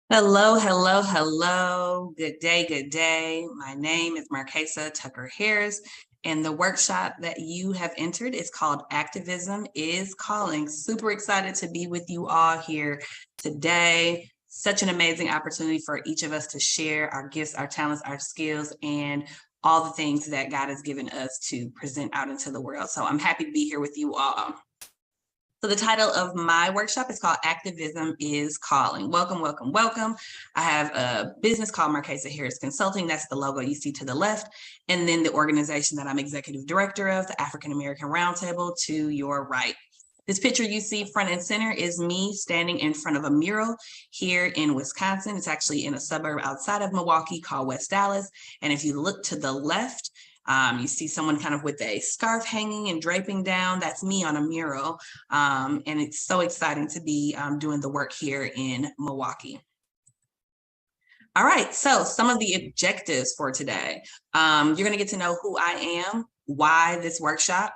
Hello, hello, hello. Good day, good day. My name is Marquesa Tucker Harris, and the workshop that you have entered is called Activism is Calling. Super excited to be with you all here today. Such an amazing opportunity for each of us to share our gifts, our talents, our skills, and all the things that God has given us to present out into the world. So I'm happy to be here with you all. So the title of my workshop is called Activism is Calling. Welcome, welcome, welcome. I have a business called Marquesa Harris Consulting. That's the logo you see to the left. And then the organization that I'm executive director of, the African American Roundtable, to your right. This picture you see front and center is me standing in front of a mural here in Wisconsin. It's actually in a suburb outside of Milwaukee called West Dallas. And if you look to the left, you see someone kind of with a scarf hanging and draping down. That's me on a mural. And it's so exciting to be doing the work here in Milwaukee. All right, so some of the objectives for today. You're going to get to know who I am, why this workshop.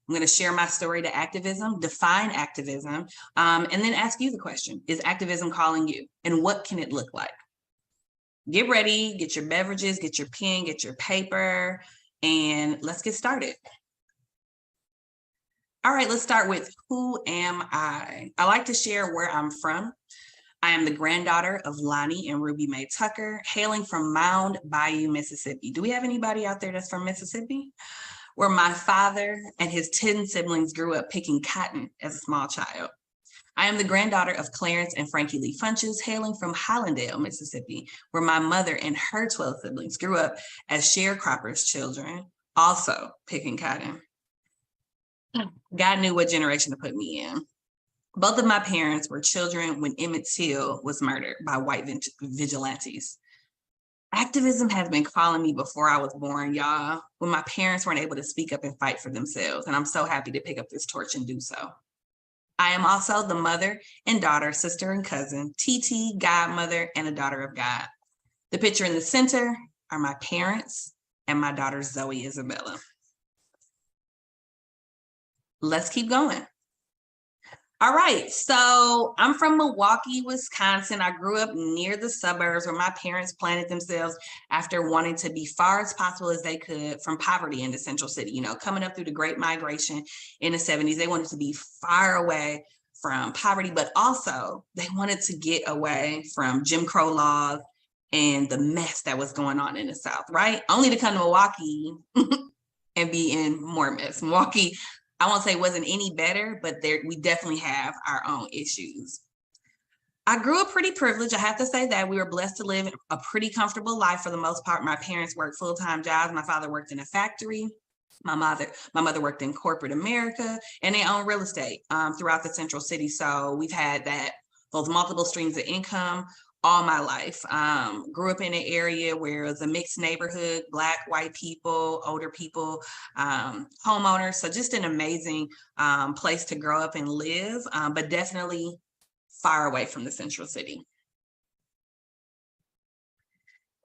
I'm going to share my story to activism, define activism, and then ask you the question, is activism calling you? And what can it look like? Get ready, get your beverages, get your pen, get your paper, and let's get started. All right, let's start with who am I? I like to share where I'm from. I am the granddaughter of Lonnie and Ruby Mae Tucker, hailing from Mound Bayou, Mississippi. Do we have anybody out there that's from Mississippi? Where my father and his 10 siblings grew up picking cotton as a small child. I am the granddaughter of Clarence and Frankie Lee Funches, hailing from Hollandale, Mississippi, where my mother and her 12 siblings grew up as sharecroppers' children, also picking cotton. God knew what generation to put me in. Both of my parents were children when Emmett Till was murdered by white vigilantes. Activism has been calling me before I was born, y'all, when my parents weren't able to speak up and fight for themselves. And I'm so happy to pick up this torch and do so. I am also the mother and daughter, sister and cousin, TT, godmother, and a daughter of God. The picture in the center are my parents and my daughter, Zoe Isabella. Let's keep going. All right, so I'm from Milwaukee, Wisconsin. I grew up near the suburbs where my parents planted themselves after wanting to be far as possible as they could from poverty in the central city. You know, coming up through the Great Migration in the 70s, they wanted to be far away from poverty, but also they wanted to get away from Jim Crow laws and the mess that was going on in the South, right? Only to come to Milwaukee and be in more mess. Milwaukee, I won't say wasn't any better, but we definitely have our own issues. I grew up pretty privileged. I have to say that we were blessed to live a pretty comfortable life for the most part. My parents worked full-time jobs. My father worked in a factory. My mother worked in corporate America, and they own real estate throughout the central city. So we've had those multiple streams of income all my life. Grew up in an area where it was a mixed neighborhood, Black, white people, older people, homeowners. So just an amazing place to grow up and live, but definitely far away from the central city.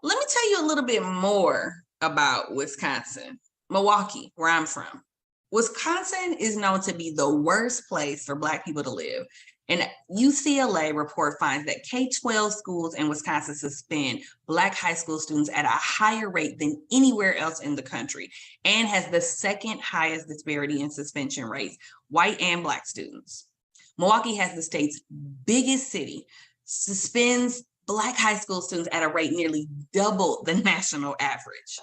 Let me tell you a little bit more about Wisconsin, Milwaukee, where I'm from. Wisconsin is known to be the worst place for Black people to live. An UCLA report finds that K-12 schools in Wisconsin suspend Black high school students at a higher rate than anywhere else in the country, and has the second highest disparity in suspension rates, white and Black students. Milwaukee has the state's biggest city, suspends Black high school students at a rate nearly double the national average.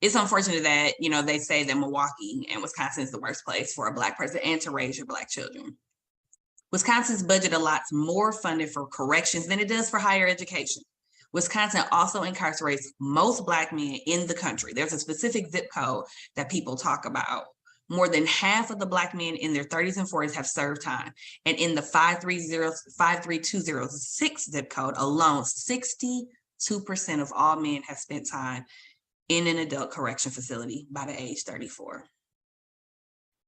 It's unfortunate that, they say that Milwaukee and Wisconsin is the worst place for a Black person and to raise your Black children. Wisconsin's budget allots more funding for corrections than it does for higher education. Wisconsin also incarcerates most Black men in the country. There's a specific zip code that people talk about. More than half of the Black men in their 30s and 40s have served time. And in the 53206 zip code alone, 62% of all men have spent time in an adult correction facility by the age 34.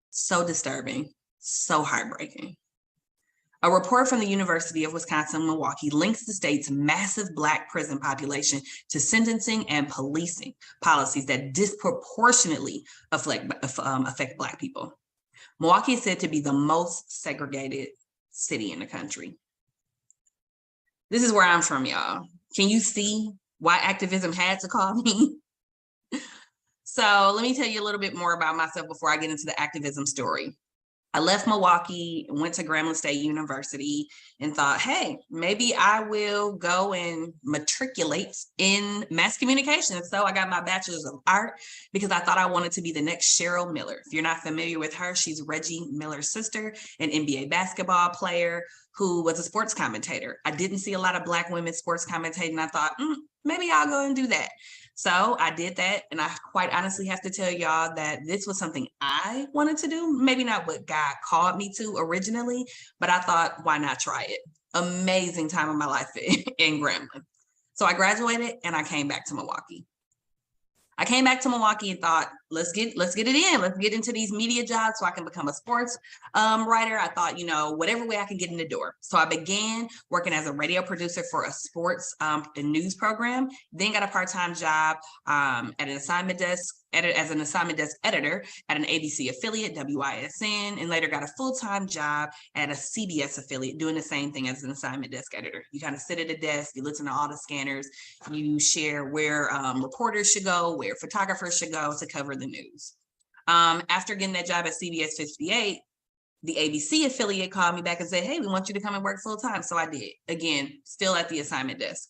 So disturbing, so heartbreaking. A report from the University of Wisconsin-Milwaukee links the state's massive Black prison population to sentencing and policing policies that disproportionately affect Black people. Milwaukee is said to be the most segregated city in the country. This is where I'm from, y'all. Can you see why activism had to call me? So let me tell you a little bit more about myself before I get into the activism story. I left Milwaukee, went to Grambling State University, and thought, hey, maybe I will go and matriculate in mass communication. So I got my bachelor's of art because I thought I wanted to be the next Cheryl Miller. If you're not familiar with her, she's Reggie Miller's sister, an NBA basketball player who was a sports commentator. I didn't see a lot of Black women sports commentating. I thought, maybe I'll go and do that. So I did that. And I quite honestly have to tell y'all that this was something I wanted to do. Maybe not what God called me to originally, but I thought, why not try it? Amazing time of my life in Grambling. So I graduated and I came back to Milwaukee. I came back to Milwaukee and thought, let's get it in. Let's get into these media jobs so I can become a sports writer. I thought, whatever way I can get in the door. So I began working as a radio producer for a sports and news program, then got a part-time job at an assignment desk as an assignment desk editor at an ABC affiliate, WISN, and later got a full-time job at a CBS affiliate doing the same thing as an assignment desk editor. You kind of sit at a desk, you listen to all the scanners, you share where reporters should go, where photographers should go to cover the news. After getting that job at CBS 58, the ABC affiliate called me back and said, hey, we want you to come and work full-time. So I did, again, still at the assignment desk.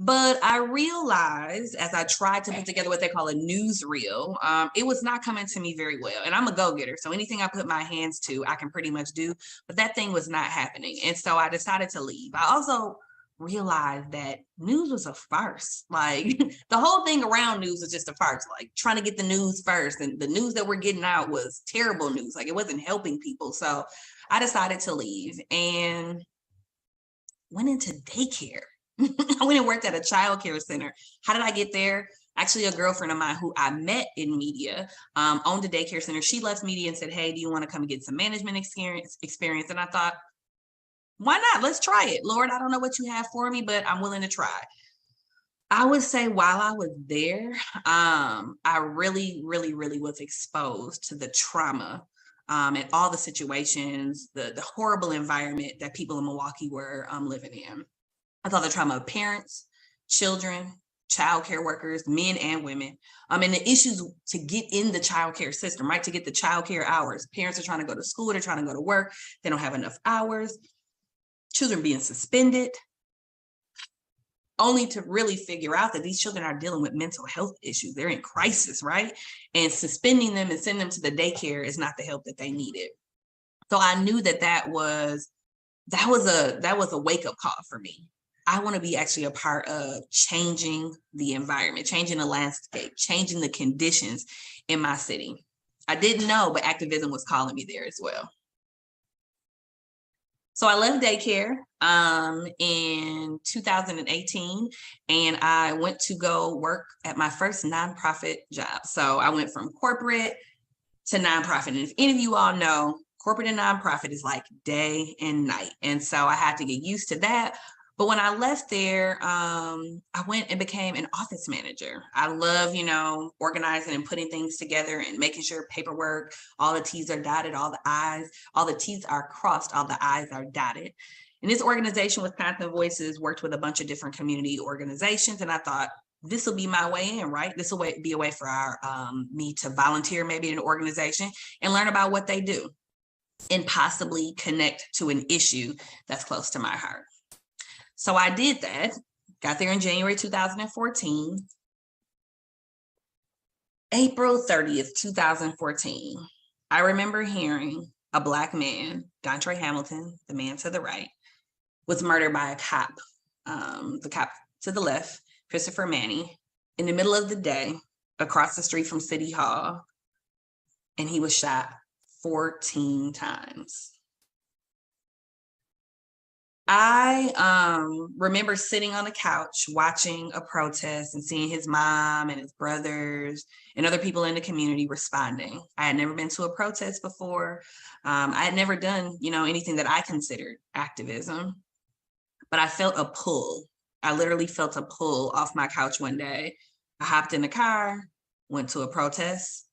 But I realized as I tried to put together what they call a newsreel, it was not coming to me very well. And I'm a go-getter, so anything I put my hands to, I can pretty much do. But that thing was not happening. And so I decided to leave. I also realized that news was a farce. Like the whole thing around news was just a farce, like trying to get the news first. And the news that we're getting out was terrible news. Like it wasn't helping people. So I decided to leave and went into daycare. I went and worked at a child care center. How did I get there? Actually, a girlfriend of mine who I met in media owned a daycare center. She left media and said, hey, do you want to come and get some management experience? And I thought, why not? Let's try it. Lord, I don't know what you have for me, but I'm willing to try. I would say while I was there, I really, really, really was exposed to the trauma and all the situations, the horrible environment that people in Milwaukee were living in. I saw the trauma of parents, children, child care workers, men and women, and the issues to get in the child care system, right? To get the child care hours. Parents are trying to go to school, they're trying to go to work, they don't have enough hours, children being suspended, only to really figure out that these children are dealing with mental health issues. They're in crisis, right? And suspending them and sending them to the daycare is not the help that they needed. So I knew that was a wake-up call for me. I want to be actually a part of changing the environment, changing the landscape, changing the conditions in my city. I didn't know, but activism was calling me there as well. So I left daycare in 2018, and I went to go work at my first nonprofit job. So I went from corporate to nonprofit. And if any of you all know, corporate and nonprofit is like day and night. And so I had to get used to that. But when I left there, I went and became an office manager. I love, organizing and putting things together and making sure paperwork, all the T's are dotted, all the T's are crossed, all the I's are dotted. And this organization, Wisconsin Voices, worked with a bunch of different community organizations. And I thought, this will be my way in, right? This will be a way for me to volunteer maybe in an organization and learn about what they do and possibly connect to an issue that's close to my heart. So I did that, got there in January 2014. April 30th, 2014, I remember hearing a Black man, Dontre Hamilton, the man to the right, was murdered by a cop. The cop to the left, Christopher Manny, in the middle of the day, across the street from City Hall, and he was shot 14 times. I remember sitting on the couch watching a protest and seeing his mom and his brothers and other people in the community responding. I had never been to a protest before. I had never done, anything that I considered activism, but I felt a pull. I literally felt a pull off my couch one day. I hopped in the car, went to a protest,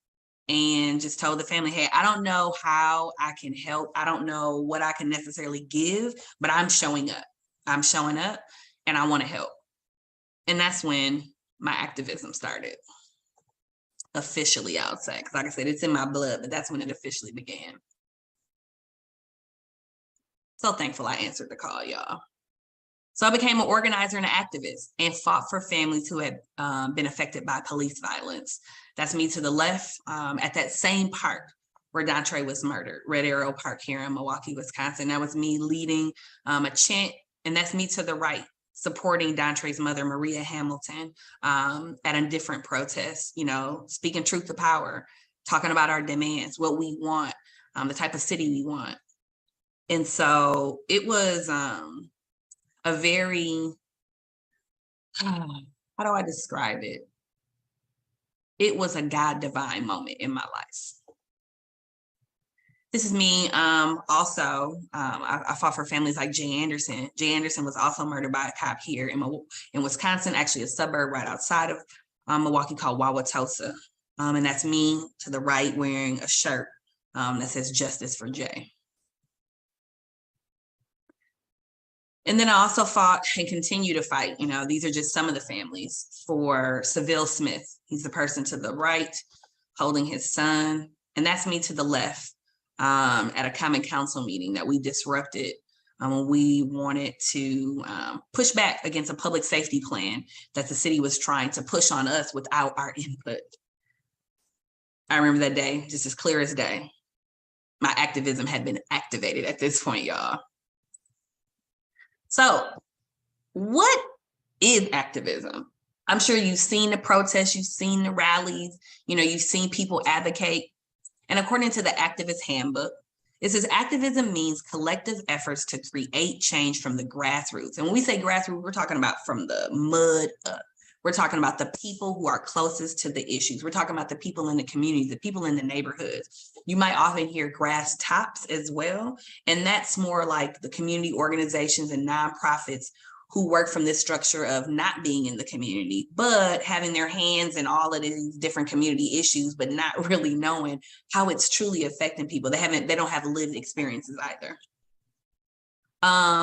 and just told the family, hey, I don't know how I can help. I don't know what I can necessarily give, but I'm showing up. I'm showing up and I want to help. And that's when my activism started. Officially, I would say, because like I said, it's in my blood, but that's when it officially began. So thankful I answered the call, y'all. So I became an organizer and an activist and fought for families who had been affected by police violence. That's me to the left at that same park where Dauntre was murdered, Red Arrow Park here in Milwaukee, Wisconsin. That was me leading a chant, and that's me to the right, supporting Dauntre's mother, Maria Hamilton, at a different protest, you know, speaking truth to power, talking about our demands, what we want, the type of city we want. And so it was a very, how do I describe it? It was a God divine moment in my life. This is me. Also, I fought for families like Jay Anderson. Jay Anderson was also murdered by a cop here in Wisconsin, actually a suburb right outside of Milwaukee called Wauwatosa. And that's me to the right wearing a shirt that says Justice for Jay. And then I also fought and continue to fight. You know, these are just some of the families for Seville Smith. He's the person to the right holding his son. And that's me to the left at a common council meeting that we disrupted when we wanted to push back against a public safety plan that the city was trying to push on us without our input. I remember that day just as clear as day. My activism had been activated at this point, y'all. So what is activism? I'm sure you've seen the protests, you've seen the rallies, you know, you've seen people advocate. And according to the Activist Handbook, it says activism means collective efforts to create change from the grassroots. And when we say grassroots, we're talking about from the mud up. We're talking about the people who are closest to the issues. We're talking about the people in the communities, the people in the neighborhoods. You might often hear grass tops as well. And that's more like the community organizations and nonprofits who work from this structure of not being in the community, but having their hands in all of these different community issues, but not really knowing how it's truly affecting people. They don't have lived experiences either.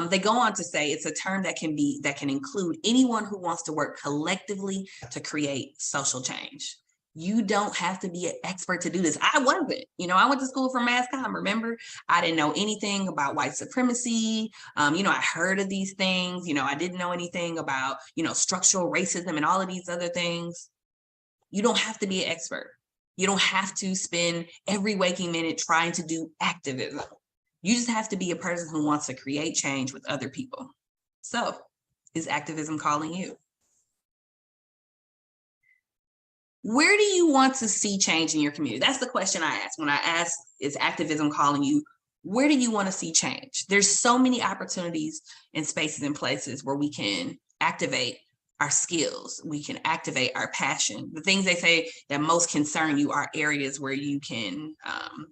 They go on to say it's a term that can include anyone who wants to work collectively to create social change. You don't have to be an expert to do this. I wasn't, you know, I went to school for mass comm. Remember, I didn't know anything about white supremacy. You know, I heard of these things, you know, I didn't know anything about, you know, structural racism and all of these other things. You don't have to be an expert. You don't have to spend every waking minute trying to do activism. You just have to be a person who wants to create change with other people. So, is activism calling you? Where do you want to see change in your community? That's the question I ask. When I ask, is activism calling you? Where do you want to see change? There's so many opportunities and spaces and places where we can activate our skills. We can activate our passion. The things they say that most concern you are areas where you can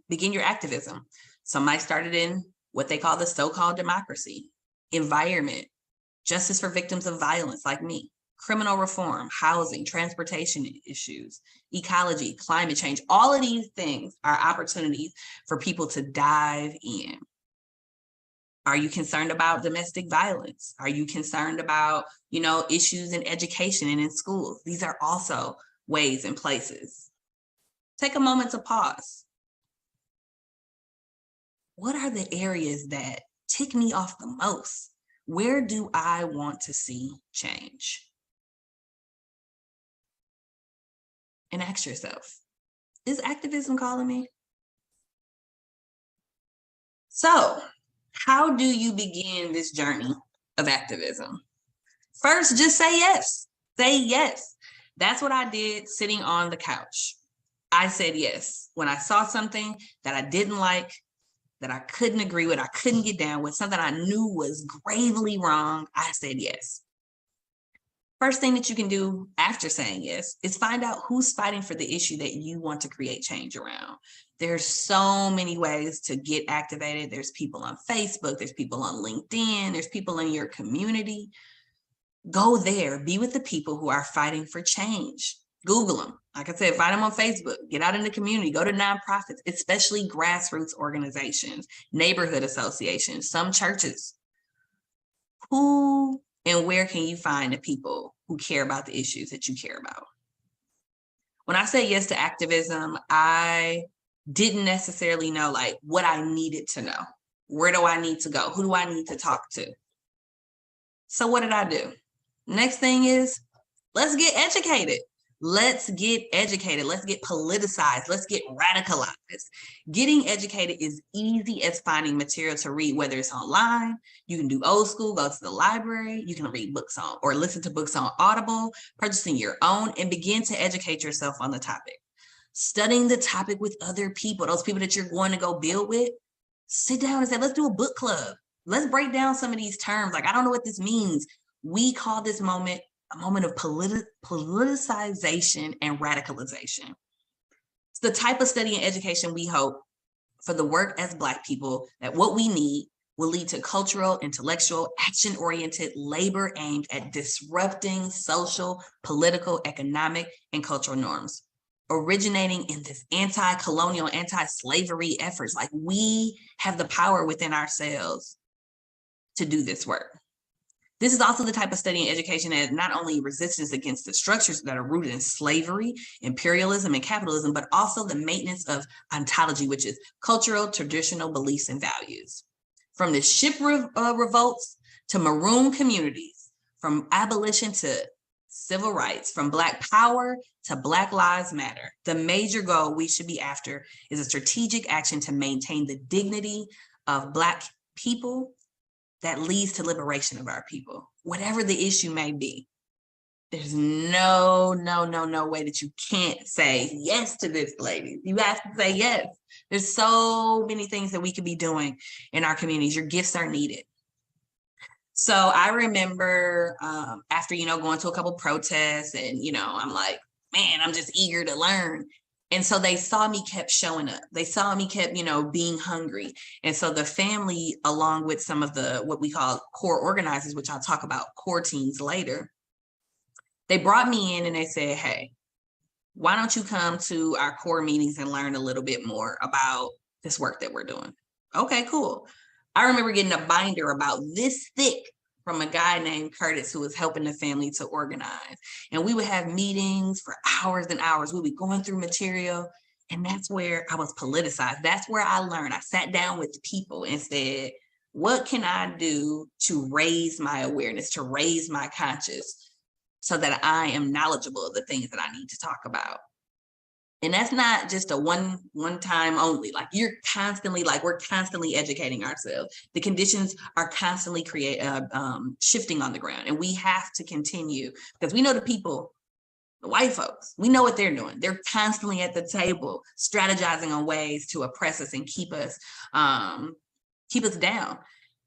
begin your activism. Some might start it in what they call the so-called democracy, environment, justice for victims of violence like me, criminal reform, housing, transportation issues, ecology, climate change. All of these things are opportunities for people to dive in. Are you concerned about domestic violence? Are you concerned about, you know, issues in education and in schools? These are also ways and places. Take a moment to pause. What are the areas that tick me off the most? Where do I want to see change? And ask yourself, is activism calling me? So, how do you begin this journey of activism? First, just say yes. Say yes. That's what I did sitting on the couch. I said yes. When I saw something that I didn't like, that I couldn't agree with, I couldn't get down with, something I knew was gravely wrong, I said yes. First thing that you can do after saying yes is find out who's fighting for the issue that you want to create change around. There's so many ways to get activated. There's people on Facebook, there's people on LinkedIn, there's people in your community. Go there, be with the people who are fighting for change. Google them. Like I said, find them on Facebook, get out in the community, go to nonprofits, especially grassroots organizations, neighborhood associations, some churches. Who and where can you find the people who care about the issues that you care about? When I said yes to activism, I didn't necessarily know like what I needed to know. Where do I need to go? Who do I need to talk to? So what did I do? Next thing is, let's get educated. Let's get educated. Let's get politicized. Let's get radicalized. Getting educated is easy as finding material to read, whether it's online. You can do old school, go to the library. You can read books on or listen to books on Audible, purchasing your own, and begin to educate yourself on the topic. Studying the topic with other people, those people that you're going to go build with, sit down and say, let's do a book club. Let's break down some of these terms. Like, I don't know what this means. We call this moment a moment of politicization and radicalization. It's the type of study and education we hope for the work as Black people, that what we need will lead to cultural, intellectual, action-oriented labor aimed at disrupting social, political, economic, and cultural norms, originating in this anti-colonial, anti-slavery efforts. Like, we have the power within ourselves to do this work. This is also the type of study and education that not only resistance against the structures that are rooted in slavery, imperialism, and capitalism, but also the maintenance of ontology, which is cultural, traditional beliefs and values. From the ship revolts to maroon communities, from abolition to civil rights, from Black power to Black Lives Matter, the major goal we should be after is a strategic action to maintain the dignity of Black people that leads to liberation of our people, whatever the issue may be. There's no way that you can't say yes to this, ladies. You have to say yes. There's so many things that we could be doing in our communities. Your gifts are needed. So I remember after, going to a couple protests and, I'm like, man, I'm just eager to learn. And so they saw me kept showing up. They saw me kept, being hungry. And so the family, along with some of the, what we call core organizers, which I'll talk about core teams later, they brought me in and they said, hey, why don't you come to our core meetings and learn a little bit more about this work that we're doing? Okay, cool. I remember getting a binder about this thick from a guy named Curtis, who was helping the family to organize. And we would have meetings for hours and hours. We'd be going through material. And that's where I was politicized. That's where I learned. I sat down with people and said, what can I do to raise my awareness, to raise my conscience, so that I am knowledgeable of the things that I need to talk about? And that's not just a one time only. Like, we're constantly educating ourselves. The conditions are constantly shifting on the ground, and we have to continue, because we know the people, the white folks, we know what they're doing. They're constantly at the table strategizing on ways to oppress us and keep us down.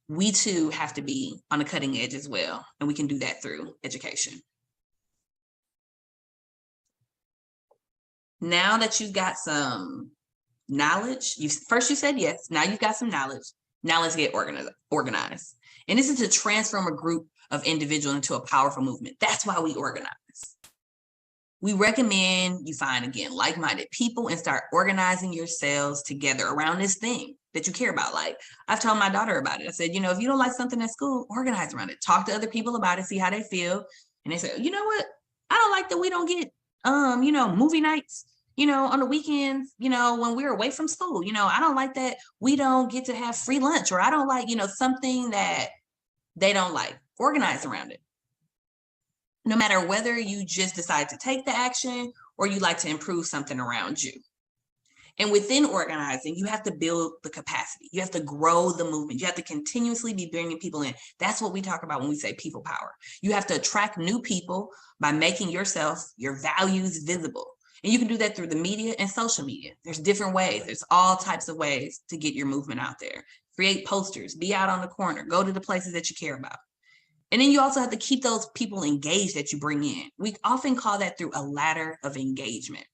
We too have to be on the cutting edge as well, and we can do that through education. Now that you've got some knowledge, you said yes, now you've got some knowledge. Now let's get organized. And this is to transform a group of individuals into a powerful movement. That's why we organize. We recommend you find, again, like-minded people and start organizing yourselves together around this thing that you care about. Like, I've told my daughter about it. I said, if you don't like something at school, organize around it. Talk to other people about it, see how they feel. And they said, you know what? I don't like that we don't get movie nights, on the weekends, when we're away from school. I don't like that we don't get to have free lunch, or I don't like, something that they don't like. Organize around it. No matter whether you just decide to take the action or you like to improve something around you. And within organizing, you have to build the capacity. You have to grow the movement. You have to continuously be bringing people in. That's what we talk about when we say people power. You have to attract new people by making yourself, your values visible. And you can do that through the media and social media. There's different ways. There's all types of ways to get your movement out there. Create posters, be out on the corner, go to the places that you care about. And then you also have to keep those people engaged that you bring in. We often call that through a ladder of engagement.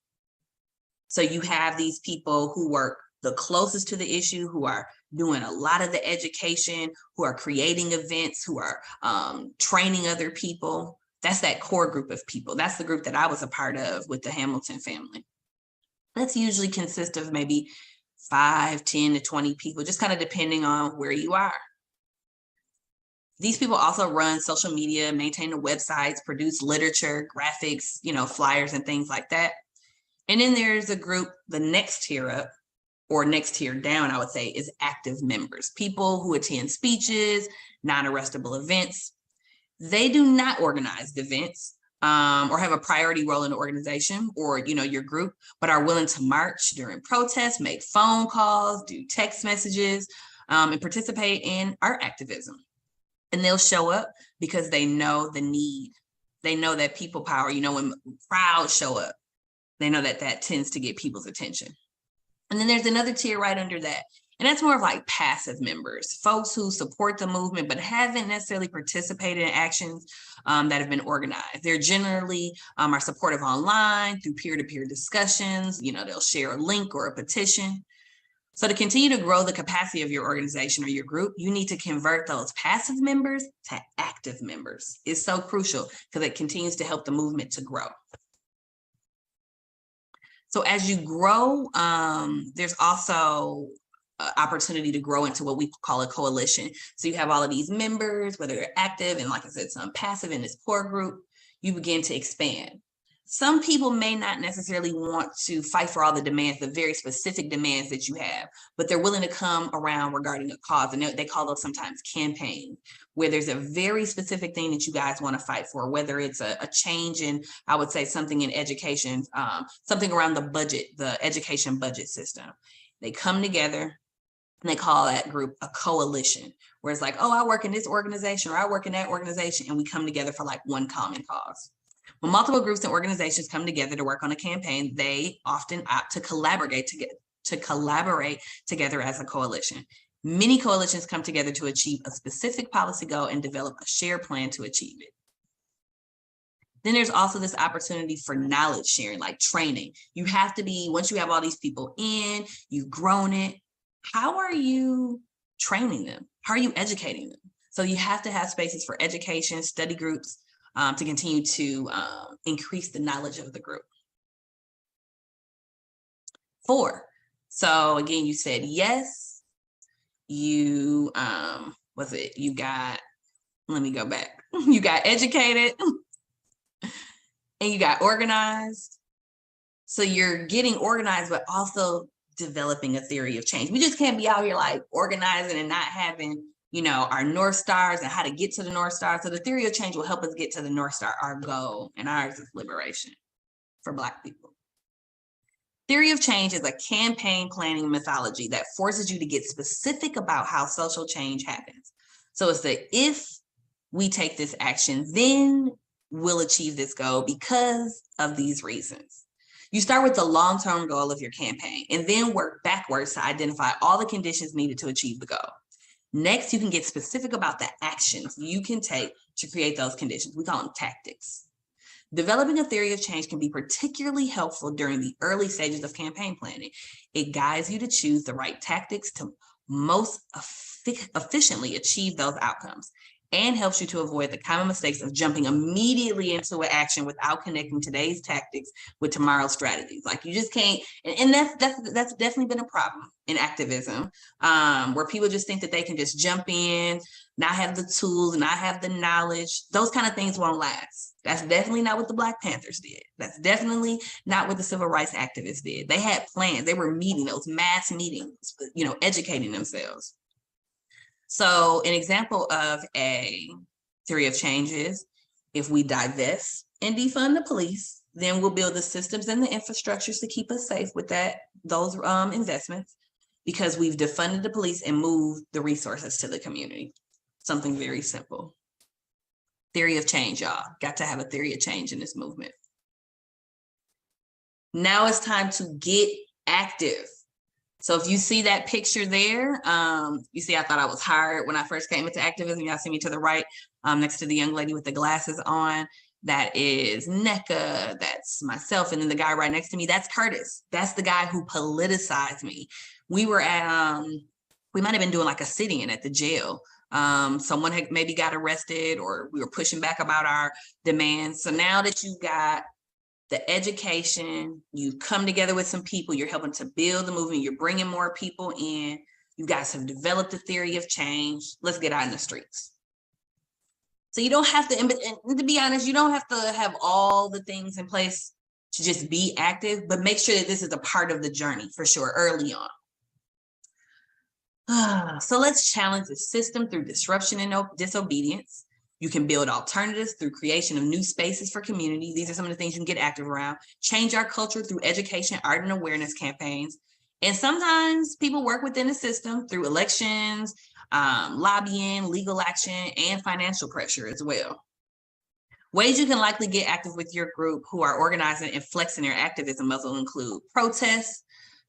So you have these people who work the closest to the issue, who are doing a lot of the education, who are creating events, who are training other people. That's that core group of people. That's the group that I was a part of with the Hamilton family. That's usually consist of maybe 5, 10 to 20 people, just kind of depending on where you are. These people also run social media, maintain the websites, produce literature, graphics, flyers and things like that. And then there's a group, the next tier up, or next tier down, I would say, is active members, people who attend speeches, non-arrestable events. They do not organize the events or have a priority role in the organization or, your group, but are willing to march during protests, make phone calls, do text messages, and participate in art activism. And they'll show up because they know the need. They know that people power, when crowds show up, they know that that tends to get people's attention. And then there's another tier right under that. And that's more of like passive members, folks who support the movement, but haven't necessarily participated in actions that have been organized. They're generally are supportive online through peer-to-peer discussions. They'll share a link or a petition. So to continue to grow the capacity of your organization or your group, you need to convert those passive members to active members. It's so crucial because it continues to help the movement to grow. So as you grow, there's also opportunity to grow into what we call a coalition. So you have all of these members, whether they're active and, like I said, some passive in this core group, you begin to expand. Some people may not necessarily want to fight for all the demands, the very specific demands that you have, but they're willing to come around regarding a cause. And they call those sometimes campaigns, where there's a very specific thing that you guys want to fight for, whether it's a change in, I would say, something in education, something around the budget, the education budget system. They come together and they call that group a coalition, where it's like, oh, I work in this organization or I work in that organization, and we come together for like one common cause. When multiple groups and organizations come together to work on a campaign, they often opt to collaborate together as a coalition. Many coalitions come together to achieve a specific policy goal and develop a shared plan to achieve it. Then there's also this opportunity for knowledge sharing, like training. You have to be, once you have all these people in, you've grown it, how are you training them? How are you educating them? So you have to have spaces for education, study groups, to continue to increase the knowledge of the group. 4, so again, you said yes, you, you got, let me go back. You got educated and you got organized. So you're getting organized, but also developing a theory of change. We just can't be out here like organizing and not having our North Stars and how to get to the North Star. So the theory of change will help us get to the North Star, our goal, and ours is liberation for Black people. Theory of change is a campaign planning methodology that forces you to get specific about how social change happens. So it's the, if we take this action, then we'll achieve this goal because of these reasons. You start with the long-term goal of your campaign and then work backwards to identify all the conditions needed to achieve the goal. Next, you can get specific about the actions you can take to create those conditions. We call them tactics. Developing a theory of change can be particularly helpful during the early stages of campaign planning. It guides you to choose the right tactics to most efficiently achieve those outcomes, and helps you to avoid the common mistakes of jumping immediately into an action without connecting today's tactics with tomorrow's strategies. Like you just can't, and that's definitely been a problem in activism, where people just think that they can just jump in, not have the tools, not have the knowledge. Those kind of things won't last. That's definitely not what the Black Panthers did. That's definitely not what the civil rights activists did. They had plans. They were meeting those mass meetings, educating themselves. So an example of a theory of change is, if we divest and defund the police, then we'll build the systems and the infrastructures to keep us safe with those investments, because we've defunded the police and moved the resources to the community. Something very simple. Theory of change, y'all. Got to have a theory of change in this movement. Now it's time to get active. So if you see that picture there, you see I thought I was hired when I first came into activism. Y'all see me to the right, next to the young lady with the glasses on. That is NECA, that's myself. And then the guy right next to me, that's Curtis. That's the guy who politicized me. We were at, we might've been doing like a sit-in at the jail. Someone had maybe got arrested, or we were pushing back about our demands. So now that you got the education, you come together with some people, you're helping to build the movement, you're bringing more people in, you guys have developed a theory of change, let's get out in the streets. So you don't have to, and to be honest, you don't have to have all the things in place to just be active, but make sure that this is a part of the journey for sure early on. So let's challenge the system through disruption and disobedience. You can build alternatives through creation of new spaces for community. These are some of the things you can get active around. Change our culture through education, art, and awareness campaigns. And sometimes people work within the system through elections, lobbying, legal action, and financial pressure as well. Ways you can likely get active with your group who are organizing and flexing their activism will include protests.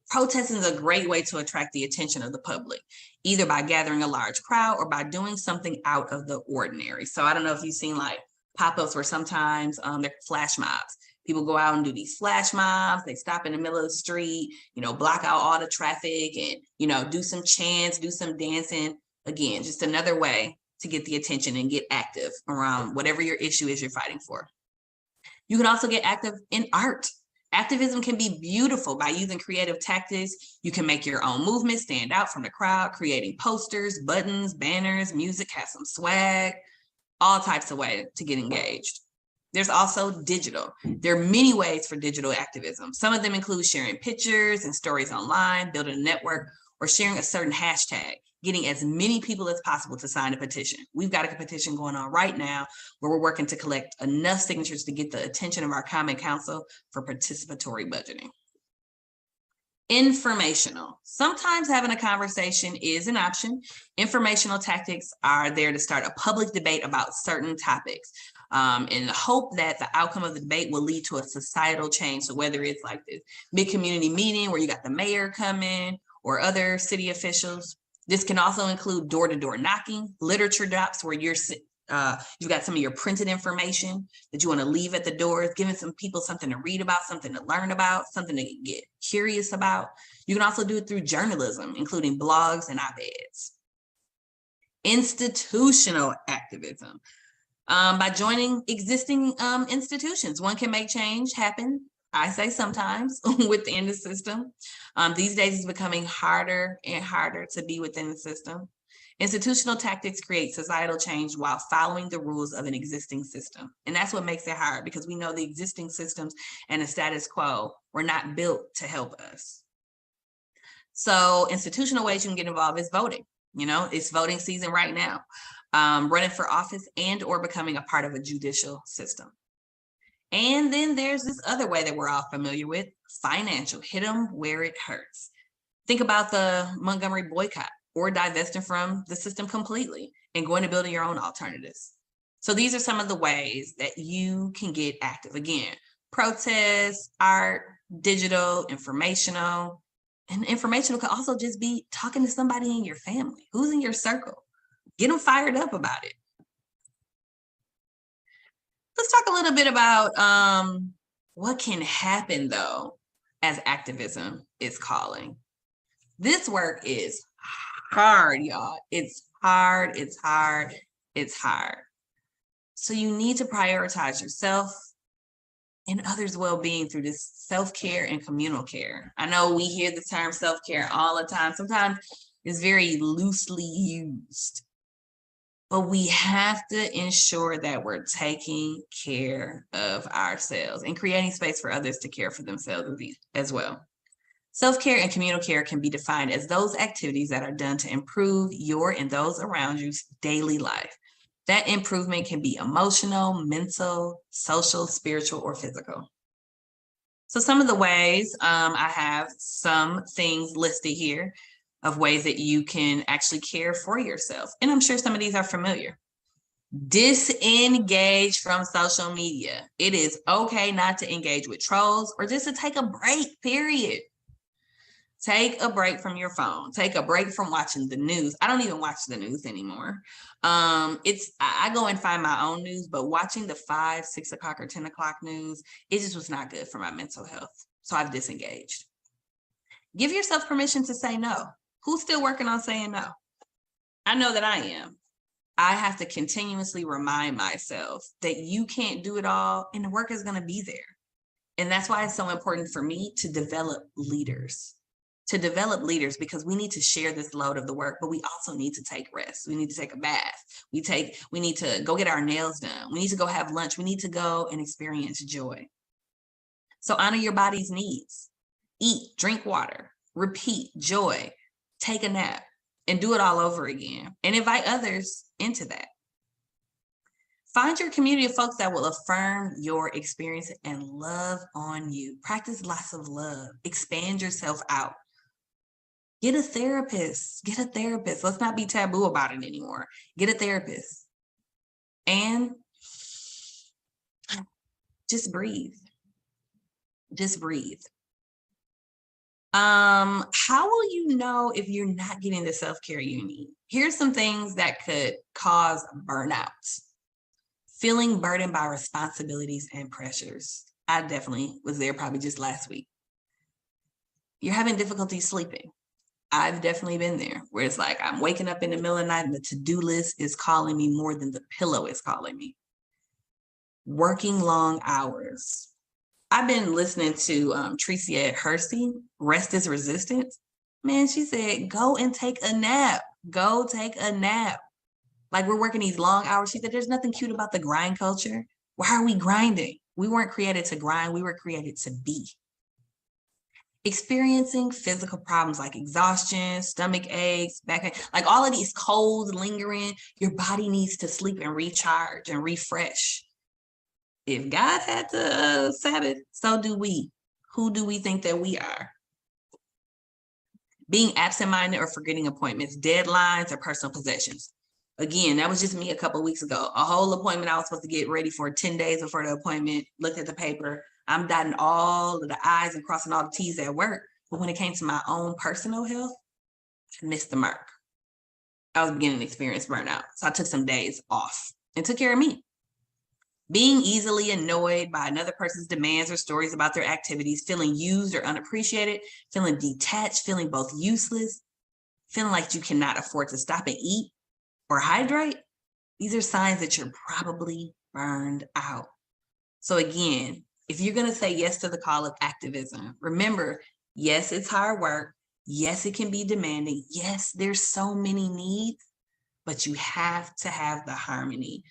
Protesting is a great way to attract the attention of the public, either by gathering a large crowd or by doing something out of the ordinary. So I don't know if you've seen like pop-ups where sometimes they're flash mobs. People go out and do these flash mobs. They stop in the middle of the street, block out all the traffic and, do some chants, do some dancing. Again, just another way to get the attention and get active around whatever your issue is you're fighting for. You can also get active in art. Activism can be beautiful by using creative tactics. You can make your own movement stand out from the crowd, creating posters, buttons, banners, music, have some swag, all types of ways to get engaged. There's also digital. There are many ways for digital activism. Some of them include sharing pictures and stories online, building a network, or sharing a certain hashtag, getting as many people as possible to sign a petition. We've got a petition going on right now where we're working to collect enough signatures to get the attention of our Common Council for participatory budgeting. Informational. Sometimes having a conversation is an option. Informational tactics are there to start a public debate about certain topics and hope that the outcome of the debate will lead to a societal change. So whether it's like this big community meeting where you got the mayor coming or other city officials. This can also include door-to-door knocking, literature drops where you've got some of your printed information that you want to leave at the doors, giving some people something to read about, something to learn about, something to get curious about. You can also do it through journalism, including blogs and op-eds. Institutional activism. By joining existing institutions, one can make change happen. I say sometimes within the system. These days it's becoming harder and harder to be within the system. Institutional tactics create societal change while following the rules of an existing system. And that's what makes it hard because we know the existing systems and the status quo were not built to help us. So institutional ways you can get involved is voting. It's voting season right now. Running for office and or becoming a part of a judicial system. And then there's this other way that we're all familiar with, financial, hit them where it hurts. Think about the Montgomery boycott or divesting from the system completely and going to building your own alternatives. So these are some of the ways that you can get active. Again, protests, art, digital, informational. And informational could also just be talking to somebody in your family. Who's in your circle? Get them fired up about it. Let's talk a little bit about what can happen, though, as activism is calling. This work is hard, y'all. It's hard, it's hard, it's hard. So you need to prioritize yourself and others' well-being through this self-care and communal care. I know we hear the term self-care all the time. Sometimes it's very loosely used. But we have to ensure that we're taking care of ourselves and creating space for others to care for themselves as well. Self-care and communal care can be defined as those activities that are done to improve your and those around you's daily life. That improvement can be emotional, mental, social, spiritual, or physical. So some of the ways, I have some things listed here of ways that you can actually care for yourself. And I'm sure some of these are familiar. Disengage from social media. It is okay not to engage with trolls or just to take a break, period. Take a break from your phone. Take a break from watching the news. I don't even watch the news anymore. I go and find my own news, but watching the 5, 6 o'clock or 10 o'clock news, it just was not good for my mental health. So I've disengaged. Give yourself permission to say no. Who's still working on saying no? I know that I am. I have to continuously remind myself that you can't do it all and the work is going to be there. And that's why it's so important for me to develop leaders. to develop leaders, because we need to share this load of the work, but we also need to take rest. We need to take a bath. We need to go get our nails done. We need to go have lunch. We need to go and experience joy. So honor your body's needs. Eat, drink water, repeat, joy, take a nap, and do it all over again. And invite others into that. Find your community of folks that will affirm your experience and love on you. Practice lots of love. Expand yourself out. Get a therapist. Get a therapist. Let's not be taboo about it anymore. Get a therapist. And just breathe. Just breathe. How will you know if you're not getting the self-care you need? Here's some things that could cause burnout. Feeling burdened by responsibilities and pressures. I definitely was there probably just last week. You're having difficulty sleeping. I've definitely been there, where it's like I'm waking up in the middle of the night and the to-do list is calling me more than the pillow is calling me. Working long hours. I've been listening to Tricia Hersey, Rest is Resistance. Man, she said, go and take a nap. Go take a nap. Like, we're working these long hours. She said, there's nothing cute about the grind culture. Why are we grinding? We weren't created to grind. We were created to be. Experiencing physical problems like exhaustion, stomach aches, back, like all of these colds lingering, your body needs to sleep and recharge and refresh. If God had the Sabbath, so do we. Who do we think that we are? Being absent-minded or forgetting appointments, deadlines, or personal possessions. Again, that was just me a couple of weeks ago. A whole appointment I was supposed to get ready for 10 days before the appointment, looked at the paper. I'm dotting all of the I's and crossing all the T's at work. But when it came to my own personal health, I missed the mark. I was beginning to experience burnout. So I took some days off and took care of me. Being easily annoyed by another person's demands or stories about their activities, feeling used or unappreciated, feeling detached, feeling both useless, feeling like you cannot afford to stop and eat or hydrate. These are signs that you're probably burned out. So again, if you're going to say yes to the call of activism, remember, yes, it's hard work. Yes, it can be demanding. Yes, there's so many needs, but you have to have the harmony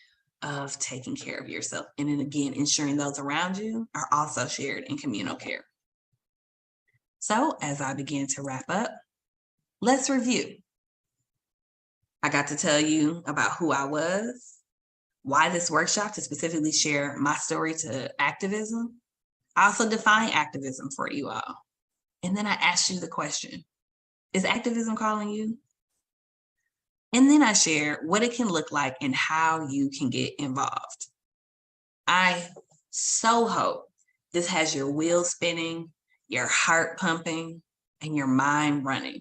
of taking care of yourself. And then again, ensuring those around you are also shared in communal care. So as I begin to wrap up, let's review. I got to tell you about who I was, why this workshop to specifically share my story to activism. I also define activism for you all. And then I asked you the question, is activism calling you? And then I share what it can look like and how you can get involved. I so hope this has your wheels spinning, your heart pumping, and your mind running.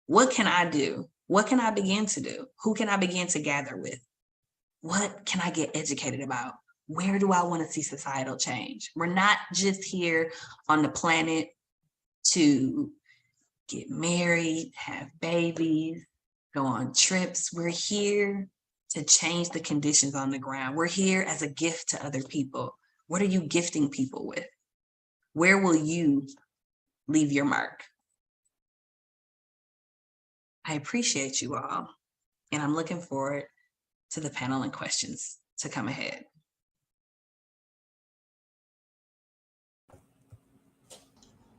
What can I do? What can I begin to do? Who can I begin to gather with? What can I get educated about? Where do I want to see societal change? We're not just here on the planet to get married, have babies, go on trips. We're here to change the conditions on the ground. We're here as a gift to other people. What are you gifting people with? Where will you leave your mark? I appreciate you all, and I'm looking forward to the panel and questions to come ahead.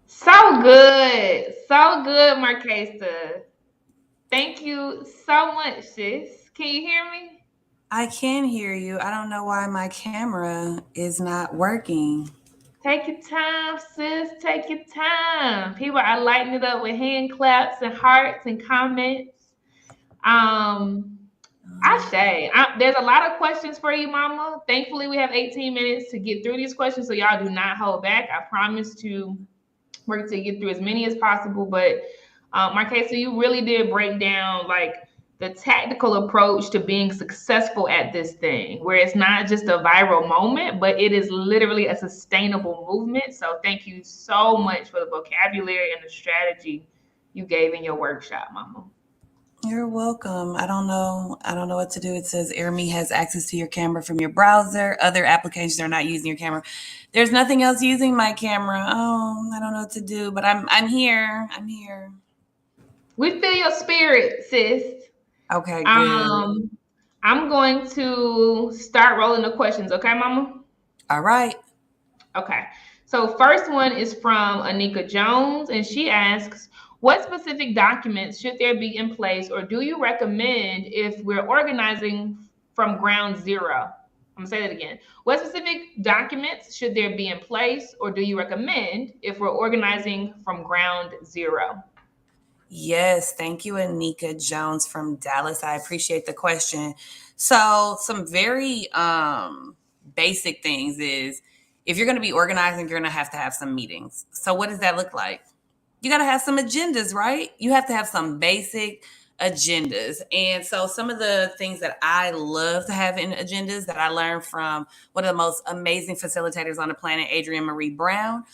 So good, Marquesa. Thank you so much, sis. Can you hear me? I can hear you. I don't know why my camera is not working. Take your time, sis. Take your time. People are lighting it up with hand claps and hearts and comments. Um, there's a lot of questions for you, Mama. Thankfully, we have 18 minutes to get through these questions, so y'all do not hold back. I promise to work to get through as many as possible. But Marquesa, you really did break down like the tactical approach to being successful at this thing, where it's not just a viral moment, but it is literally a sustainable movement. So thank you so much for the vocabulary and the strategy you gave in your workshop, Mama. You're welcome. I don't know. I don't know what to do. It says AirMe has access to your camera from your browser. Other applications are not using your camera. There's nothing else using my camera. Oh, I don't know what to do, but I'm here. I'm here. We feel your spirit, sis. Okay, good. Um, I'm going to start rolling the questions, okay, Mama? All right. Okay. So first one is from Anika Jones, and she asks, what specific documents should there be in place, or do you recommend if we're organizing from ground zero? I'm gonna say that again. What specific documents should there be in place, or do you recommend if we're organizing from ground zero? Yes, thank you, Anika Jones from Dallas. I appreciate the question. So, some very basic things is if you're going to be organizing, you're going to have some meetings. So, what does that look like? You got to have some agendas, right? You have to have some basic agendas. And so, some of the things that I love to have in agendas that I learned from one of the most amazing facilitators on the planet, Adrienne Maree Brown,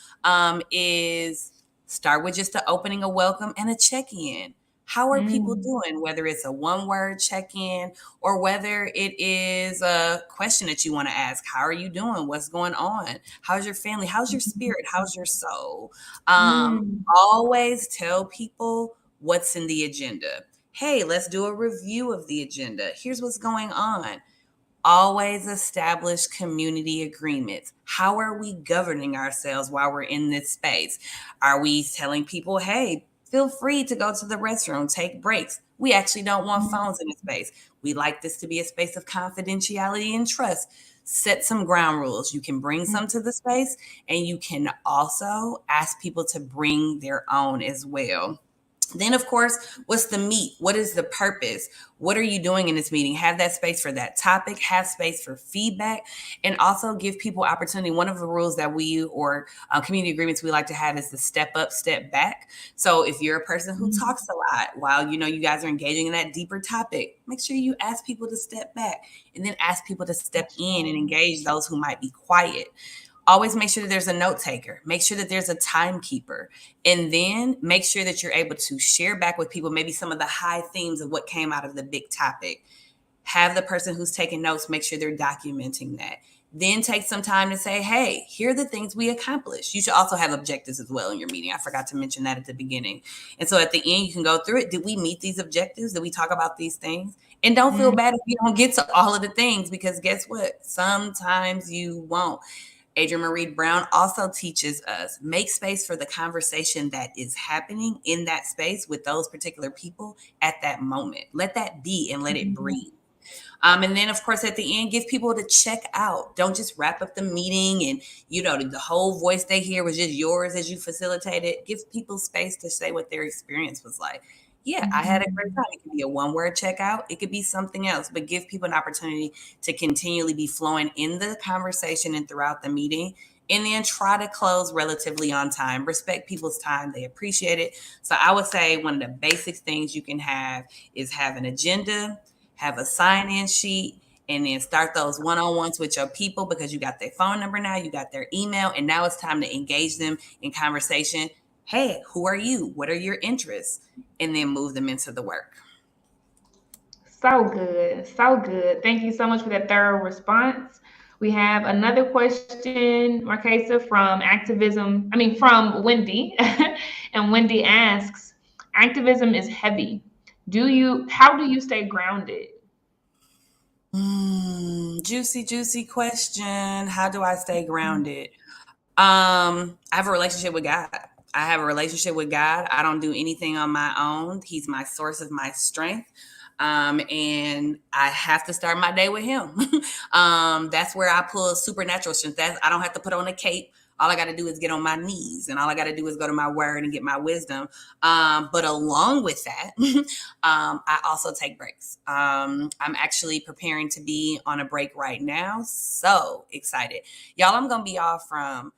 is start with just the opening, a welcome, and a check in. How are people Mm, doing? Whether it's a one word check in or whether it is a question that you want to ask. How are you doing? What's going on? How's your family? How's your spirit? How's your soul? mm, Always tell people what's in the agenda. Hey, let's do a review of the agenda. Here's what's going on. Always establish community agreements. How are we governing ourselves while we're in this space? Are we telling people, hey, feel free to go to the restroom, take breaks? We actually don't want phones in the space. We like this to be a space of confidentiality and trust. Set some ground rules. You can bring some to the space, and you can also ask people to bring their own as well. Then, of course, what's the meat? What is the purpose? What are you doing in this meeting? Have that space for that topic, have space for feedback, and also give people opportunity. One of the rules that we or community agreements we like to have is the step up, step back. So if you're a person who mm, talks a lot while you guys are engaging in that deeper topic, make sure you ask people to step back and then ask people to step that's in and right. engage those who might be quiet. Always make sure that there's a note taker. Make sure that there's a timekeeper. And then make sure that you're able to share back with people maybe some of the high themes of what came out of the big topic. Have the person who's taking notes make sure they're documenting that. Then take some time to say, hey, here are the things we accomplished. You should also have objectives as well in your meeting. I forgot to mention that at the beginning. And so at the end, you can go through it. Did we meet these objectives? Did we talk about these things? And don't feel Mm, bad if you don't get to all of the things, because guess what? Sometimes you won't. Adrienne Maree Brown also teaches us make space for the conversation that is happening in that space with those particular people at that moment. Let that be and let it mm, breathe. And then, of course, at the end, give people to check out. Don't just wrap up the meeting and, the whole voice they hear was just yours as you facilitated. Give people space to say what their experience was like. Yeah, I had a great mm. time. It could be a one word checkout, it could be something else, but give people an opportunity to continually be flowing in the conversation and throughout the meeting. And then try to close relatively on time. Respect people's time, they appreciate it. So I would say one of the basic things you can have is have an agenda, have a sign-in sheet, and then start those one-on-ones with your people because you got their phone number now, you got their email, and now it's time to engage them in conversation. Hey, who are you? What are your interests? And then move them into the work. So good. So good. Thank you so much for that thorough response. We have another question, Marquesa, from Wendy. And Wendy asks, activism is heavy. How do you stay grounded? Juicy, juicy question. How do I stay grounded? I have a relationship with God. I have a relationship with God. I don't do anything on my own. He's my source of my strength. And I have to start my day with him. That's where I pull supernatural strength. I don't have to put on a cape. All I got to do is get on my knees, and all I got to do is go to my word and get my wisdom. But along with that, I also take breaks. I'm actually preparing to be on a break right now. So excited. Y'all, I'm going to be off from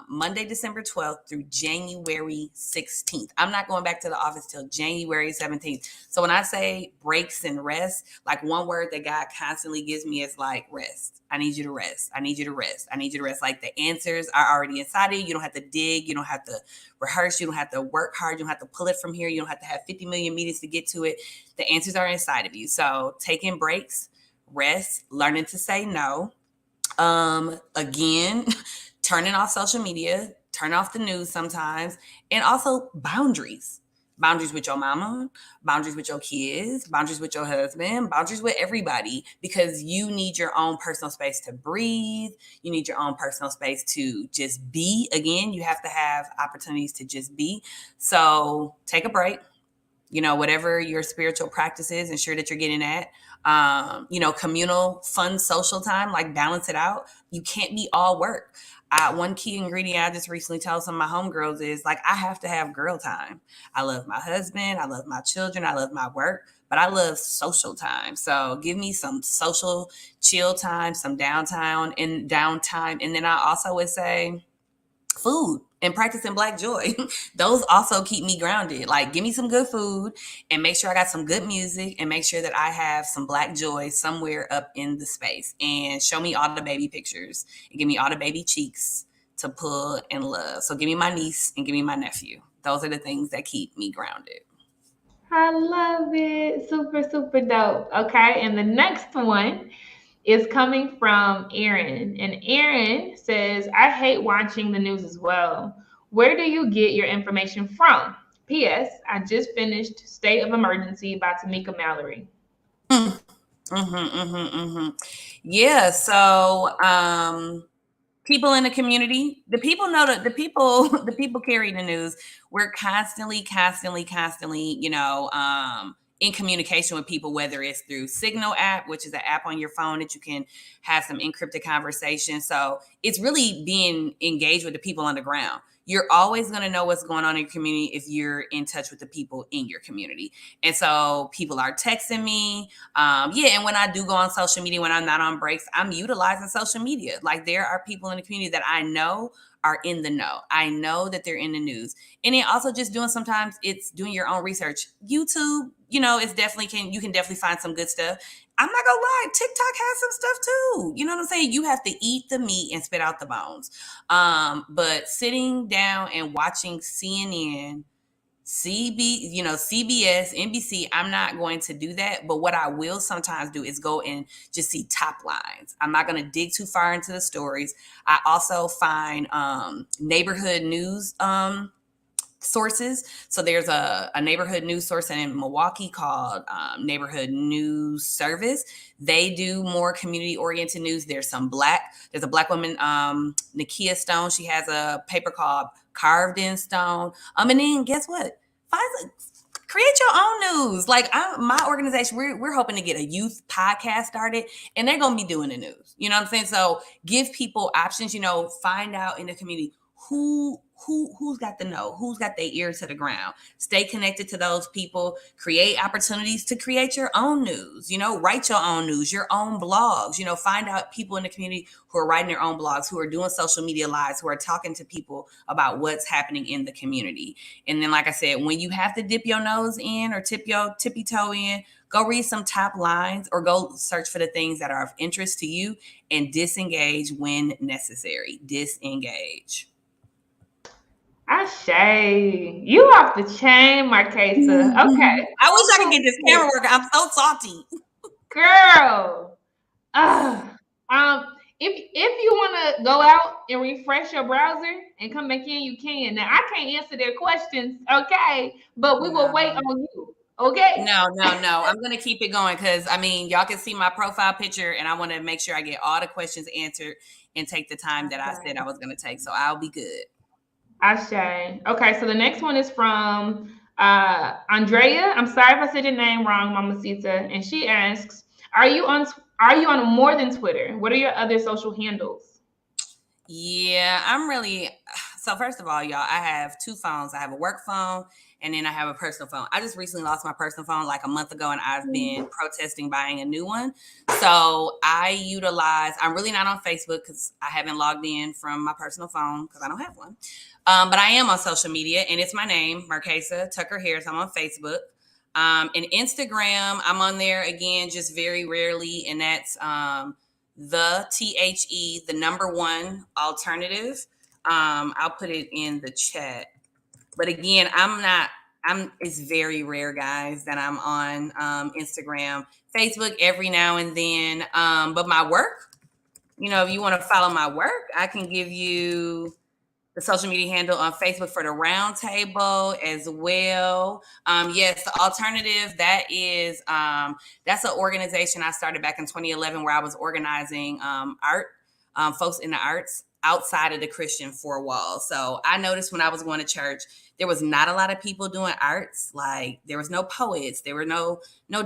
Monday, December 12th through January 16th. I'm not going back to the office till January 17th. So when I say breaks and rest, like one word that God constantly gives me is like rest. I need you to rest. I need you to rest. I need you to rest. Like the answers are already inside of you. You don't have to dig. You don't have to rehearse. You don't have to work hard. You don't have to pull it from here. You don't have to have 50 million meetings to get to it. The answers are inside of you. So taking breaks, rest, learning to say no. Again, turning off social media, turn off the news sometimes, and also boundaries. Boundaries with your mama, boundaries with your kids, boundaries with your husband, boundaries with everybody, because you need your own personal space to breathe. You need your own personal space to just be. Again, you have to have opportunities to just be. So take a break, whatever your spiritual practice is, ensure that you're getting that. Communal, fun, social time, like balance it out. You can't be all work. One key ingredient I just recently told some of my homegirls is like, I have to have girl time. I love my husband. I love my children. I love my work, but I love social time. So give me some social chill time, some downtime. And then I also would say food and practicing Black joy. Those also keep me grounded. Like, give me some good food and make sure I got some good music and make sure that I have some Black joy somewhere up in the space, and show me all the baby pictures and give me all the baby cheeks to pull and love. So give me my niece and give me my nephew. Those are the things that keep me grounded. I love it. Super, super dope. Okay. And the next one is coming from Aaron. And Aaron says, I hate watching the news as well. Where do you get your information from? P.S. I just finished State of Emergency by Tamika Mallory. Yeah. So, people in the community, the people know that the people carry the news. We're constantly, in communication with people, whether it's through Signal app, which is an app on your phone that you can have some encrypted conversation. So it's really being engaged with the people on the ground. You're always going to know what's going on in your community if you're in touch with the people in your community. And so people are texting me. And when I do go on social media, when I'm not on breaks, I'm utilizing social media. Like, there are people in the community that I know are in the know. I know that they're in the news. And then also just sometimes it's doing your own research. YouTube, you can definitely find some good stuff. I'm not gonna lie, TikTok has some stuff too. You know what I'm saying? You have to eat the meat and spit out the bones. But sitting down and watching CNN, CBS, NBC, I'm not going to do that. But what I will sometimes do is go and just see top lines. I'm not going to dig too far into the stories. I also find neighborhood news sources. So there's a neighborhood news source in Milwaukee called Neighborhood News Service. They do more community oriented news. There's a Black woman, Nakia Stone. She has a paper called Carved in Stone. And then guess what? Create your own news. Like, my organization, we're hoping to get a youth podcast started, and they're going to be doing the news. You know what I'm saying? So give people options, find out in the community who's got the know, who's got their ear to the ground. Stay connected to those people. Create opportunities to create your own news. Write your own news, your own blogs. Find out people in the community who are writing their own blogs, who are doing social media lives, who are talking to people about what's happening in the community. And then, like I said, when you have to dip your nose in or tip your tippy toe in, go read some top lines or go search for the things that are of interest to you and disengage when necessary. Disengage. Ashay, you off the chain, Marquesa. Okay. I wish I could get this camera working. I'm so salty. Girl. If you want to go out and refresh your browser and come back in, you can. Now, I can't answer their questions, okay? But we will wait on you, okay? No. I'm going to keep it going because, y'all can see my profile picture, and I want to make sure I get all the questions answered and take the time that I said I was going to take. So I'll be good. Ashay. Okay, so the next one is from Andrea. I'm sorry if I said your name wrong, Mamacita. And she asks, Are you on more than Twitter? What are your other social handles? Yeah, I'm really So first of all, y'all, I have two phones. I have a work phone and then I have a personal phone. I just recently lost my personal phone like a month ago and I've been protesting buying a new one. So I'm really not on Facebook because I haven't logged in from my personal phone because I don't have one. But I am on social media and it's my name, Marquesa Tucker Harris. I'm on Facebook. And Instagram, I'm on there again, just very rarely. And that's the THE, the number one alternative. I'll put it in the chat. But again, it's very rare, guys, that I'm on Instagram, Facebook every now and then. But my work, if you want to follow my work, I can give you the social media handle on Facebook for the round table as well. Yes, the alternative, that's an organization I started back in 2011 where I was organizing art, folks in the arts outside of the Christian four walls. So I noticed when I was going to church, there was not a lot of people doing arts. Like there was no poets, there were no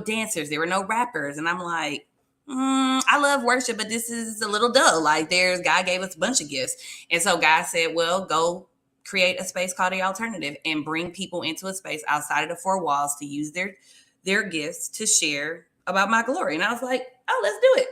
dancers, there were no rappers. And I'm like, I love worship, but this is a little dull. Like God gave us a bunch of gifts. And so God said, well, go create a space called The Alternative and bring people into a space outside of the four walls to use their gifts to share about my glory. And I was like, oh, let's do it.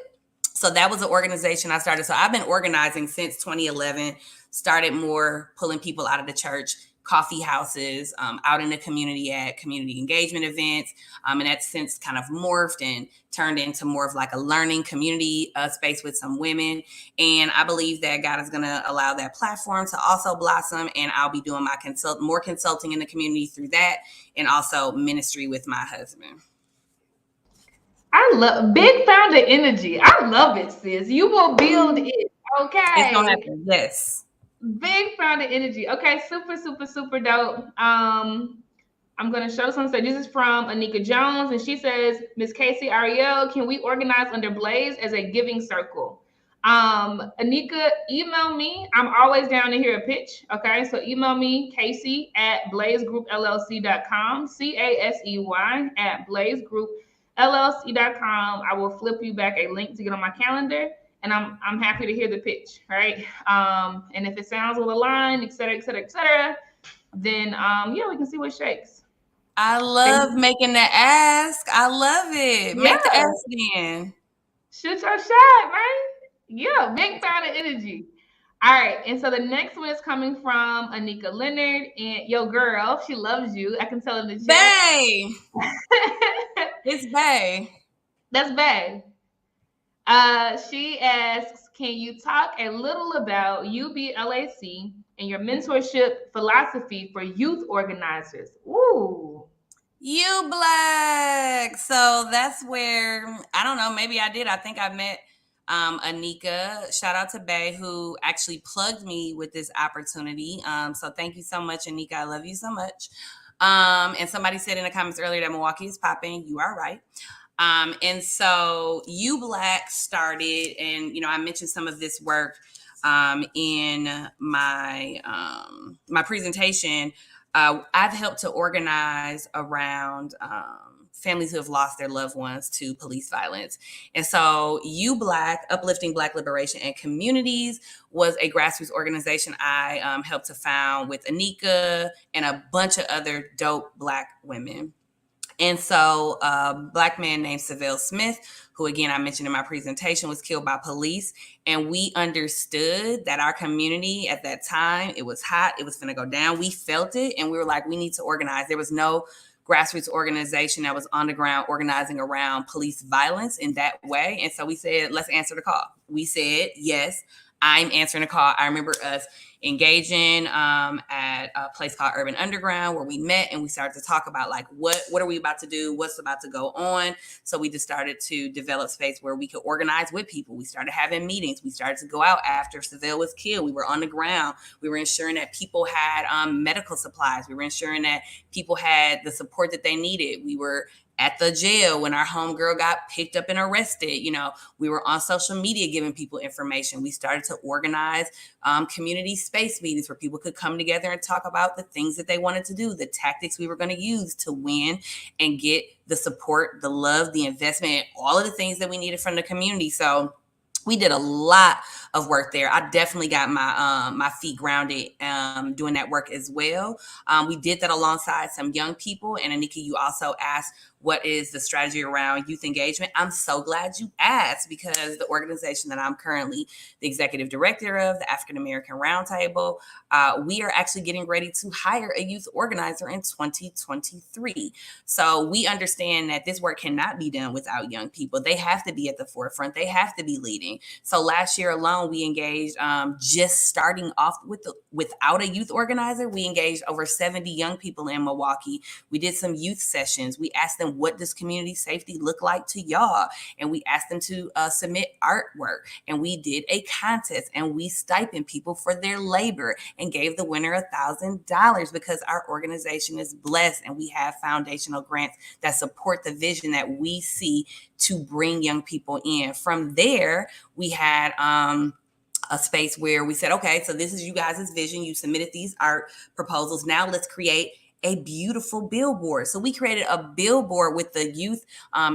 So that was an organization I started. So I've been organizing since 2011, started more pulling people out of the church, coffee houses, out in the community at community engagement events. And that's since kind of morphed and turned into more of like a learning community space with some women. And I believe that God is going to allow that platform to also blossom. And I'll be doing my more consulting in the community through that and also ministry with my husband. I love big founder energy. I love it, sis. You will build it. Okay. It's going to happen. Yes. Big founder energy. Okay, super, super, super dope. I'm going to show some. So this is from Anika Jones, and she says, Miss Casey Ariel, can we organize under Blaze as a giving circle? Anika, email me. I'm always down to hear a pitch. Okay, so email me, Casey at blazegroupllc.com, CASEY at blazegroupllc.com. I will flip you back a link to get on my calendar. And I'm happy to hear the pitch, right? And if it sounds well aligned, et cetera, then we can see what shakes. I love making the ask. I love it. Yeah. Make the ask then. Shoot your shot, man. Yeah, big founder energy. All right, and so the next one is coming from Anika Leonard, and your girl, she loves you. I can tell in the chat. Bae. It's Bae. That's Bae. She asks, can you talk a little about UBLAC and your mentorship philosophy for youth organizers? Ooh. UBLAC. So that's where, I don't know, maybe I did. I think I met Anika. Shout out to Bae, who actually plugged me with this opportunity. So thank you so much, Anika. I love you so much. And somebody said in the comments earlier that Milwaukee is popping. You are right. And so UBLAC started, and I mentioned some of this work in my my presentation. I've helped to organize around families who have lost their loved ones to police violence. And so UBLAC, Uplifting Black Liberation and Communities, was a grassroots organization I helped to found with Anika and a bunch of other dope Black women. And so a Black man named Savelle Smith, who again I mentioned in my presentation, was killed by police. And we understood that our community at that time, it was hot, it was going to go down. We felt it and we were like, we need to organize. There was no grassroots organization that was on the ground organizing around police violence in that way. And so we said, let's answer the call. We said, yes, I'm answering the call. I remember us engaging at a place called Urban Underground where we met and we started to talk about like, what are we about to do? What's about to go on? So we just started to develop space where we could organize with people. We started having meetings. We started to go out after Savelle was killed. We were on the ground. We were ensuring that people had medical supplies. We were ensuring that people had the support that they needed. We were at the jail when our homegirl got picked up and arrested. We were on social media giving people information. We started to organize community space meetings where people could come together and talk about the things that they wanted to do, the tactics we were going to use to win and get the support, the love, the investment, all of the things that we needed from the community. So we did a lot of work there. I definitely got my feet grounded doing that work as well. We did that alongside some young people. And Anika, you also asked, what is the strategy around youth engagement? I'm so glad you asked, because the organization that I'm currently the executive director of, the African American Roundtable, we are actually getting ready to hire a youth organizer in 2023. So we understand that this work cannot be done without young people. They have to be at the forefront. They have to be leading. So last year alone, we engaged, just starting off without a youth organizer, we engaged over 70 young people in Milwaukee. We did some youth sessions. We asked them, what does community safety look like to y'all? And we asked them to submit artwork. And we did a contest, and we stipend people for their labor and gave the winner $1,000, because our organization is blessed and we have foundational grants that support the vision that we see to bring young people in. From there, we had a space where we said, okay, so this is you guys' vision. You submitted these art proposals. Now let's create a beautiful billboard. So we created a billboard with the youth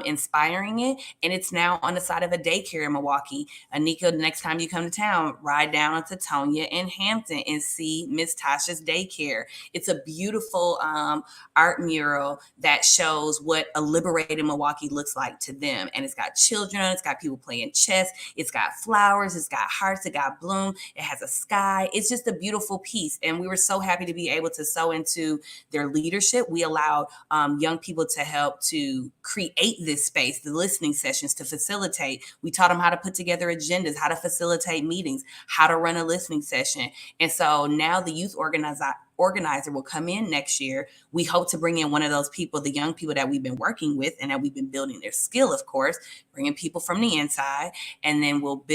inspiring it, and it's now on the side of a daycare in Milwaukee. Anika, next time you come to town, ride down to Tonya and Hampton and see Miss Tasha's daycare. It's a beautiful art mural that shows what a liberated Milwaukee looks like to them. And it's got children, it's got people playing chess, it's got flowers, it's got hearts, it got bloom, it has a sky. It's just a beautiful piece. And we were so happy to be able to sow into their leadership. We allowed young people to help to create this space, the listening sessions, to facilitate. We taught them how to put together agendas, how to facilitate meetings, how to run a listening session. And so now the youth organizer will come in next year. We hope to bring in one of those people, the young people that we've been working with and that we've been building their skill, of course, bringing people from the inside, and then we'll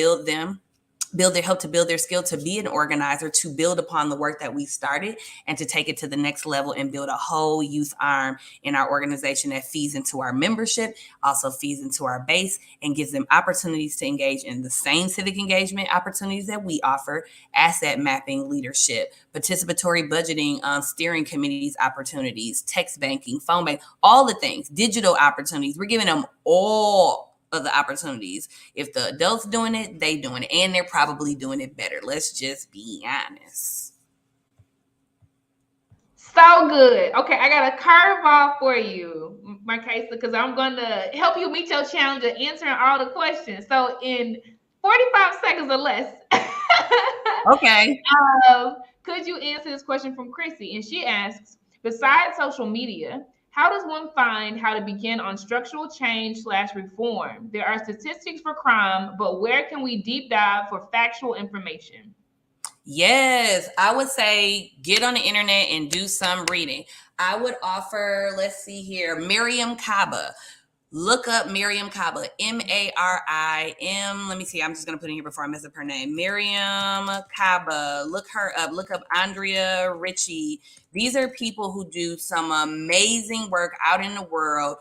help to build their skill to be an organizer, to build upon the work that we started and to take it to the next level and build a whole youth arm in our organization that feeds into our membership, also feeds into our base, and gives them opportunities to engage in the same civic engagement opportunities that we offer: asset mapping, leadership, participatory budgeting, steering committees opportunities, text banking, phone banking, all the things, digital opportunities. We're giving them all of the opportunities. If the adults doing it, they doing it, and they're probably doing it better. Let's just be honest. So good. Okay, I got a curveball for you, Marquesa, because I'm going to help you meet your challenge of answering all the questions. So in 45 seconds or less, okay, could you answer this question from Chrissy? And she asks, besides social media, how does one find how to begin on structural change/reform? There are statistics for crime, but where can we deep dive for factual information? Yes, I would say get on the internet and do some reading. I would offer, let's see here, Miriam Kaba. Look up Miriam Kaba, M-A-R-I-M. Let me see. I'm just going to put in here before I mess up her name. Miriam Kaba. Look her up. Look up Andrea Ritchie. These are people who do some amazing work out in the world.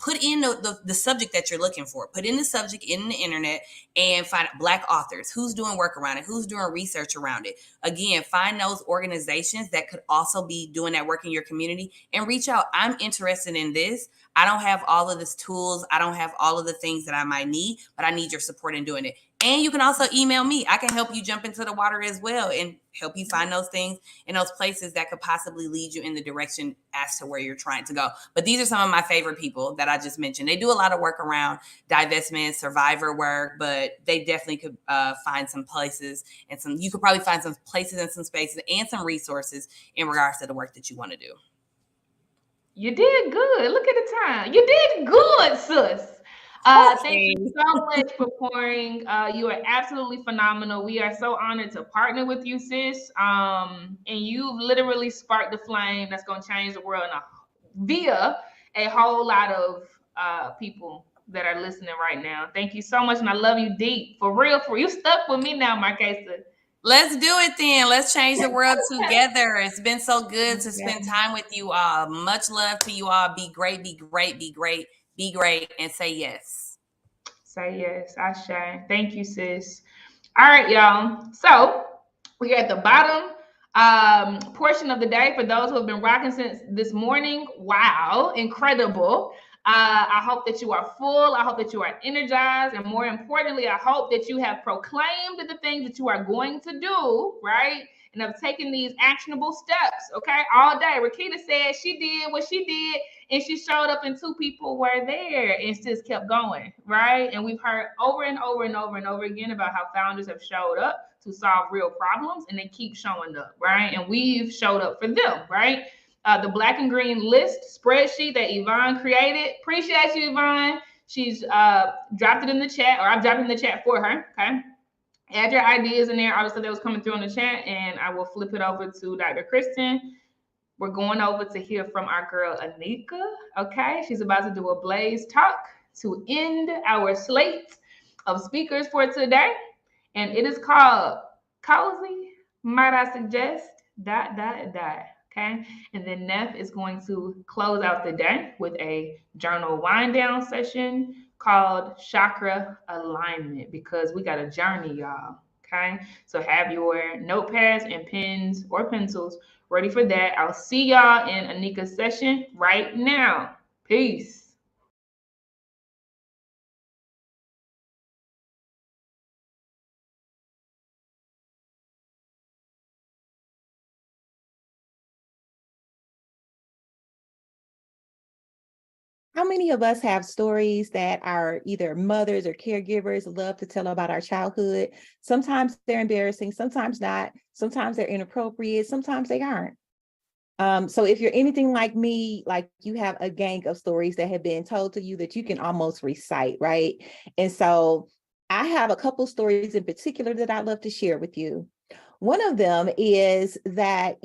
Put in the subject that you're looking for. Put in the subject in the internet and find Black authors. Who's doing work around it? Who's doing research around it? Again, find those organizations that could also be doing that work in your community and reach out. I'm interested in this. I don't have all of these tools. I don't have all of the things that I might need, but I need your support in doing it. And you can also email me. I can help you jump into the water as well and help you find those things in those places that could possibly lead you in the direction as to where you're trying to go. But these are some of my favorite people that I just mentioned. They do a lot of work around divestment, survivor work, but they definitely could find some places and you could probably find some places and some spaces and some resources in regards to the work that you want to do. You did good. Look at the time. You did good, sis. Thank you so much for pouring. You are absolutely phenomenal. We are so honored to partner with you, sis. And you've literally sparked the flame that's going to change the world via a whole lot of people that are listening right now. Thank you so much. And I love you deep. For real. You stuck with me now, Marquesa. Let's do it then. Let's change the world together. It's been so good to spend time with you all. Much love to you all. Be great, be great, be great, be great, and say yes. Say yes. Ashe. Thank you, sis. All right, y'all. So we're at the bottom portion of the day for those who have been rocking since this morning. Wow, incredible. I hope that you are full. I hope that you are energized. And more importantly, I hope that you have proclaimed the things that you are going to do, right? And have taken these actionable steps, okay? All day. Rakita said she did what she did, and she showed up and 2 people were there and just kept going, right? And we've heard over and over and over and over again about how founders have showed up to solve real problems, and they keep showing up, right? And we've showed up for them, right? The black and green list spreadsheet that Yvonne created. Appreciate you, Yvonne. She's dropped it in the chat, or I've dropped it in the chat for her. Okay. Add your ideas in there. Obviously, that was coming through in the chat, and I will flip it over to Dr. Kristen. We're going over to hear from our girl Anika. Okay. She's about to do a Blaze talk to end our slate of speakers for today. And it is called Cozy, Might I Suggest, ... Okay. And then Neff is going to close out the day with a journal wind down session called Chakra Alignment, because we got a journey, y'all. Okay. So have your notepads and pens or pencils ready for that. I'll see y'all in Anika's session right now. Peace. How many of us have stories that our either mothers or caregivers love to tell about our childhood? Sometimes they're embarrassing, sometimes not, sometimes they're inappropriate, sometimes they aren't. So if you're anything like me, like you have a gang of stories that have been told to you that you can almost recite, right? And so I have a couple stories in particular that I'd love to share with you. One of them is that,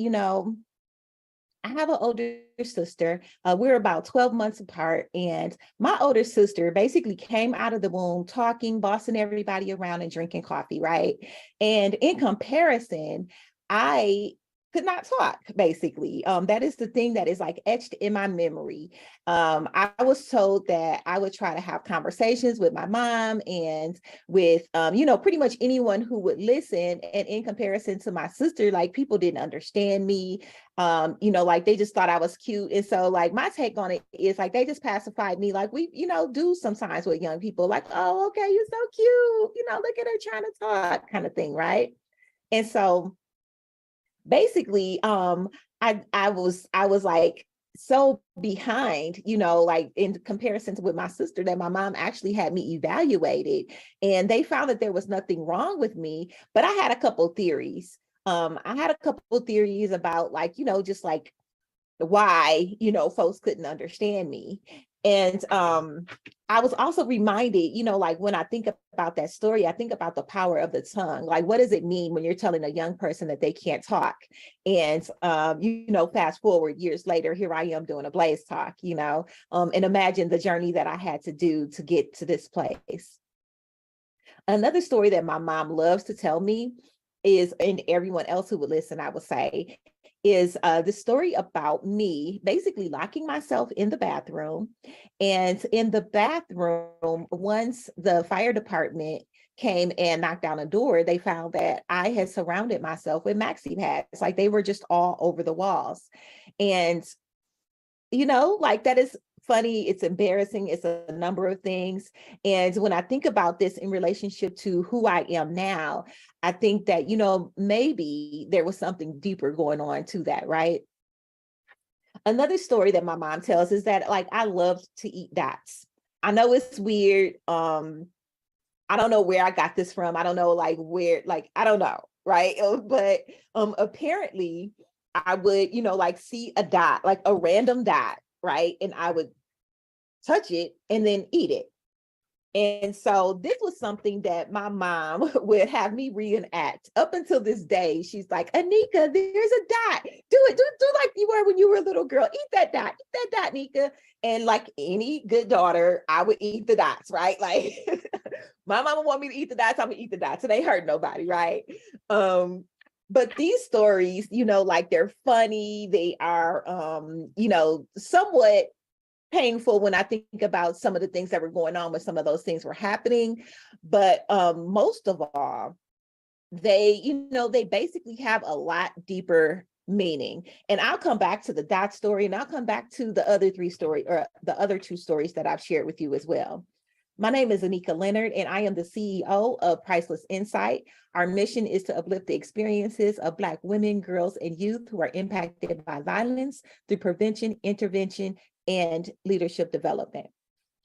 I have an older sister. We're about 12 months apart. And my older sister basically came out of the womb talking, bossing everybody around and drinking coffee, right? And in comparison, I could not talk, basically. That is the thing that is like etched in my memory. I was told that I would try to have conversations with my mom and with, pretty much anyone who would listen. And in comparison to my sister, like people didn't understand me. Like they just thought I was cute. And so like my take on it is like they just pacified me like we, do sometimes with young people, like, oh, okay, you're so cute, look at her trying to talk kind of thing, right? And so basically, I was like so behind, like in comparison to with my sister, that my mom actually had me evaluated and they found that there was nothing wrong with me, but I had a couple theories. I had a couple theories about like, just like why, folks couldn't understand me. And I was also reminded, like when I think about that story, I think about the power of the tongue. Like, what does it mean when you're telling a young person that they can't talk? And, fast forward years later, here I am doing a Blaze talk, and imagine the journey that I had to do to get to this place. Another story that my mom loves to tell me is, and everyone else who would listen, I would say, is the story about me basically locking myself in the bathroom. And in the bathroom, once the fire department came and knocked down a door, they found that I had surrounded myself with maxi pads. Like they were just all over the walls. And, like that is funny, it's embarrassing, it's a number of things. And when I think about this in relationship to who I am now, I think that, maybe there was something deeper going on to that, right? Another story that my mom tells is that like I loved to eat dots. I know it's weird. I don't know where I got this from. I don't know like where, like, I don't know, right? But apparently I would, like see a dot, like a random dot, right? And I would touch it and then eat it. And so this was something that my mom would have me reenact up until this day. She's like, Anika, there's a dot. Do it. Do like you were when you were a little girl. Eat that dot. Eat that dot, Nika. And like any good daughter, I would eat the dots, right? Like my mama want me to eat the dots. I'm gonna eat the dots. And they hurt nobody, right? But these stories, like they're funny. They are, somewhat painful when I think about some of the things that were going on when some of those things were happening. But most of all, they, they basically have a lot deeper meaning. And I'll come back to the Dot story, and I'll come back to the other the other two stories that I've shared with you as well. My name is Anika Leonard, and I am the CEO of Priceless Insight. Our mission is to uplift the experiences of Black women, girls, and youth who are impacted by violence through prevention, intervention, and leadership development.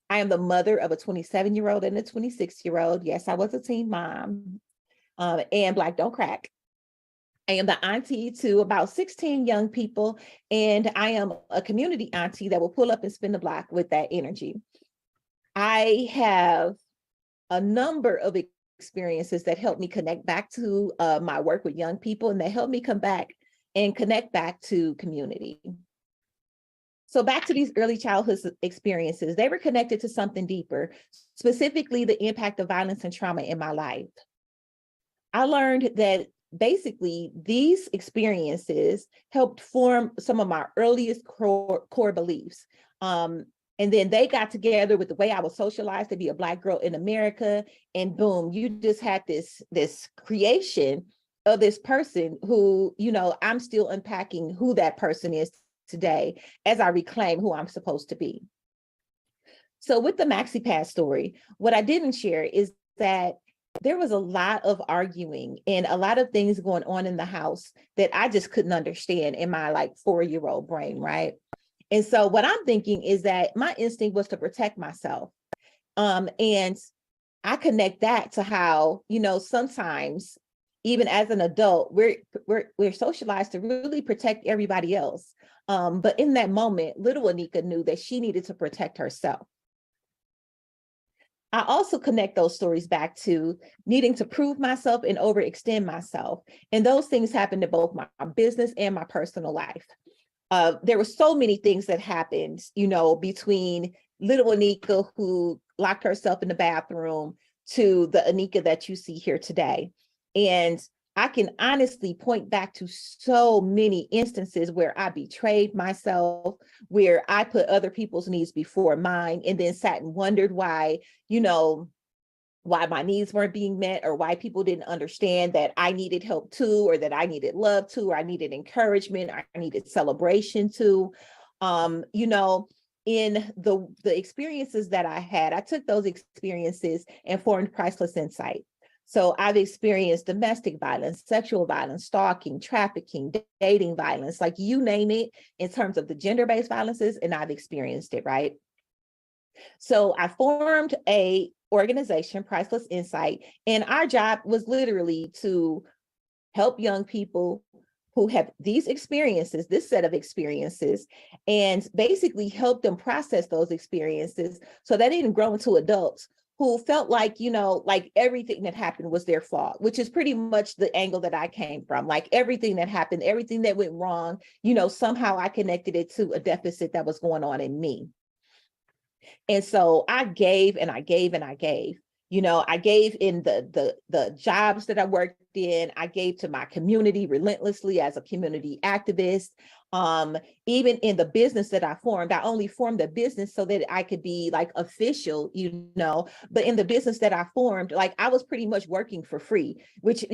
I am the mother of a 27-year-old and a 26-year-old. Yes, I was a teen mom, and Black don't crack. I am the auntie to about 16 young people, and I am a community auntie that will pull up and spin the block with that energy. I have a number of experiences that help me connect back to my work with young people, and that help me come back and connect back to community. So back to these early childhood experiences, they were connected to something deeper, specifically the impact of violence and trauma in my life. I learned that basically these experiences helped form some of my earliest core beliefs. And then they got together with the way I was socialized to be a Black girl in America. And boom, you just had this creation of this person who, I'm still unpacking who that person is today as I reclaim who I'm supposed to be. So with the MaxiPass story, what I didn't share is that there was a lot of arguing and a lot of things going on in the house that I just couldn't understand in my 4-year-old brain, right? And so what I'm thinking is that my instinct was to protect myself. And I connect that to how, sometimes even as an adult, we're socialized to really protect everybody else. But in that moment, little Anika knew that she needed to protect herself. I also connect those stories back to needing to prove myself and overextend myself. And those things happened to both my business and my personal life. There were so many things that happened, between little Anika who locked herself in the bathroom to the Anika that you see here today. And I can honestly point back to so many instances where I betrayed myself, where I put other people's needs before mine, and then sat and wondered why, why my needs weren't being met, or why people didn't understand that I needed help too, or that I needed love too, or I needed encouragement, I needed celebration too. In the experiences that I had, I took those experiences and formed Priceless Insight. So I've experienced domestic violence, sexual violence, stalking, trafficking, dating violence, you name it, in terms of the gender-based violences, and I've experienced it, right? So I formed a organization, Priceless Insight, and our job was literally to help young people who have these experiences, this set of experiences, and basically help them process those experiences so that they didn't grow into adults who felt like everything that happened was their fault, which is pretty much the angle that I came from. Everything that happened, everything that went wrong, somehow I connected it to a deficit that was going on in me. And so I gave and I gave and I gave. I gave in the jobs that I worked in. I gave to my community relentlessly as a community activist. Even in the business that I formed, I only formed the business so that I could be official, but in the business that I formed, I was pretty much working for free, which,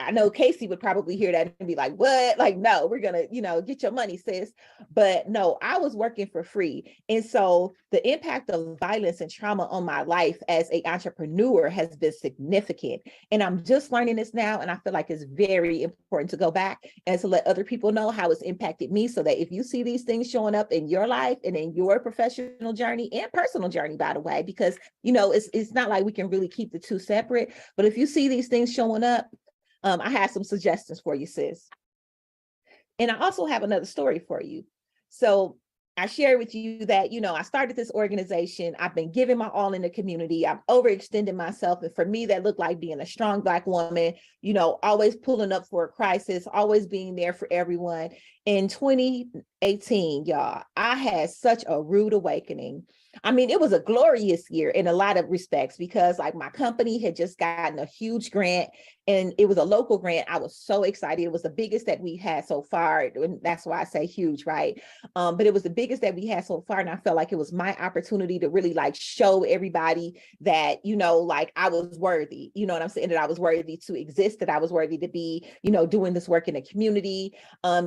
I know Casey would probably hear that and be like, what? No, we're going to, get your money, sis. But no, I was working for free. And so the impact of violence and trauma on my life as an entrepreneur has been significant. And I'm just learning this now. And I feel like it's very important to go back and to let other people know how it's impacted me, so that if you see these things showing up in your life and in your professional journey and personal journey, by the way, because, it's not like we can really keep the two separate. But if you see these things showing up, I have some suggestions for you, sis. And I also have another story for you. So I shared with you that, I started this organization. I've been giving my all in the community. I've overextended myself. And for me, that looked like being a strong Black woman, always pulling up for a crisis, always being there for everyone. In 2018, y'all, I had such a rude awakening. I mean, it was a glorious year in a lot of respects because like my company had just gotten a huge grant and it was a local grant. I was so excited. It was the biggest that we had so far. And that's why I say huge, right? But it was the biggest that we had so far. And I felt like it was my opportunity to really like show everybody that, you know, like I was worthy, you know what I'm saying? That I was worthy to exist, that I was worthy to be, you know, doing this work in the community.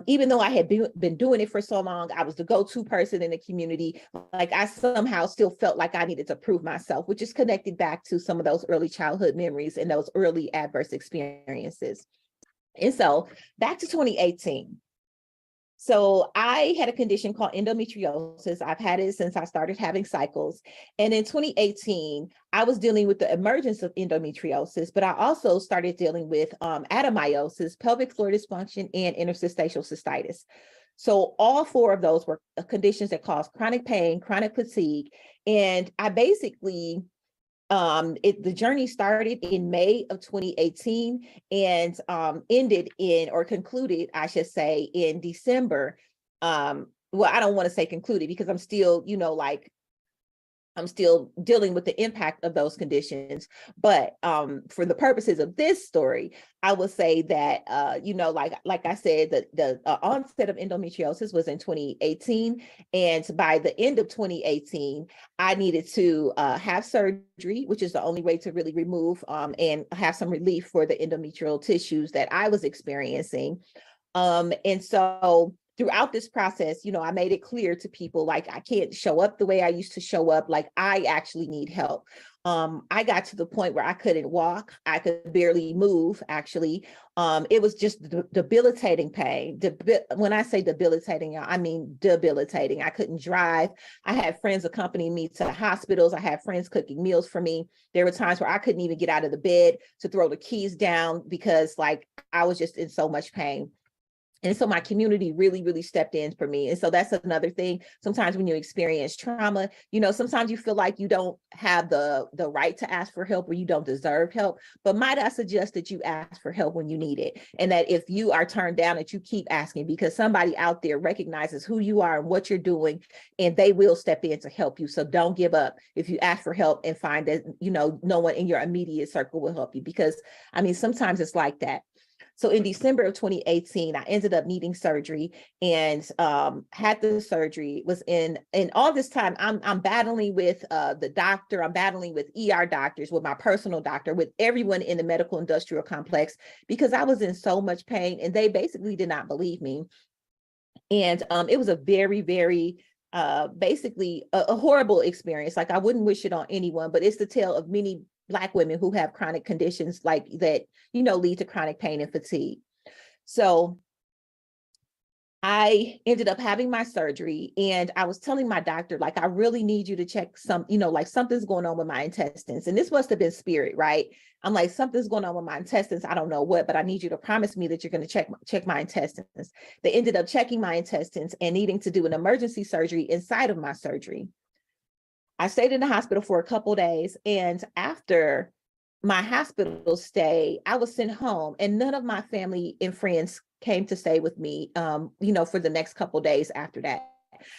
Even though I had been doing it for so long, I was the go-to person in the community. Like I somehow still felt like I needed to prove myself, which is connected back to some of those early childhood memories and those early adverse experiences. And so back to 2018. So I had a condition called endometriosis. I've had it since I started having cycles. And in 2018, I was dealing with the emergence of endometriosis, but I also started dealing with adenomyosis, pelvic floor dysfunction, and interstitial cystitis. So all four of those were conditions that cause chronic pain, chronic fatigue. And I basically the journey started in May of 2018 and ended in, or concluded, I should say, in December. Well, I don't want to say concluded because I'm still, you know, like I'm still dealing with the impact of those conditions. But for the purposes of this story, I will say that, you know, like I said, the onset of endometriosis was in 2018. And by the end of 2018, I needed to have surgery, which is the only way to really remove and have some relief for the endometrial tissues that I was experiencing. And so throughout this process, you know, I made it clear to people, like, I can't show up the way I used to show up. Like, I actually need help. I got to the point where I couldn't walk. I could barely move, actually. It was just debilitating pain. When I say debilitating, I mean debilitating. I couldn't drive. I had friends accompanying me to the hospitals. I had friends cooking meals for me. There were times where I couldn't even get out of the bed to throw the keys down because, like, I was just in so much pain. And so my community really, really stepped in for me. And so that's another thing. Sometimes when you experience trauma, you know, sometimes you feel like you don't have the right to ask for help or you don't deserve help. But might I suggest that you ask for help when you need it? And that if you are turned down, that you keep asking, because somebody out there recognizes who you are and what you're doing, and they will step in to help you. So don't give up if you ask for help and find that, you know, no one in your immediate circle will help you. Because I mean, sometimes it's like that. So in December of 2018, I ended up needing surgery and had the surgery. Was in all this time, I'm battling with the doctor. I'm battling with ER doctors, with my personal doctor, with everyone in the medical industrial complex, because I was in so much pain and they basically did not believe me. And it was a very, very basically a horrible experience. Like, I wouldn't wish it on anyone, but it's the tale of many Black women who have chronic conditions like that, you know, lead to chronic pain and fatigue. So I ended up having my surgery and I was telling my doctor, like, I really need you to check some, you know, like something's going on with my intestines. And this must have been spirit, right? I'm like, something's going on with my intestines. I don't know what, but I need you to promise me that you're going to check my intestines. They ended up checking my intestines and needing to do an emergency surgery inside of my surgery. I stayed in the hospital for a couple of days, and after my hospital stay, I was sent home, and none of my family and friends came to stay with me, you know, for the next couple of days after that.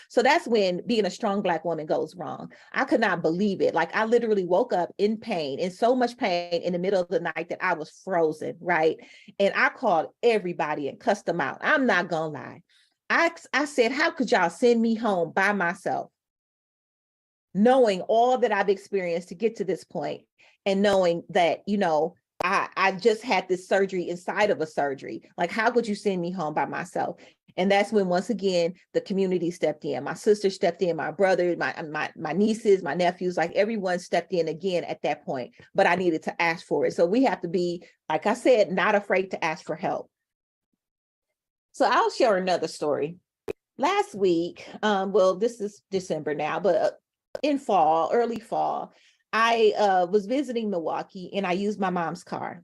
So that's when being a strong Black woman goes wrong. I could not believe it. Like, I literally woke up in pain, in so much pain in the middle of the night that I was frozen, right? And I called everybody and cussed them out. I'm not gonna lie. I said, how could y'all send me home by myself? Knowing all that I've experienced to get to this point, and knowing that, you know, I just had this surgery inside of a surgery. Like, how could you send me home by myself? And that's when, once again, the community stepped in. My sister stepped in, my brother, my nieces, my nephews, like everyone stepped in again at that point. But I needed to ask for it. So we have to be, like I said, not afraid to ask for help. So I'll share another story. Last week, well, this is December now, but in fall, early fall, I was visiting Milwaukee and I used my mom's car.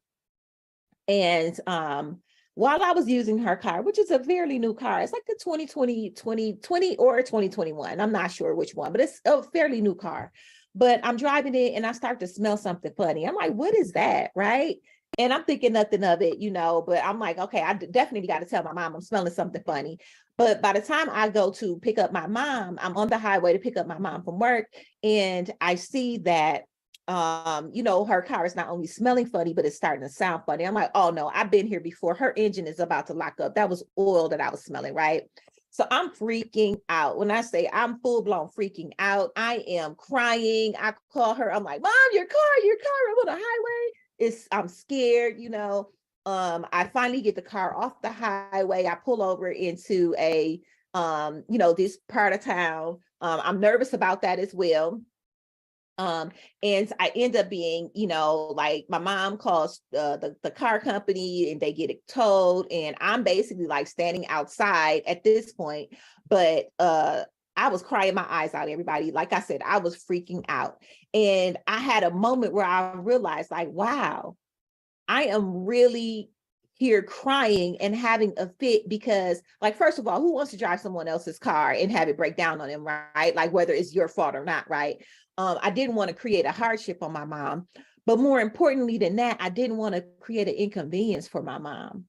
And while I was using her car, which is a fairly new car, it's like the 2020 or 2021, I'm not sure which one, but it's a fairly new car. But I'm driving it and I start to smell something funny. I'm like, what is that, right? And I'm thinking nothing of it, but I'm like, okay, I definitely got to tell my mom I'm smelling something funny. But by the time I go to pick up my mom, I'm on the highway to pick up my mom from work. And I see that, her car is not only smelling funny, but it's starting to sound funny. I'm like, oh no, I've been here before. Her engine is about to lock up. That was oil that I was smelling, right? So I'm freaking out. When I say I'm full blown freaking out, I am crying. I call her. I'm like, Mom, your car. I'm on the highway. I'm scared. I finally get the car off the highway. I pull over into a, this part of town. I'm nervous about that as well. And I end up being, like my mom calls the car company and they get it towed. And I'm basically like standing outside at this point, but I was crying my eyes out, everybody. Like I said, I was freaking out. And I had a moment where I realized like, wow, I am really here crying and having a fit because, like, first of all, who wants to drive someone else's car and have it break down on them, right? Like whether it's your fault or not, right? I didn't want to create a hardship on my mom, but more importantly than that, I didn't want to create an inconvenience for my mom.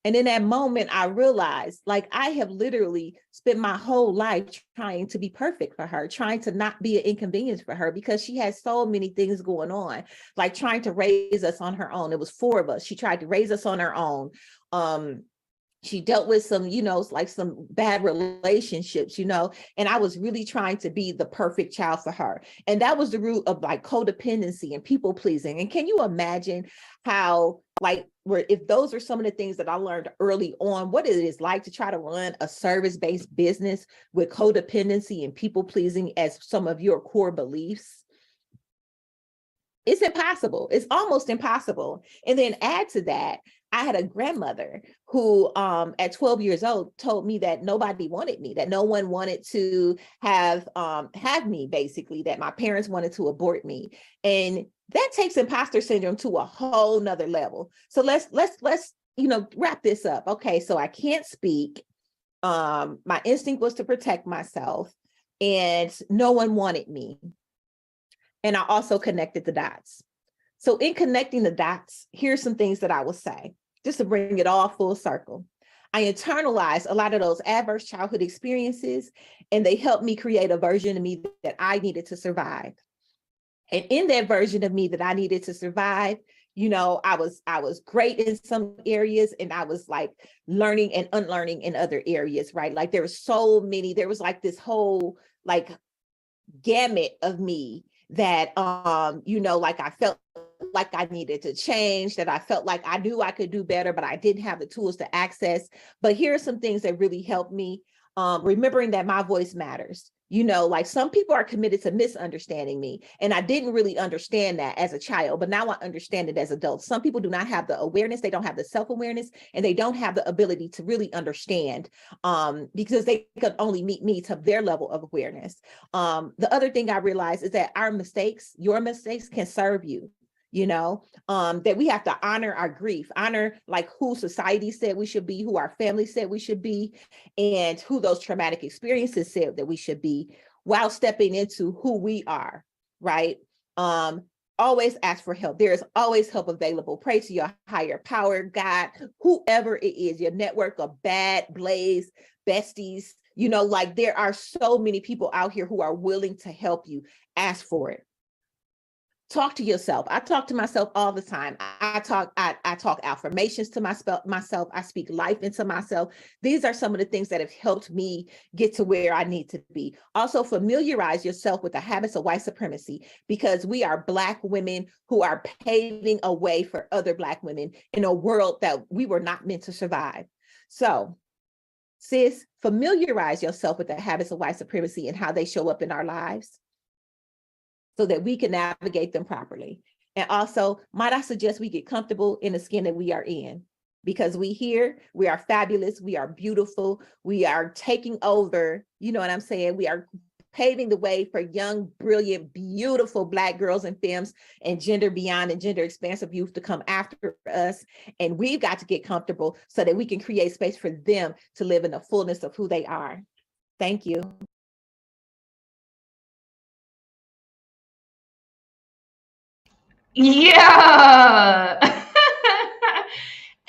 And in that moment, I realized like I have literally spent my whole life trying to be perfect for her, trying to not be an inconvenience for her because she has so many things going on, like trying to raise us on her own. It was 4 of us. She tried to raise us on her own. She dealt with some, like some bad relationships, and I was really trying to be the perfect child for her. And that was the root of like codependency and people pleasing. And can you imagine how, if those are some of the things that I learned early on, what it is like to try to run a service-based business with codependency and people pleasing as some of your core beliefs? It's impossible. It's almost impossible. And then add to that, I had a grandmother who at 12 years old told me that nobody wanted me, that no one wanted to have me, basically, that my parents wanted to abort me. And that takes imposter syndrome to a whole nother level. So let's wrap this up. Okay, so I can't speak. My instinct was to protect myself and no one wanted me. And I also connected the dots. So in connecting the dots, here's some things that I will say, just to bring it all full circle. I internalized a lot of those adverse childhood experiences, and they helped me create a version of me that I needed to survive. And in that version of me that I needed to survive, I was great in some areas, and I was like learning and unlearning in other areas, right? Like there was like this whole like gamut of me that, like I felt like I needed to change, that I felt like I knew I could do better, but I didn't have the tools to access. But here are some things that really helped me. Remembering that my voice matters. Like some people are committed to misunderstanding me. And I didn't really understand that as a child, but now I understand it as adults. Some people do not have the awareness, they don't have the self-awareness, and they don't have the ability to really understand because they could only meet me to their level of awareness. The other thing I realized is that your mistakes can serve you. That we have to honor our grief, honor like who society said we should be, who our family said we should be, and who those traumatic experiences said that we should be, while stepping into who we are, right? Always ask for help. There is always help available. Pray to your higher power, God, whoever it is, your network of bad blaze, besties, like there are so many people out here who are willing to help you. Ask for it. Talk to yourself. I talk to myself all the time. I talk affirmations to myself. I speak life into myself. These are some of the things that have helped me get to where I need to be. Also, familiarize yourself with the habits of white supremacy, because we are Black women who are paving a way for other Black women in a world that we were not meant to survive. So, sis, familiarize yourself with the habits of white supremacy and how they show up in our lives, so that we can navigate them properly. And also, might I suggest we get comfortable in the skin that we are in, because we are fabulous, we are beautiful, we are taking over, you know what I'm saying? We are paving the way for young, brilliant, beautiful Black girls and femmes and gender beyond and gender expansive youth to come after us. And we've got to get comfortable so that we can create space for them to live in the fullness of who they are. Thank you. Yeah.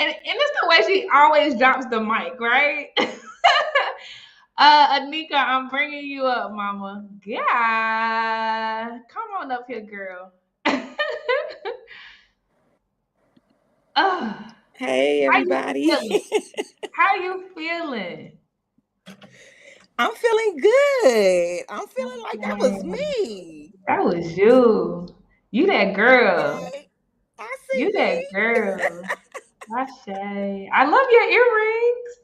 And it's the way she always drops the mic, right? Anika, I'm bringing you up, mama. Yeah. Come on up here, girl. Hey, everybody. How you feeling? I'm feeling good. I'm feeling like that was me. That was you. You that girl. Okay. I see You that me. girl. I love your earrings.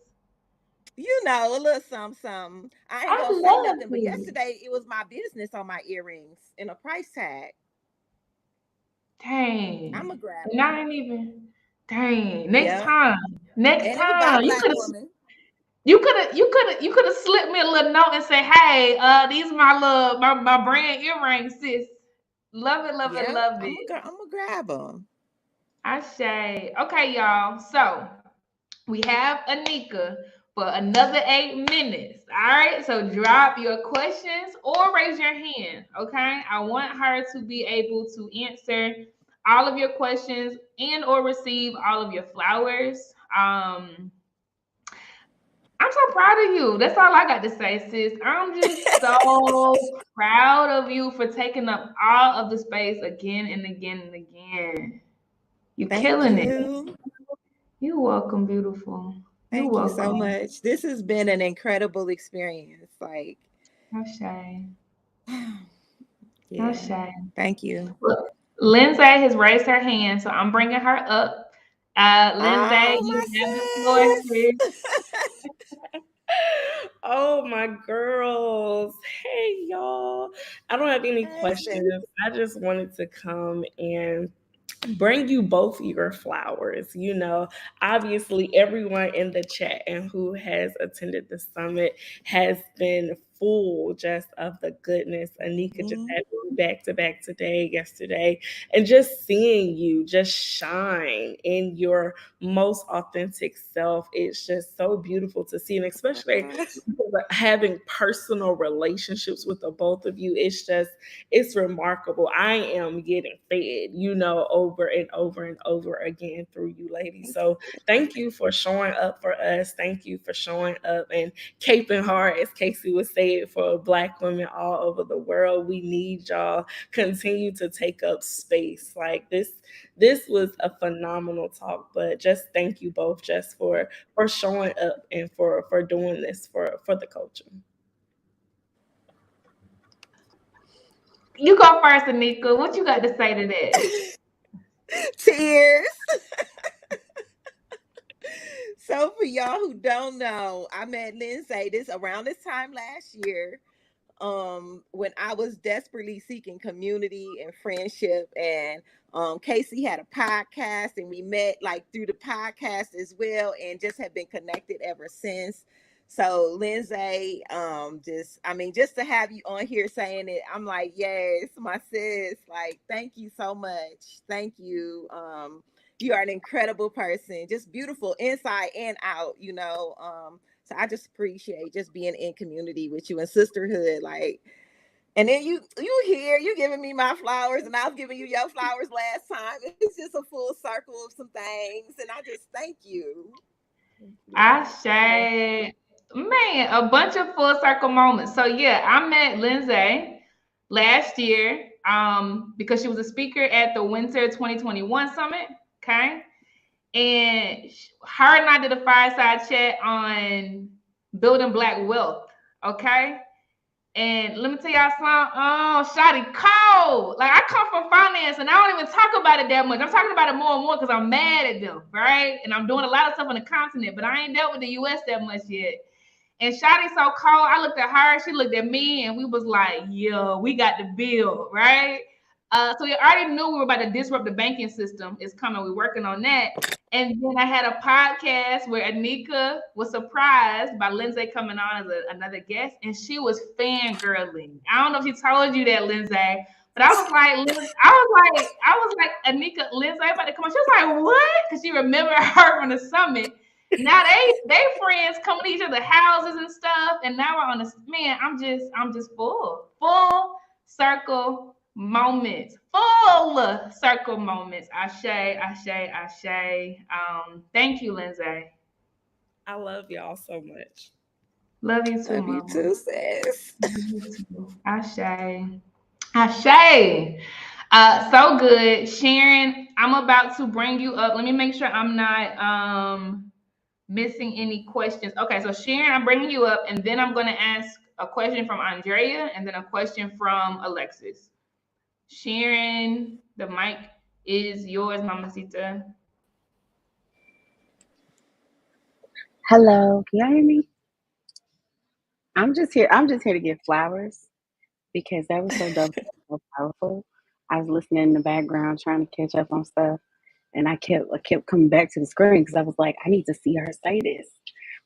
You know, a little something. I ain't I gonna say love nothing, but it. yesterday it was my business on my earrings and a price tag. Dang. I'm a grab. And I ain't even. Dang. Next Yeah. time. Next And it was by a time. black woman. You could have slipped me a little note and say, "Hey, these are my brand earrings, sis. Love it, love it, Yeah, love I'm it." gonna grab them. I say, okay, y'all. So we have Anika for another 8 minutes. All right. So drop your questions or raise your hand. Okay. I want her to be able to answer all of your questions and or receive all of your flowers. I'm so proud of you. That's all I got to say, sis. I'm just so proud of you for taking up all of the space again and again and again. You're killing it. You're welcome, beautiful. You're Thank you so welcome. much. This has been an incredible experience. Like, No shame. No yeah. shame. Thank you. Look, Lindsay has raised her hand, so I'm bringing her up. Lindsay, you have the floor, sis. Oh, my girls. Hey, y'all. I don't have any questions. I just wanted to come and bring you both your flowers. You know, obviously, everyone in the chat and who has attended the summit has been full just of the goodness. Anika just had me back to back today, yesterday, and just seeing you just shine in your most authentic self. It's just so beautiful to see, and especially having personal relationships with the both of you. It's remarkable. I am getting fed, you know, over and over and over again through you ladies. So thank you for showing up for us. Thank you for showing up and caping hard, as Casey was saying, for Black women all over the world. We need y'all. Continue to take up space. Like this was a phenomenal talk, but just thank you both just for showing up and for doing this for the culture. You go first, Anika. What you got to say to that? Tears. So for y'all who don't know, I met Lindsay around this time last year. When I was desperately seeking community and friendship, and Casey had a podcast and we met like through the podcast as well, and just have been connected ever since. So Lindsay, just to have you on here saying it, I'm like, yes, my sis, like, thank you so much. Thank you. You are an incredible person, just beautiful inside and out, you know. So I just appreciate just being in community with you and sisterhood. Like, and then you here, you giving me my flowers and I was giving you your flowers last time. It's just a full circle of some things. And I just thank you. I say, man, a bunch of full circle moments. So yeah, I met Lindsay last year because she was a speaker at the Winter 2021 Summit. Okay. And her and I did a fireside chat on building Black wealth. Okay. And let me tell y'all something. Oh, Shotty cold. Like, I come from finance and I don't even talk about it that much. I'm talking about it more and more because I'm mad at them, right? And I'm doing a lot of stuff on the continent, but I ain't dealt with the US that much yet. And Shotty so cold. I looked at her, she looked at me, and we was like, yo, we got the bill, right? So we already knew we were about to disrupt the banking system. It's coming. We're working on that. And then I had a podcast where Anika was surprised by Lindsay coming on as another guest, and she was fangirling. I don't know if she told you that, Lindsay, but I was like, Anika, Lindsay about to come on. She was like, what? Because she remembered her from the summit. Now they friends coming to each other's houses and stuff, and now we're on this. Man, I'm just full circle moments, full circle moments. Ashe, ashe, ashe. Thank you, Lindsay. I love y'all so much. Love you too, Love you mama. too, sis. Ashe. Ashe. So good. Sharon, I'm about to bring you up. Let me make sure I'm not missing any questions. Okay, so Sharon, I'm bringing you up, and then I'm going to ask a question from Andrea and then a question from Alexis. Sharon, the mic is yours, Mamacita. Hello, can y'all hear me? I'm just here. I'm just here to give flowers because that was so dope, so powerful. I was listening in the background, trying to catch up on stuff, and I kept coming back to the screen because I was like, I need to see her say this.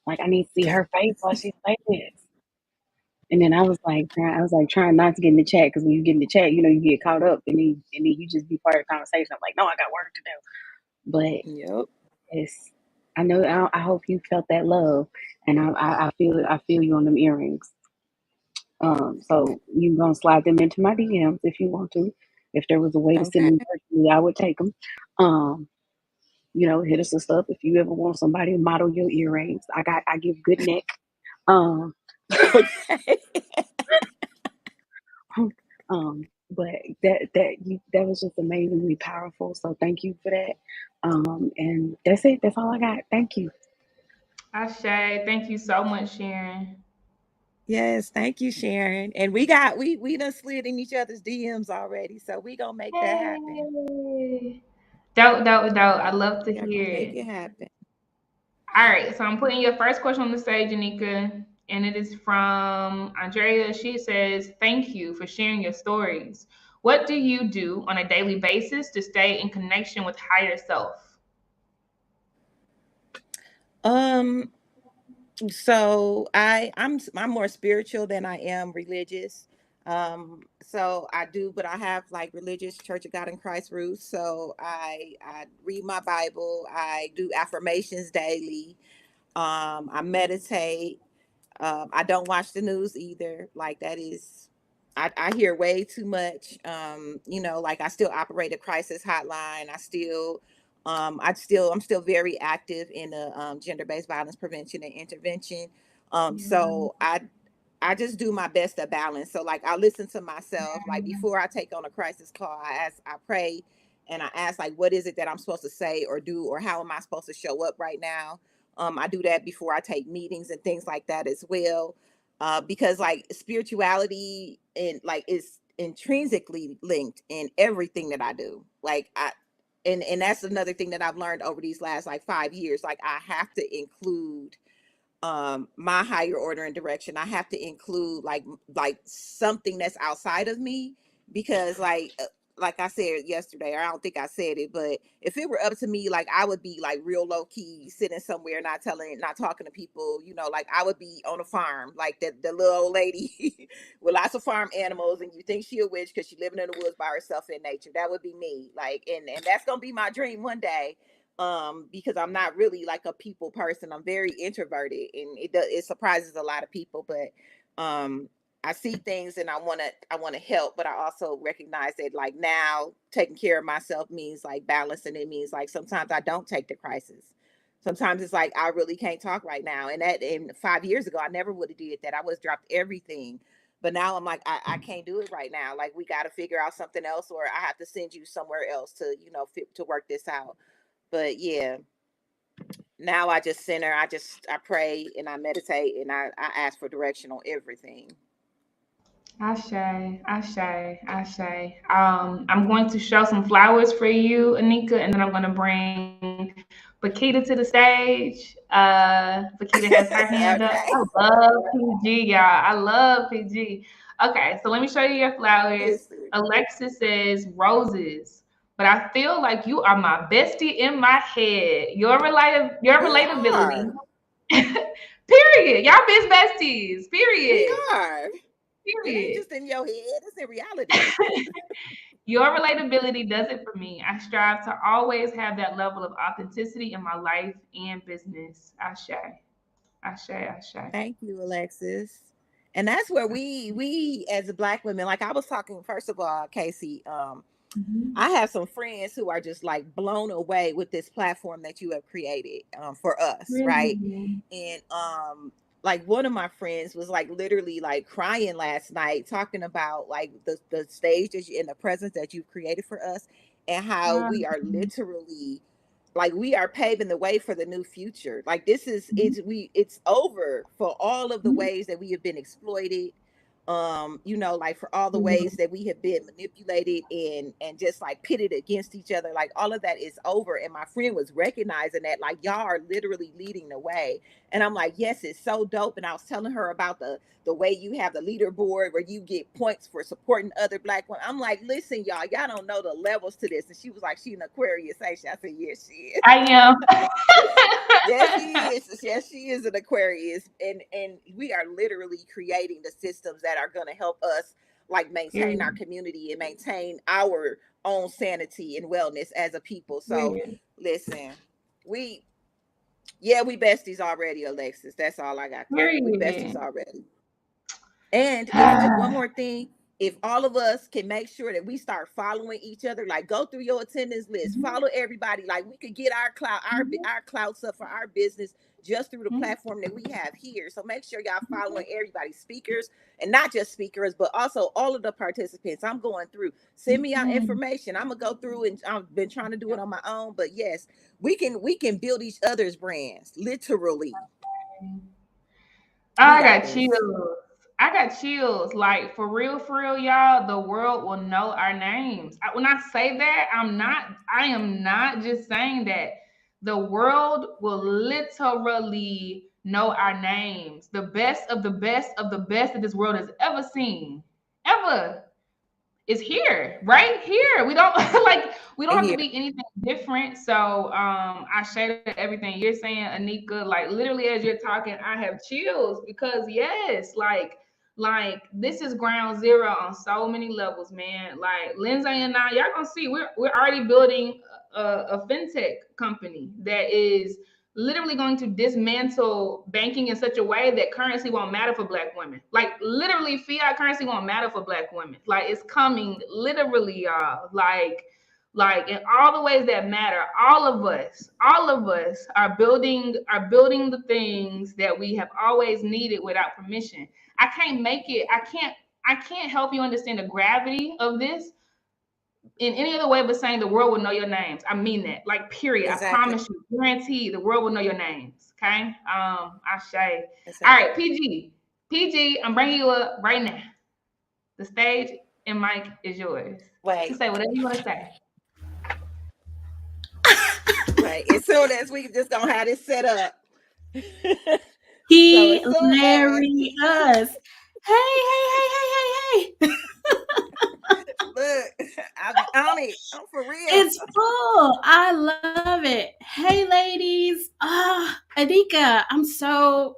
Like, I need to see her face while she say this. And then I was like trying not to get in the chat because when you get in the chat, you get caught up, and then you just be part of the conversation. I'm like, no, I got work to do. But Yep. it's, I know. I hope you felt that love, and I feel you on them earrings. So you gonna slide them into my DMs if you want to. If there was a way to send Okay. them personally, I would take them. Um, hit us up if you ever want somebody to model your earrings. I give good neck. Um, Okay. but that was just amazingly powerful. So thank you for that. And that's it. That's all I got. Thank you. Ashe, thank you so much, Sharon. Yes, thank you, Sharon. And we done slid in each other's DMs already, so we gonna make that happen. Hey. Dope, dope, dope. I love to We are hear gonna make it. it happen. All right, so I'm putting your first question on the stage, Anika, and it is from Andrea. She says, "Thank you for sharing your stories. What do you do on a daily basis to stay in connection with higher self?" Um, so I'm more spiritual than I am religious. So I do, but I have like religious Church of God in Christ roots. So I read my Bible. I do affirmations daily. I meditate. I don't watch the news either. Like that is, I hear way too much. Like I still operate a crisis hotline. I'm still very active in the gender-based violence prevention and intervention. So I just do my best to balance. So like I listen to myself. Like before I take on a crisis call, I pray, and I ask like, what is it that I'm supposed to say or do, or how am I supposed to show up right now? I do that before I take meetings and things like that as well, because like spirituality and like is intrinsically linked in everything that I do. And that's another thing that I've learned over these last like 5 years. Like I have to include my higher order and direction. I have to include like something that's outside of me, because like I said yesterday, or I don't think I said it, but if it were up to me, like I would be like real low key sitting somewhere, not talking to people, like I would be on a farm like the little old lady with lots of farm animals, and you think she a witch because she living in the woods by herself in nature. That would be me. Like, and that's gonna be my dream one day, because I'm not really like a people person. I'm very introverted, and it surprises a lot of people, but I see things and I want to help, but I also recognize that like now taking care of myself means like balancing. It means like sometimes I don't take the crisis. Sometimes it's like I really can't talk right now, and that in 5 years ago I never would have did that. I was dropped everything, but now I'm like I can't do it right now. Like we got to figure out something else, or I have to send you somewhere else to to work this out. But yeah, now I just center, I pray and I meditate, and I ask for direction on everything. Ashe, Ashe, Ashe. I'm going to show some flowers for you, Anika, and then I'm going to bring Bakita to the stage. Bakita has her hand up. Okay. I love PG, y'all. I love PG. Okay, so let me show you your flowers. Listen. Alexis says roses, but I feel like you are my bestie in my head. Your We relatability. are. Period. Y'all best besties. We Period. are. It ain't Period. just in your head, it's in reality. Your relatability does it for me. I strive to always have that level of authenticity in my life and business. Ashe. Ashe, Ashe. Thank you, Alexis. And that's where we as Black women, like I was talking, first of all, Casey, I have some friends who are just like blown away with this platform that you have created for us, right? Really? And like one of my friends was like literally like crying last night, talking about like the stage that and the presence that you've created for us, and how Wow. we are literally like we are paving the way for the new future. Like this is it's over for all of the ways that we have been exploited, you know, like for all the ways that we have been manipulated and just like pitted against each other. Like all of that is over, and my friend was recognizing that, like, y'all are literally leading the way. And I'm like, yes, it's so dope. And I was telling her about the way you have the leaderboard where you get points for supporting other Black women. I'm like, listen, y'all don't know the levels to this. And she was like, she an Aquarius, ain't she? I said, yes, she is. I am. Yes, she is. Yes, she is an Aquarius, and we are literally creating the systems that are going to help us like maintain our community and maintain our own sanity and wellness as a people. So, listen, we besties already, Alexis. That's all I got. We besties already. And one more thing. If all of us can make sure that we start following each other, like go through your attendance list, follow everybody, like we could get our clouds up for our business just through the platform that we have here. So make sure y'all following everybody, speakers, and not just speakers, but also all of the participants. I'm going through. Send me out information. I'm gonna go through, and I've been trying to do it on my own. But yes, we can build each other's brands, literally. I got chills. I got chills. Like for real, y'all. The world will know our names. When I say that, I am not just saying that. The world will literally know our names. The best of the best of the best that this world has ever seen, ever, is here, right here. We don't we don't have to be anything different. So I share everything you're saying, Anika. Like literally as you're talking, I have chills because yes, like this is ground zero on so many levels, man. Like Lindsay and I, y'all gonna see we're already building a fintech company that is literally going to dismantle banking in such a way that currency won't matter for Black women. Like literally fiat currency won't matter for Black women. Like it's coming literally, y'all. Like in all the ways that matter, all of us are building the things that we have always needed without permission. I can't help you understand the gravity of this in any other way but saying the world will know your names. I mean that. Like, period. Exactly. I promise you, guarantee the world will know your names. Okay. Ashe. Exactly. All right, PG, I'm bringing you up right now. The stage and mic is yours. Wait. You say whatever you want to say. Right. As soon as we just gonna have this set up. Hilarious. Hey. Look, I'll be on it. I'm for real. It's full. I love it. Hey, ladies. Anika, I'm so,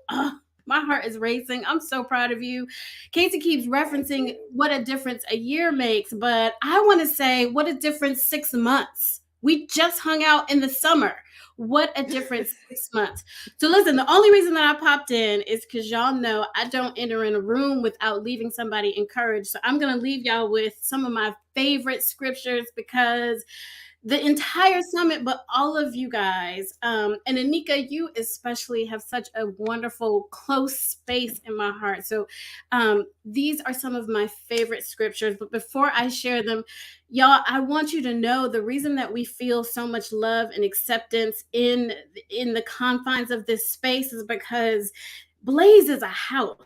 my heart is racing. I'm so proud of you. Casey keeps referencing what a difference a year makes, but I want to say what a difference 6 months. We just hung out in the summer. What a difference 6 months. So listen, the only reason that I popped in is because y'all know I don't enter in a room without leaving somebody encouraged. So I'm going to leave y'all with some of my favorite scriptures because the entire summit, but all of you guys, and Anika, you especially have such a wonderful, close space in my heart. So these are some of my favorite scriptures. But before I share them, y'all, I want you to know the reason that we feel so much love and acceptance in the confines of this space is because Blaze is a house.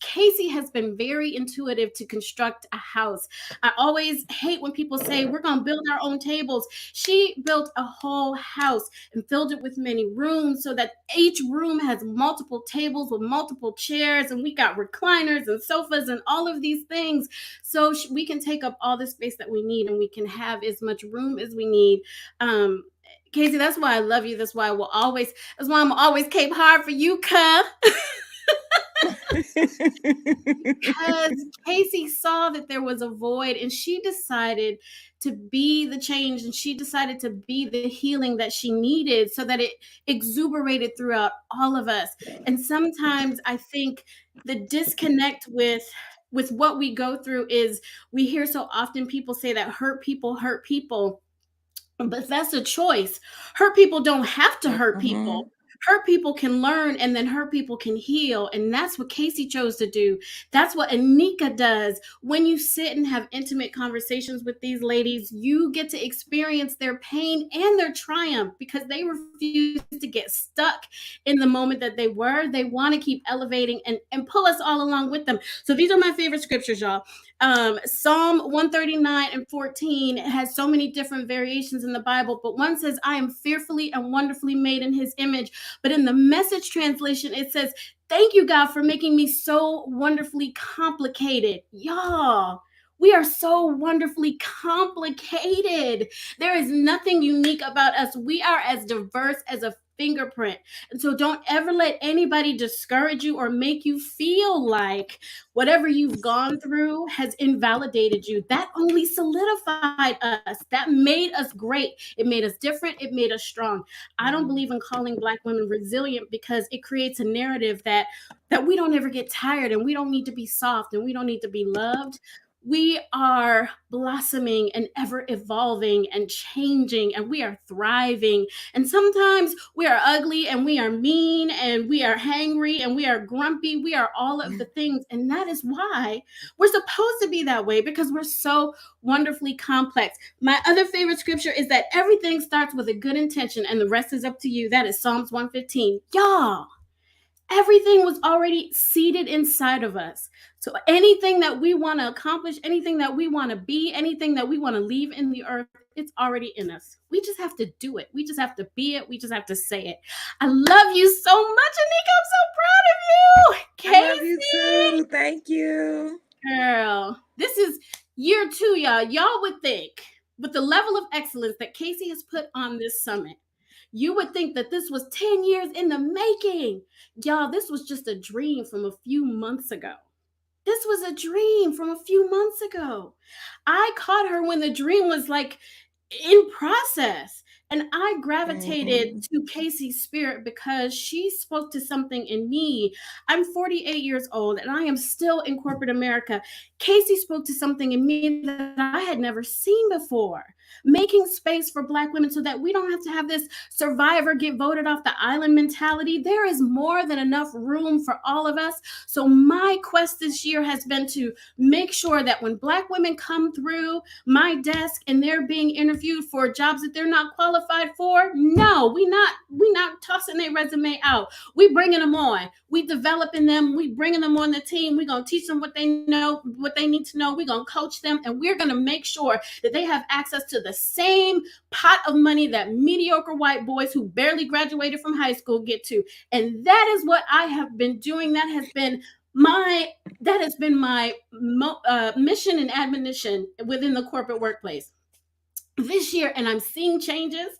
Casey has been very intuitive to construct a house. I always hate when people say we're going to build our own tables. She built a whole house and filled it with many rooms so that each room has multiple tables with multiple chairs, and we got recliners and sofas and all of these things so we can take up all the space that we need and we can have as much room as we need. Casey, that's why I love you. That's why I'm always Cape Hard for you, cuh. Because Casey saw that there was a void and she decided to be the change, and she decided to be the healing that she needed so that it exuberated throughout all of us. And sometimes I think the disconnect with what we go through is we hear so often people say that hurt people, but that's a choice. Hurt people don't have to hurt people. Hurt people can learn, and then hurt people can heal. And that's what Casey chose to do. That's what Anika does. When you sit and have intimate conversations with these ladies, you get to experience their pain and their triumph because they refuse to get stuck in the moment that they were. They want to keep elevating and pull us all along with them. So these are my favorite scriptures, y'all. Psalm 139:14 has so many different variations in the Bible, but one says, I am fearfully and wonderfully made in his image. But in the Message translation, it says, thank you, God, for making me so wonderfully complicated. Y'all, we are so wonderfully complicated. There is nothing unique about us. We are as diverse as a fingerprint. And so don't ever let anybody discourage you or make you feel like whatever you've gone through has invalidated you. That only solidified us. That made us great. It made us different. It made us strong. I don't believe in calling Black women resilient because it creates a narrative that we don't ever get tired and we don't need to be soft and we don't need to be loved. We are blossoming and ever evolving and changing, and we are thriving. And sometimes we are ugly and we are mean and we are hangry and we are grumpy. We are all of the things. And that is why we're supposed to be that way, because we're so wonderfully complex. My other favorite scripture is that everything starts with a good intention and the rest is up to you. That is Psalms 115. Y'all, everything was already seated inside of us. So anything that we want to accomplish, anything that we want to be, anything that we want to leave in the earth, it's already in us. We just have to do it. We just have to be it. We just have to say it. I love you so much, Anika. I'm so proud of you. Casey. I love you too. Thank you. Girl, this is year 2, y'all. Y'all would think with the level of excellence that Casey has put on this summit, you would think that this was 10 years in the making. Y'all, this was just a dream from a few months ago. This was a dream from a few months ago. I caught her when the dream was like in process. And I gravitated to Casey's spirit because she spoke to something in me. I'm 48 years old and I am still in corporate America. Casey spoke to something in me that I had never seen before. Making space for Black women so that we don't have to have this survivor get voted off the island mentality. There is more than enough room for all of us. So my quest this year has been to make sure that when Black women come through my desk and they're being interviewed for jobs that they're not qualified for, no, we not tossing their resume out. We bringing them on. We developing them. We bringing them on the team. We're going to teach them what they know, what they need to know. We're going to coach them, and we're going to make sure that they have access to the same pot of money that mediocre white boys who barely graduated from high school get to. And that is what I have been doing. That has been my mission and admonition within the corporate workplace this year. And I'm seeing changes.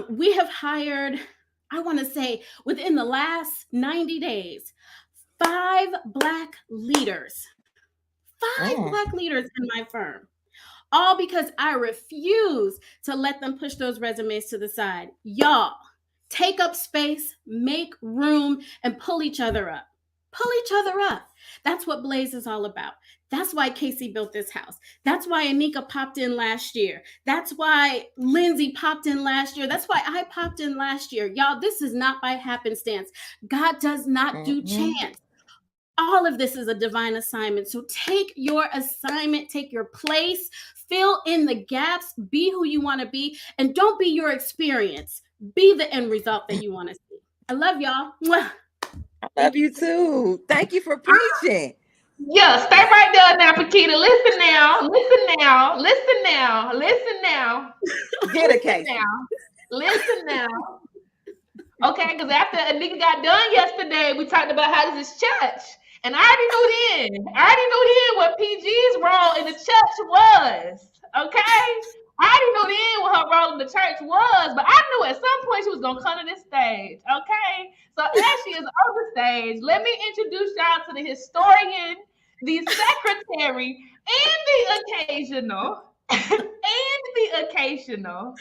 We have hired, I want to say within the last 90 days, 5 Black leaders, 5 Black leaders in my firm. All because I refuse to let them push those resumes to the side. Y'all, take up space, make room, and pull each other up. Pull each other up. That's what Blaze is all about. That's why Casey built this house. That's why Anika popped in last year. That's why Lindsay popped in last year. That's why I popped in last year. Y'all, this is not by happenstance. God does not do chance. All of this is a divine assignment. So take your assignment, take your place, fill in the gaps, be who you want to be, and don't be your experience. Be the end result that you want to see. I love y'all. Mwah. I love you too. Thank you for preaching. Yeah, stay right there now, Paquita. Listen now. Listen now. Listen now. Listen now. Get a case. Listen now. Okay, because after Anika got done yesterday, we talked about how this is church. And I already knew then what PG's role in the church was. Okay? I already knew then what her role in the church was, but I knew at some point she was gonna come to this stage. Okay, so as she is on the stage, let me introduce y'all to the historian, the secretary, and the occasional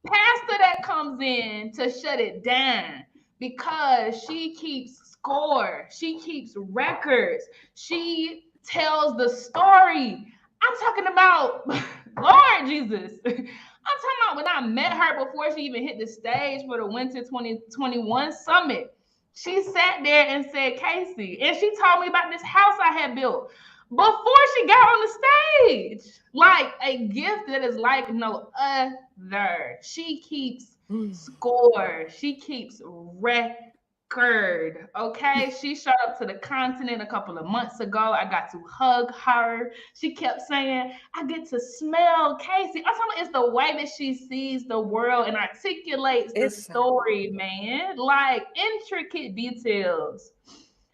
pastor that comes in to shut it down because she keeps score, she keeps records, she tells the story. I'm talking about Lord Jesus. I'm talking about when I met her before she even hit the stage for the Winter 2021 Summit. She sat there and said, Casey, and she told me about this house I had built before she got on the stage. Like a gift that is like no other. She keeps score. She keeps record. Okay. She showed up to the continent a couple of months ago. I got to hug her. She kept saying, I get to smell Casey. I'm talking about it's the way that she sees the world and articulates the story, man. Like intricate details.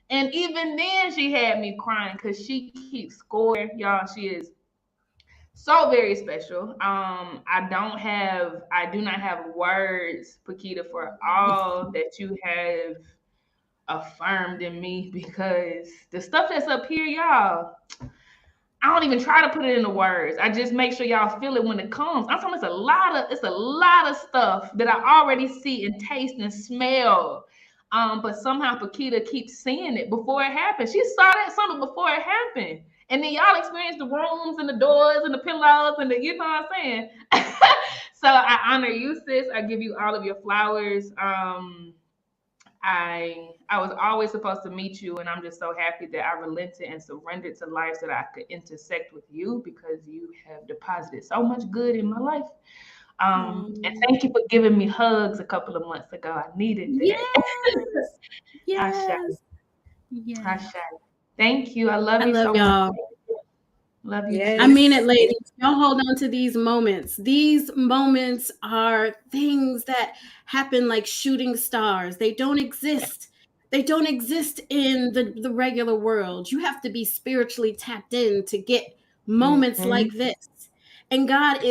And even then, she had me crying because she keeps scoring. Y'all, she is so very special. I do not have words, Paquita, for all that you have affirmed in me, because the stuff that's up here, y'all, I don't even try to put it into words. I just make sure y'all feel it when it comes. I'm talking it's a lot of stuff that I already see and taste and smell. But somehow Paquita keeps seeing it before it happens. She saw that something before it happened. And then y'all experience the rooms and the doors and the pillows and the, you know what I'm saying? So I honor you, sis. I give you all of your flowers. I was always supposed to meet you, and I'm just so happy that I relented and surrendered to life so that I could intersect with you, because you have deposited so much good in my life. And thank you for giving me hugs a couple of months ago. I needed that. Yes. Yes. Thank you. I love you so y'all. much. Love you. Yes. I mean it, ladies. Y'all hold on to these moments. These moments are things that happen like shooting stars. They don't exist. They don't exist in the regular world. You have to be spiritually tapped in to get moments like this. And God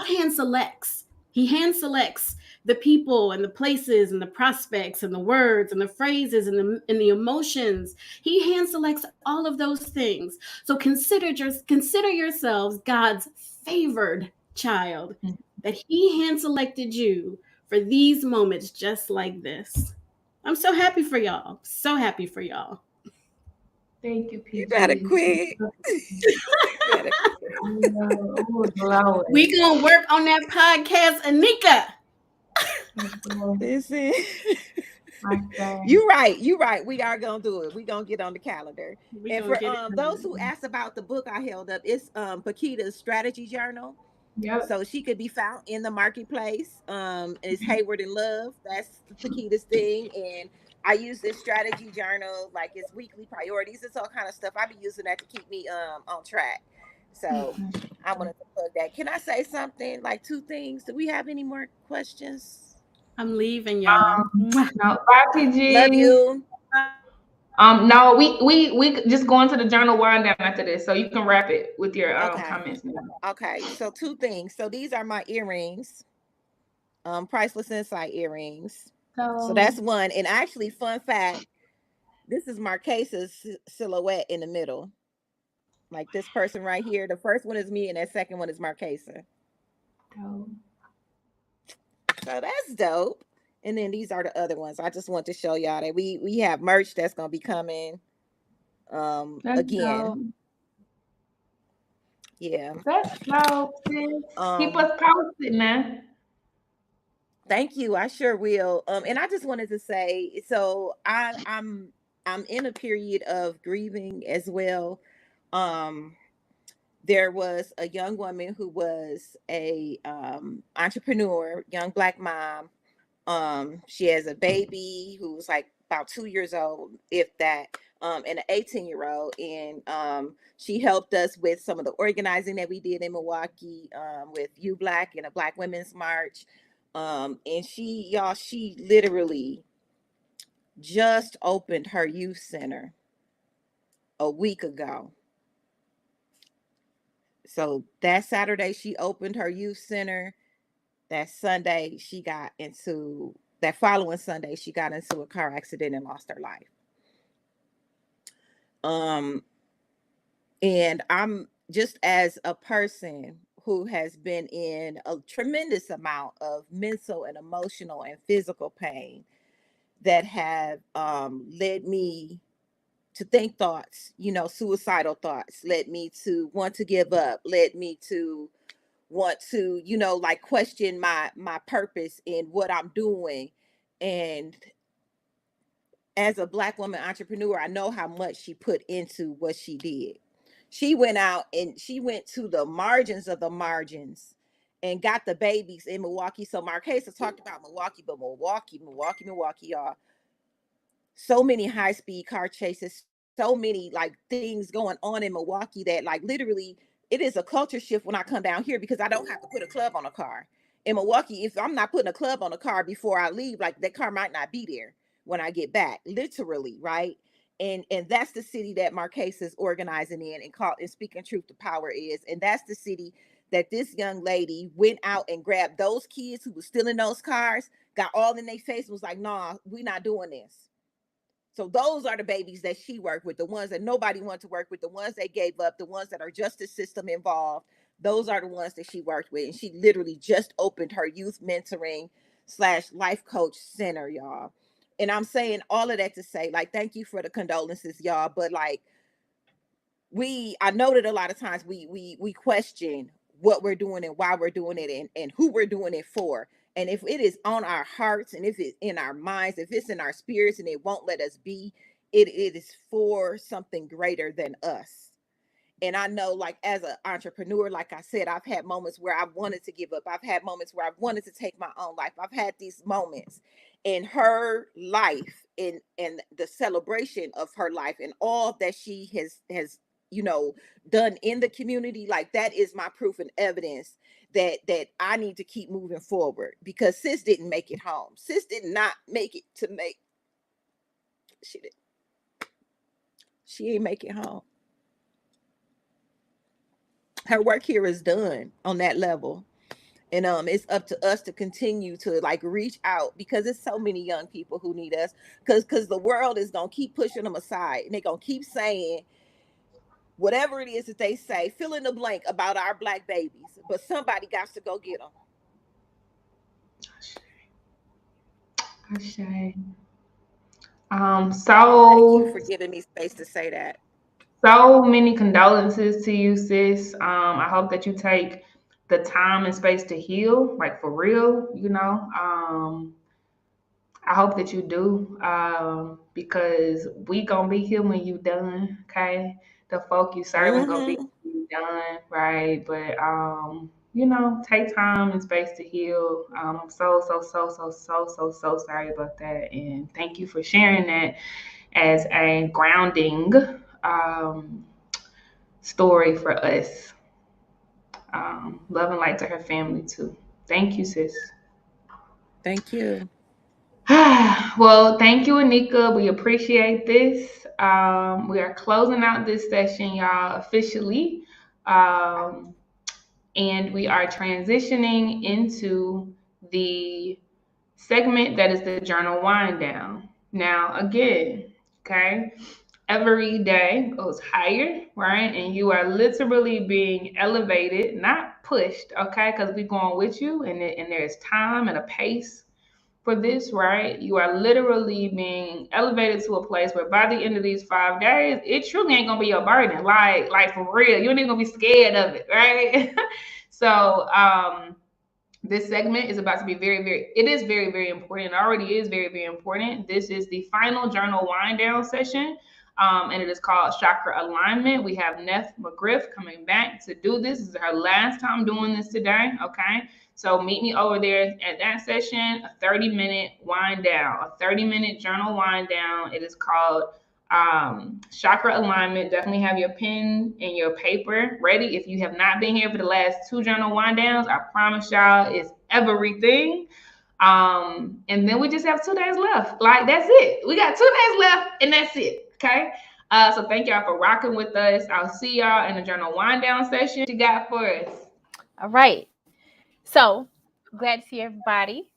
hand selects. He hand selects the people and the places and the prospects and the words and the phrases and the emotions. He hand selects all of those things. So consider yourselves God's favored child, that he hand selected you for these moments just like this. I'm so happy for y'all. So happy for y'all. Thank you, PG. You gotta quit. We gonna work on that podcast, Anika. Listen. You're right. We are gonna do it. We're gonna get on the calendar. And for those who asked about the book I held up, it's Paquita's strategy journal. Yep. So she could be found in the marketplace. It's Hayward and Love. That's Paquita's thing. And I use this strategy journal, like it's weekly priorities. It's all kind of stuff. I be using that to keep me on track. So I wanted to plug that. Can I say something? Like 2 things. Do we have any more questions? I'm leaving, y'all. No, bye, PG. Love you. No, we just going to the journal wind down after this, so you can wrap it with your comments now. Okay, so 2 things. So these are my earrings, Priceless Insight earrings. So that's one. And actually, fun fact, this is Marquesa's silhouette in the middle. Like this person right here. The first one is me, and that second one is Marquesa. Dope. So that's dope. And then these are the other ones. I just want to show y'all that we have merch that's gonna be coming again. Dope. Yeah. That's dope, sis. Keep us posted now. Thank you. I sure will. And I just wanted to say, so I'm in a period of grieving as well. There was a young woman who was a entrepreneur, young Black mom. She has a baby who's like about 2 years old, if that, and an 18-year-old. And she helped us with some of the organizing that we did in Milwaukee, with You Black and a Black Women's March. And she literally just opened her youth center a week ago. So that Saturday she opened her youth center. That Sunday that following Sunday she got into a car accident and lost her life. And I'm just, as a person who has been in a tremendous amount of mental and emotional and physical pain that have led me to think thoughts, suicidal thoughts, led me to want to give up, led me to want to, like question my purpose in what I'm doing. And as a Black woman entrepreneur, I know how much she put into what she did. She went out and she went to the margins of the margins and got the babies in Milwaukee. So Marquesa talked about Milwaukee, but Milwaukee, y'all. So many high-speed car chases, so many like things going on in Milwaukee that like literally it is a culture shift when I come down here, because I don't have to put a club on a car. In Milwaukee, if I'm not putting a club on a car before I leave, like that car might not be there when I get back, literally, right? And that's the city that Marquesa is organizing in and speaking truth to power is. And that's the city that this young lady went out and grabbed those kids who were still in those cars, got all in their face, was like, nah, we're not doing this. So those are the babies that she worked with, the ones that nobody wants to work with, the ones that gave up, the ones that are justice system involved. Those are the ones that she worked with. And she literally just opened her youth mentoring / life coach center, y'all. And I'm saying all of that to say, like, thank you for the condolences, y'all. But like, I know that a lot of times we question what we're doing and why we're doing it and who we're doing it for. And if it is on our hearts and if it's in our minds, if it's in our spirits and it won't let us be, it is for something greater than us. And I know, like, as an entrepreneur, like I said, I've had moments where I've wanted to give up. I've had moments where I've wanted to take my own life. I've had these moments in her life and the celebration of her life and all that she has done in the community. Like, that is my proof and evidence that I need to keep moving forward, because sis didn't make it home. Sis did not make it to make. She ain't make it home. Her work here is done on that level. And it's up to us to continue to like reach out, because there's so many young people who need us, because the world is gonna keep pushing them aside, and they're gonna keep saying whatever it is that they say, fill in the blank about our Black babies, but somebody got to go get them. So thank you for giving me space to say that. So many condolences to you, sis. I hope that you take the time and space to heal, like for real, I hope that you do, because we gonna be here when you done, okay? The folk you serving gonna be when you done, right? But take time and space to heal. I'm so sorry about that, and thank you for sharing that as a grounding story for us. Love and light to her family too. Thank you, sis. Thank you. Well, thank you, Anika. We appreciate this. We are closing out this session, y'all, officially. And we are transitioning into the segment that is the journal wind down. Now, again, okay, every day goes higher, right? And you are literally being elevated, not pushed, okay? Because we're going with you, and there's time and a pace for this, right? You are literally being elevated to a place where by the end of these 5 days, it truly ain't gonna be your burden. Like for real, you ain't even gonna be scared of it, right? So this segment is about to be it is very, very important. It already is very, very important. This is the final journal wind down session. And it is called Chakra Alignment. We have Neff McGriff coming back to do this. This is her last time doing this today, okay? So meet me over there at that session, a 30-minute wind down, a 30-minute journal wind down. It is called Chakra Alignment. Definitely have your pen and your paper ready. If you have not been here for the last 2 journal wind downs, I promise y'all it's everything. And then we just have 2 days left. Like, that's it. We got 2 days left and that's it. Okay. So thank y'all for rocking with us. I'll see y'all in the journal wind down session. What you got for us? All right. So glad to see everybody.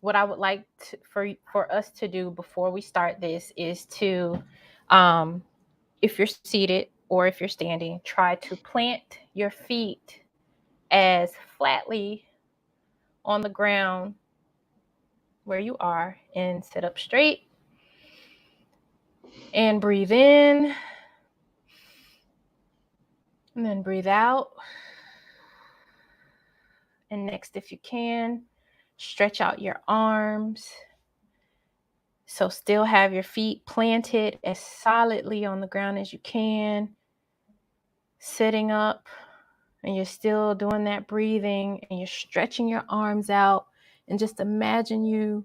What I would like for us to do before we start this is to, if you're seated or if you're standing, try to plant your feet as flatly on the ground where you are and sit up straight and breathe in and then breathe out. And next, if you can, stretch out your arms. So still have your feet planted as solidly on the ground as you can, sitting up, and you're still doing that breathing, and you're stretching your arms out, and just imagine you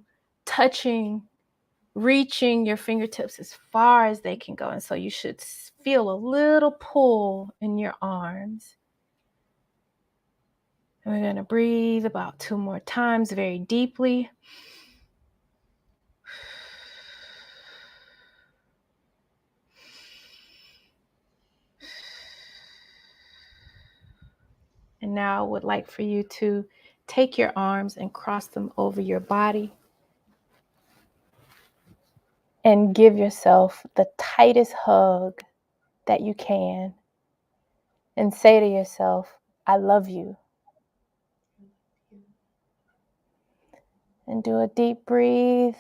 reaching your fingertips as far as they can go. And so you should feel a little pull in your arms. And we're going to breathe about 2 more times very deeply. And now I would like for you to take your arms and cross them over your body and give yourself the tightest hug that you can and say to yourself, I love you. And do a deep breathe.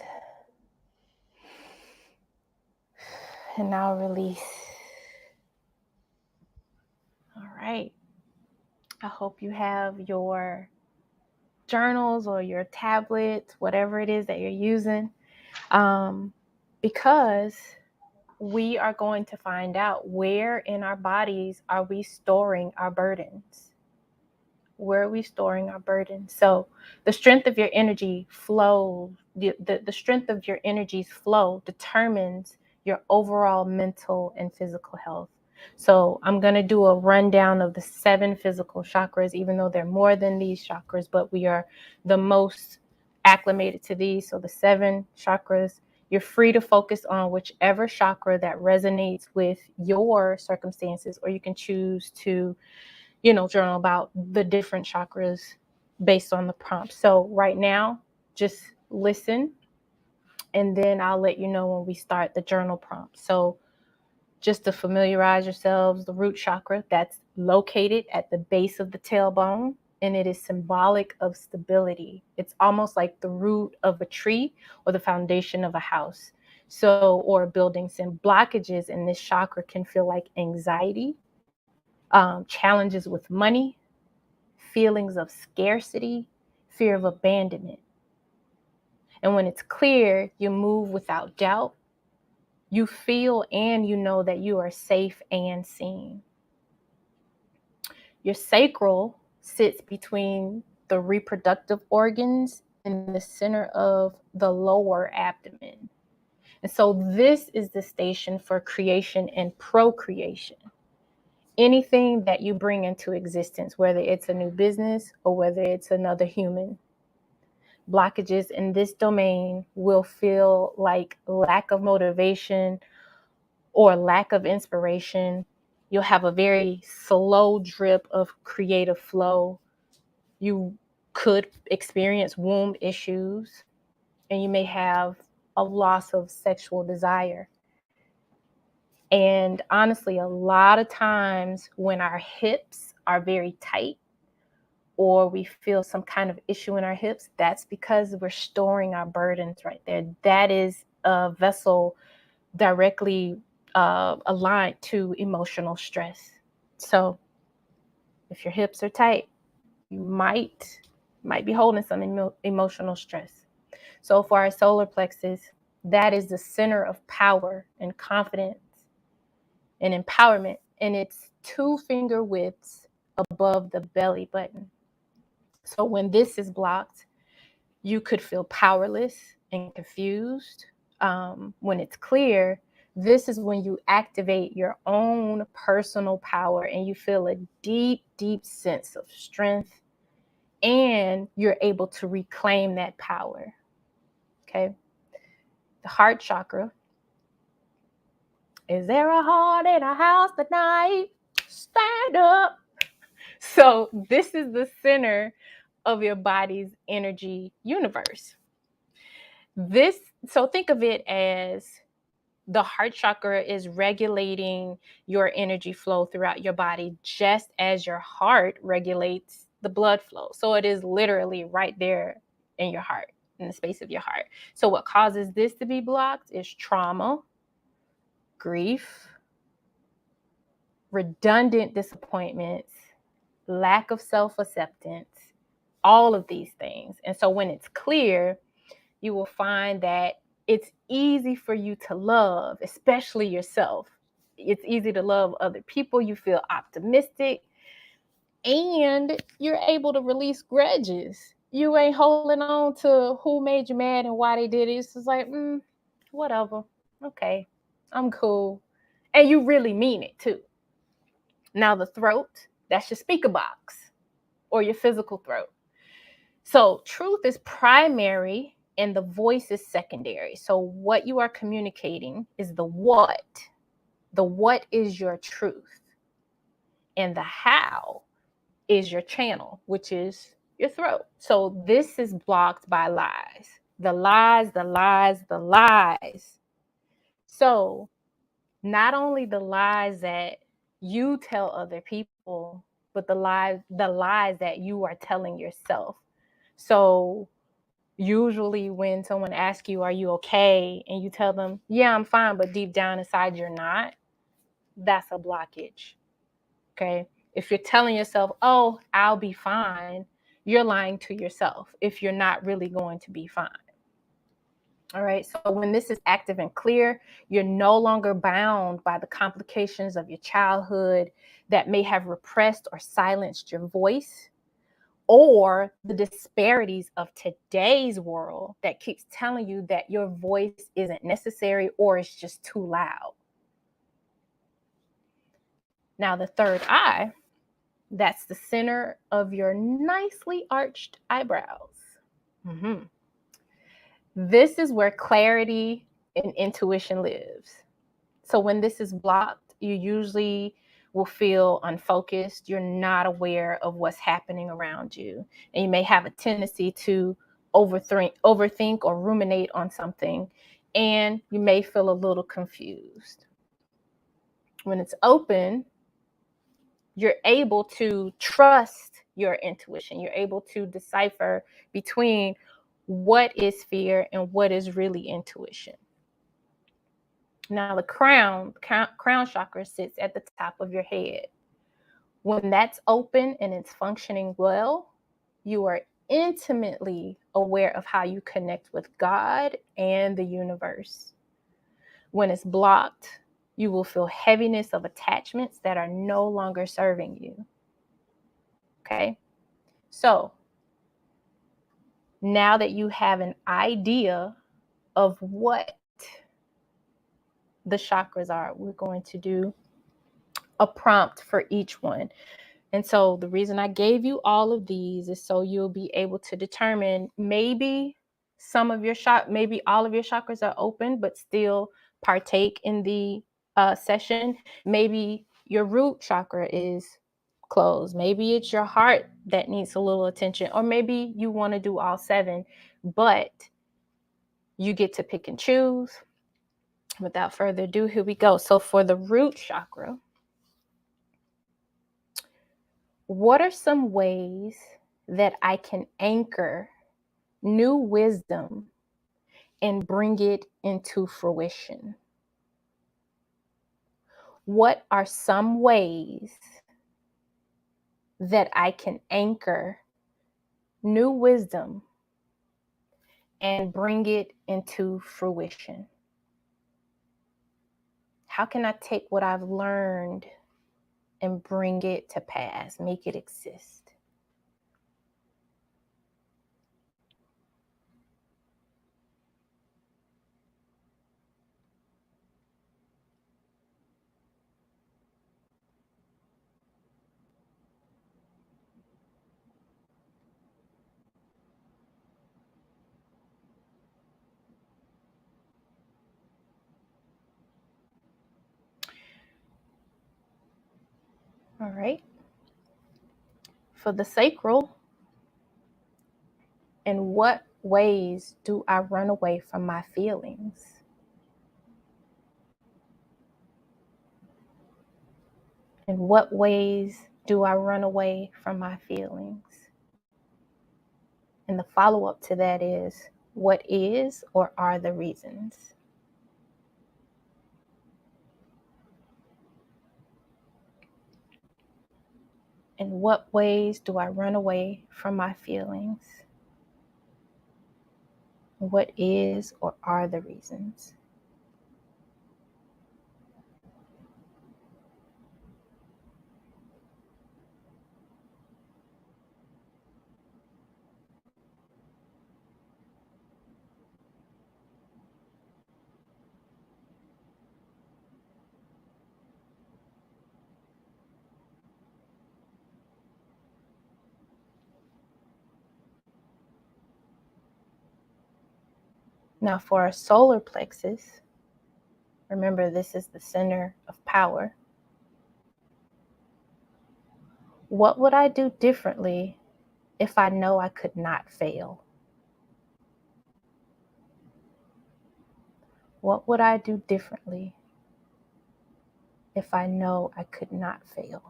And now release. All right. I hope you have your journals or your tablets, whatever it is that you're using, because we are going to find out where in our bodies are we storing our burdens. Where are we storing our burdens? So the strength of your energy flow, the strength of your energy's flow determines your overall mental and physical health. So I'm going to do a rundown of the 7 physical chakras, even though they're more than these chakras, but we are the most acclimated to these. So the 7 chakras, you're free to focus on whichever chakra that resonates with your circumstances, or you can choose to, journal about the different chakras based on the prompt. So right now, just listen, and then I'll let you know when we start the journal prompt. So just to familiarize yourselves, the root chakra, that's located at the base of the tailbone, and it is symbolic of stability. It's almost like the root of a tree or the foundation of a house. So, or buildings, and blockages in this chakra can feel like anxiety, challenges with money, feelings of scarcity, fear of abandonment. And when it's clear, you move without doubt. You feel and you know that you are safe and seen. Your sacral sits between the reproductive organs in the center of the lower abdomen. And so this is the station for creation and procreation. Anything that you bring into existence, whether it's a new business or whether it's another human. Blockages in this domain will feel like lack of motivation or lack of inspiration. You'll have a very slow drip of creative flow. You could experience womb issues, and you may have a loss of sexual desire. And honestly, a lot of times when our hips are very tight or we feel some kind of issue in our hips, that's because we're storing our burdens right there. That is a vessel directly aligned to emotional stress. So if your hips are tight, you might be holding some emotional stress. So for our solar plexus, that is the center of power and confidence and empowerment, and it's 2 finger widths above the belly button. So when this is blocked, you could feel powerless and confused. When it's clear, this is when you activate your own personal power and you feel a deep, deep sense of strength, and you're able to reclaim that power. Okay. The heart chakra Is there a heart in a house tonight? Stand up. So this is the center of your body's energy universe. So think of it as the heart chakra is regulating your energy flow throughout your body, just as your heart regulates the blood flow. So it is literally right there in your heart, in the space of your heart. So what causes this to be blocked is trauma, grief, redundant disappointments, lack of self-acceptance, all of these things. And so when it's clear, you will find that it's easy for you to love, especially yourself. It's easy to love other people. You feel optimistic, and you're able to release grudges. You ain't holding on to who made you mad and why they did it. It's just like, whatever. Okay, I'm cool. And you really mean it too. Now the throat, that's your speaker box or your physical throat. So truth is primary and the voice is secondary. So what you are communicating is the what. The what is your truth. And the how is your channel, which is your throat. So this is blocked by lies. The lies, the lies, the lies. So not only the lies that you tell other people, but the lies that you are telling yourself. So usually when someone asks you, are you okay? And you tell them, yeah, I'm fine, but deep down inside you're not, that's a blockage. Okay. If you're telling yourself, oh, I'll be fine, you're lying to yourself if you're not really going to be fine. All right. So when this is active and clear, you're no longer bound by the complications of your childhood that may have repressed or silenced your voice, or the disparities of today's world that keeps telling you that your voice isn't necessary or it's just too loud. Now, the third eye, that's the center of your nicely arched eyebrows. Mm-hmm. This is where clarity and intuition lives. So when this is blocked, you usually will feel unfocused. You're not aware of what's happening around you. And you may have a tendency to overthink or ruminate on something. And you may feel a little confused. When it's open, you're able to trust your intuition. You're able to decipher between what is fear and what is really intuition. Now, the crown chakra sits at the top of your head. When that's open and it's functioning well, you are intimately aware of how you connect with God and the universe. When it's blocked, you will feel heaviness of attachments that are no longer serving you. Okay? So, now that you have an idea of what the chakras are, we're going to do a prompt for each one. And so the reason I gave you all of these is so you'll be able to determine maybe maybe all of your chakras are open, but still partake in the session. Maybe your root chakra is closed. Maybe it's your heart that needs a little attention, or maybe you want to do all 7, but you get to pick and choose. Without further ado, here we go. So for the root chakra, what are some ways that I can anchor new wisdom and bring it into fruition? What are some ways that I can anchor new wisdom and bring it into fruition? How can I take what I've learned and bring it to pass, make it exist? All right. For the sacral, in what ways do I run away from my feelings? In what ways do I run away from my feelings? And the follow-up to that is, what is or are the reasons? In what ways do I run away from my feelings? What is or are the reasons? Now for our solar plexus, remember this is the center of power. What would I do differently if I know I could not fail? What would I do differently if I know I could not fail?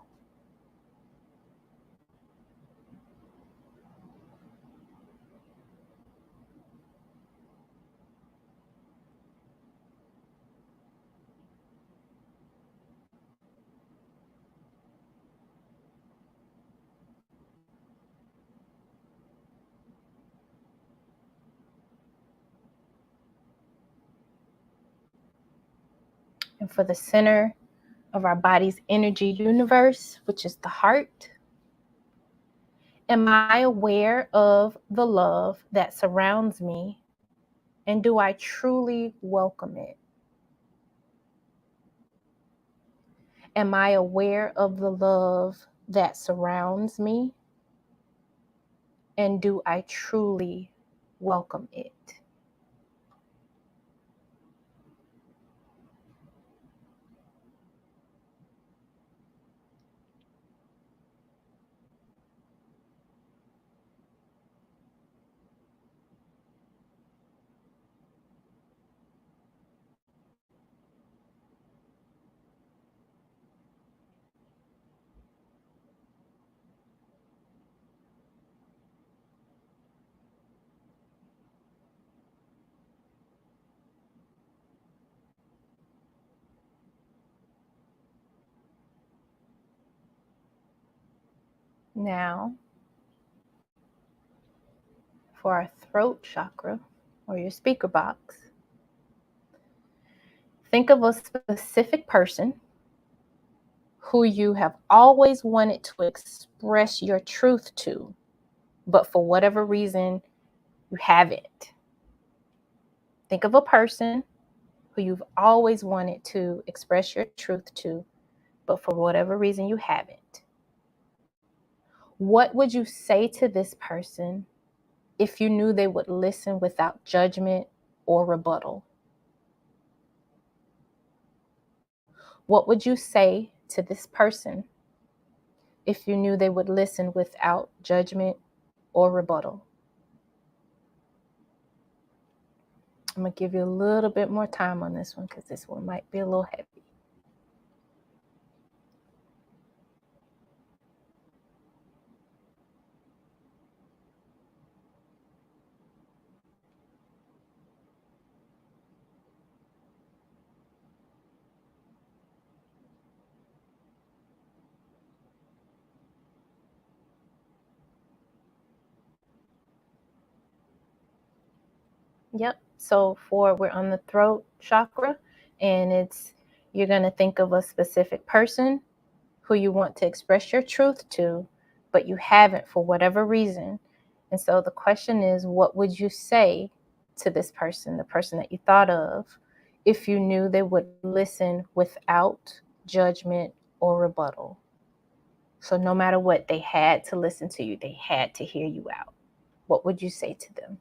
And for the center of our body's energy universe, which is the heart, am I aware of the love that surrounds me? And do I truly welcome it? Am I aware of the love that surrounds me? And do I truly welcome it? Now, for our throat chakra, or your speaker box, think of a specific person who you have always wanted to express your truth to, but for whatever reason, you haven't. Think of a person who you've always wanted to express your truth to, but for whatever reason, you haven't. What would you say to this person if you knew they would listen without judgment or rebuttal? What would you say to this person if you knew they would listen without judgment or rebuttal? I'm going to give you a little bit more time on this one because this one might be a little heavy. Yep. So we're on the throat chakra, and you're going to think of a specific person who you want to express your truth to, but you haven't for whatever reason. And so the question is, what would you say to this person, the person that you thought of, if you knew they would listen without judgment or rebuttal? So no matter what, they had to listen to you. They had to hear you out. What would you say to them?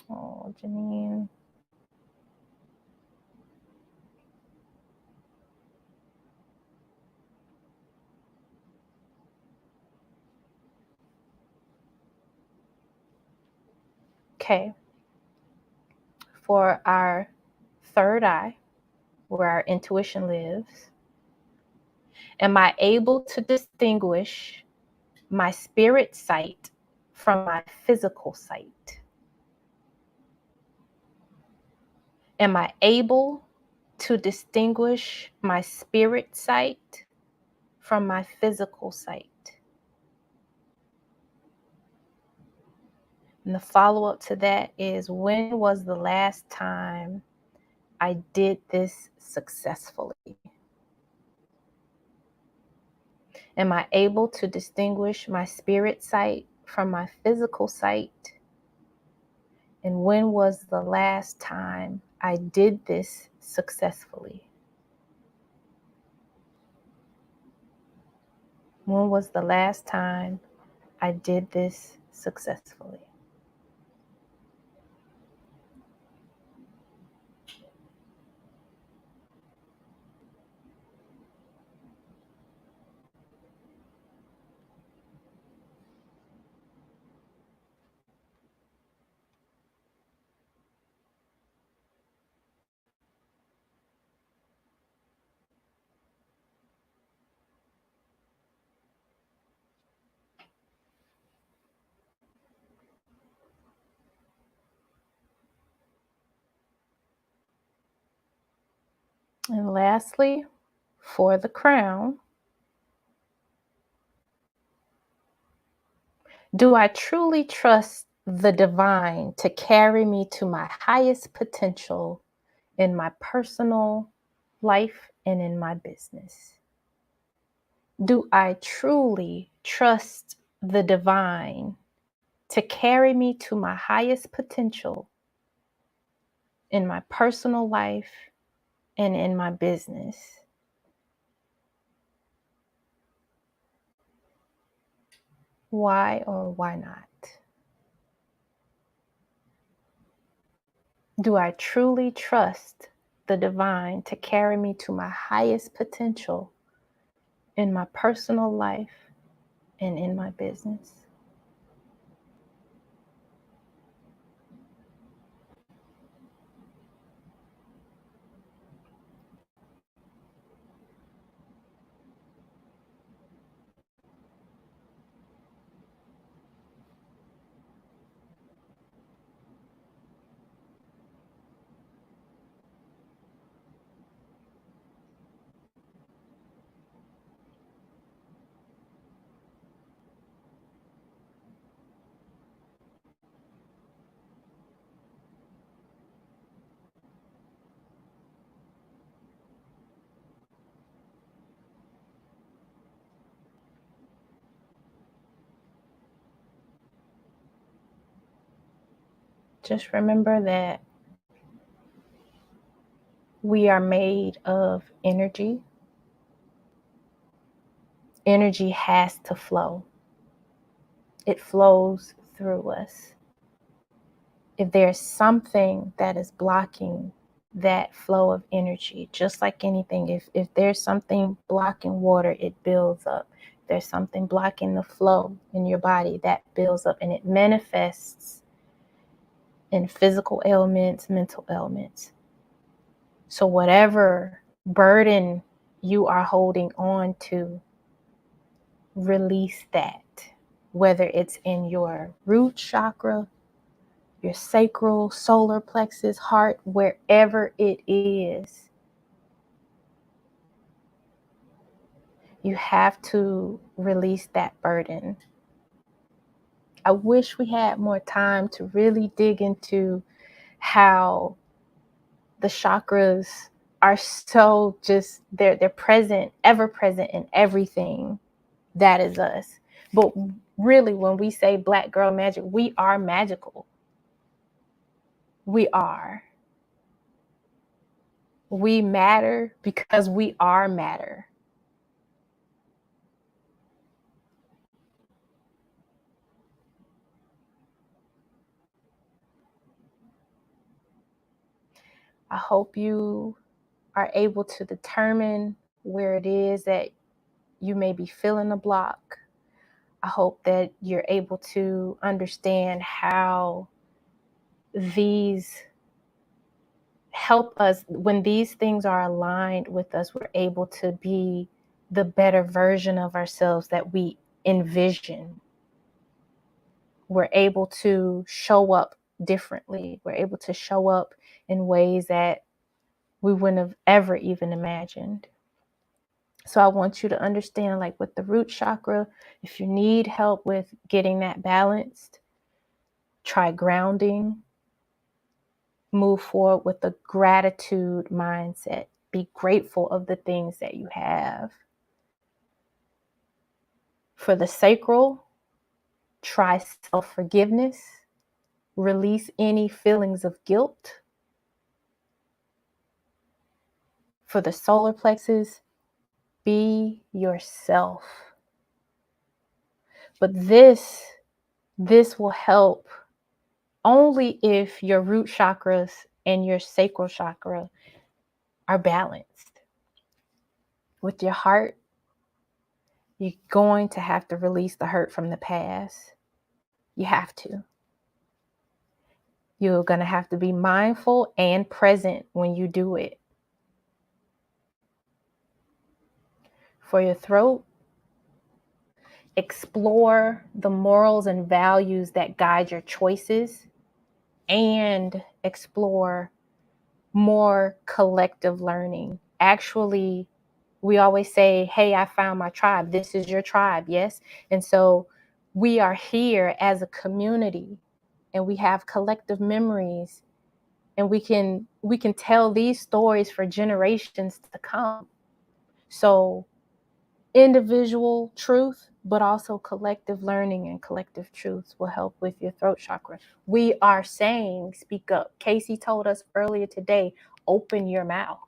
Oh, Janine. Okay. For our third eye, where our intuition lives, am I able to distinguish my spirit sight from my physical sight? Am I able to distinguish my spirit sight from my physical sight? And the follow-up to that is, when was the last time I did this successfully? Am I able to distinguish my spirit sight from my physical sight? And when was the last time I did this successfully? When was the last time I did this successfully? And lastly, for the crown, do I truly trust the divine to carry me to my highest potential in my personal life and in my business? Do I truly trust the divine to carry me to my highest potential in my personal life and in my business? Why or why not? Do I truly trust the divine to carry me to my highest potential in my personal life and in my business? Just remember that we are made of energy. Energy has to flow. It flows through us. If there's something that is blocking that flow of energy, just like anything, if there's something blocking water, it builds up. If there's something blocking the flow in your body, that builds up, and it manifests in physical ailments, mental ailments. So whatever burden you are holding on to, release that, whether it's in your root chakra, your sacral, solar plexus, heart, wherever it is. You have to release that burden. I wish we had more time to really dig into how the chakras are so just, they're present, ever present in everything that is us. But really, when we say Black Girl Magic, we are magical. We are. We matter because we are matter. I hope you are able to determine where it is that you may be feeling a block. I hope that you're able to understand how these help us. When these things are aligned with us, we're able to be the better version of ourselves that we envision. We're able to show up differently. We're able to show up in ways that we wouldn't have ever even imagined. So I want you to understand, like with the root chakra, if you need help with getting that balanced, try grounding. Move forward with a gratitude mindset. Be grateful of the things that you have. For the sacral, try self-forgiveness. Release any feelings of guilt. For the solar plexus, be yourself. But this will help only if your root chakras and your sacral chakra are balanced. With your heart, you're going to have to release the hurt from the past. You have to. You're going to have to be mindful and present when you do it. For your throat, explore the morals and values that guide your choices and explore more collective learning. Actually, we always say, hey, I found my tribe. This is your tribe, yes? And so we are here as a community and we have collective memories and we can tell these stories for generations to come. So individual truth, but also collective learning and collective truths will help with your throat chakra. We are saying, speak up. Casey told us earlier today, open your mouth.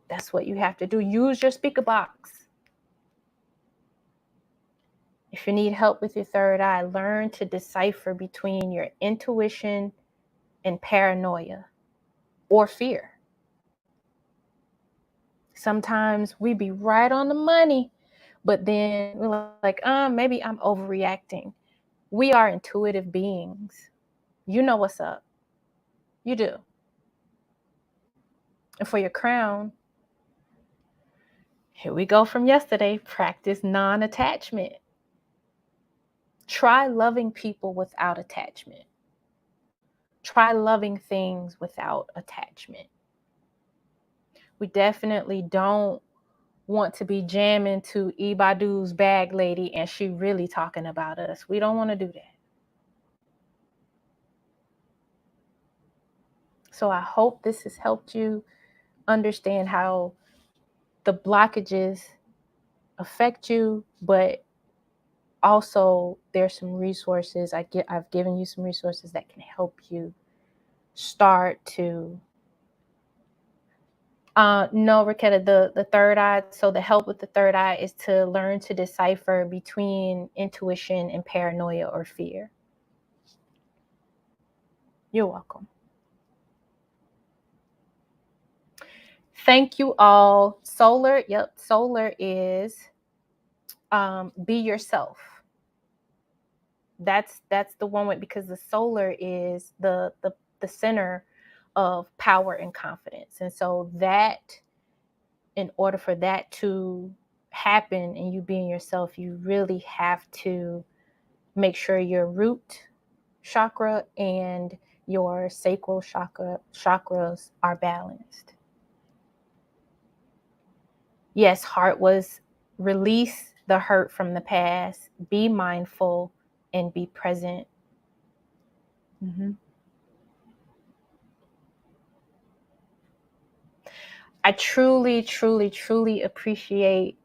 That's what you have to do. Use your speaker box. If you need help with your third eye, learn to decipher between your intuition and paranoia or fear. Sometimes we be right on the money, but then we're like, maybe I'm overreacting. We are intuitive beings. You know what's up. You do. And for your crown, here we go from yesterday, practice non-attachment. Try loving people without attachment. Try loving things without attachment. We definitely don't want to be jamming to Ibadu's bag lady and she really talking about us. We don't want to do that. So I hope this has helped you understand how the blockages affect you, but also there's some resources. I've given you some resources that can help you start to no, Raketa, the third eye. So the help with the third eye is to learn to decipher between intuition and paranoia or fear. You're welcome. Thank you all. Solar, solar is be yourself. That's the one way, because the solar is the center of power and confidence. And so that, in order for that to happen and you being yourself, you really have to make sure your root chakra and your sacral chakras are balanced. Yes, heart was release the hurt from the past, be mindful, and be present. I truly, truly, truly appreciate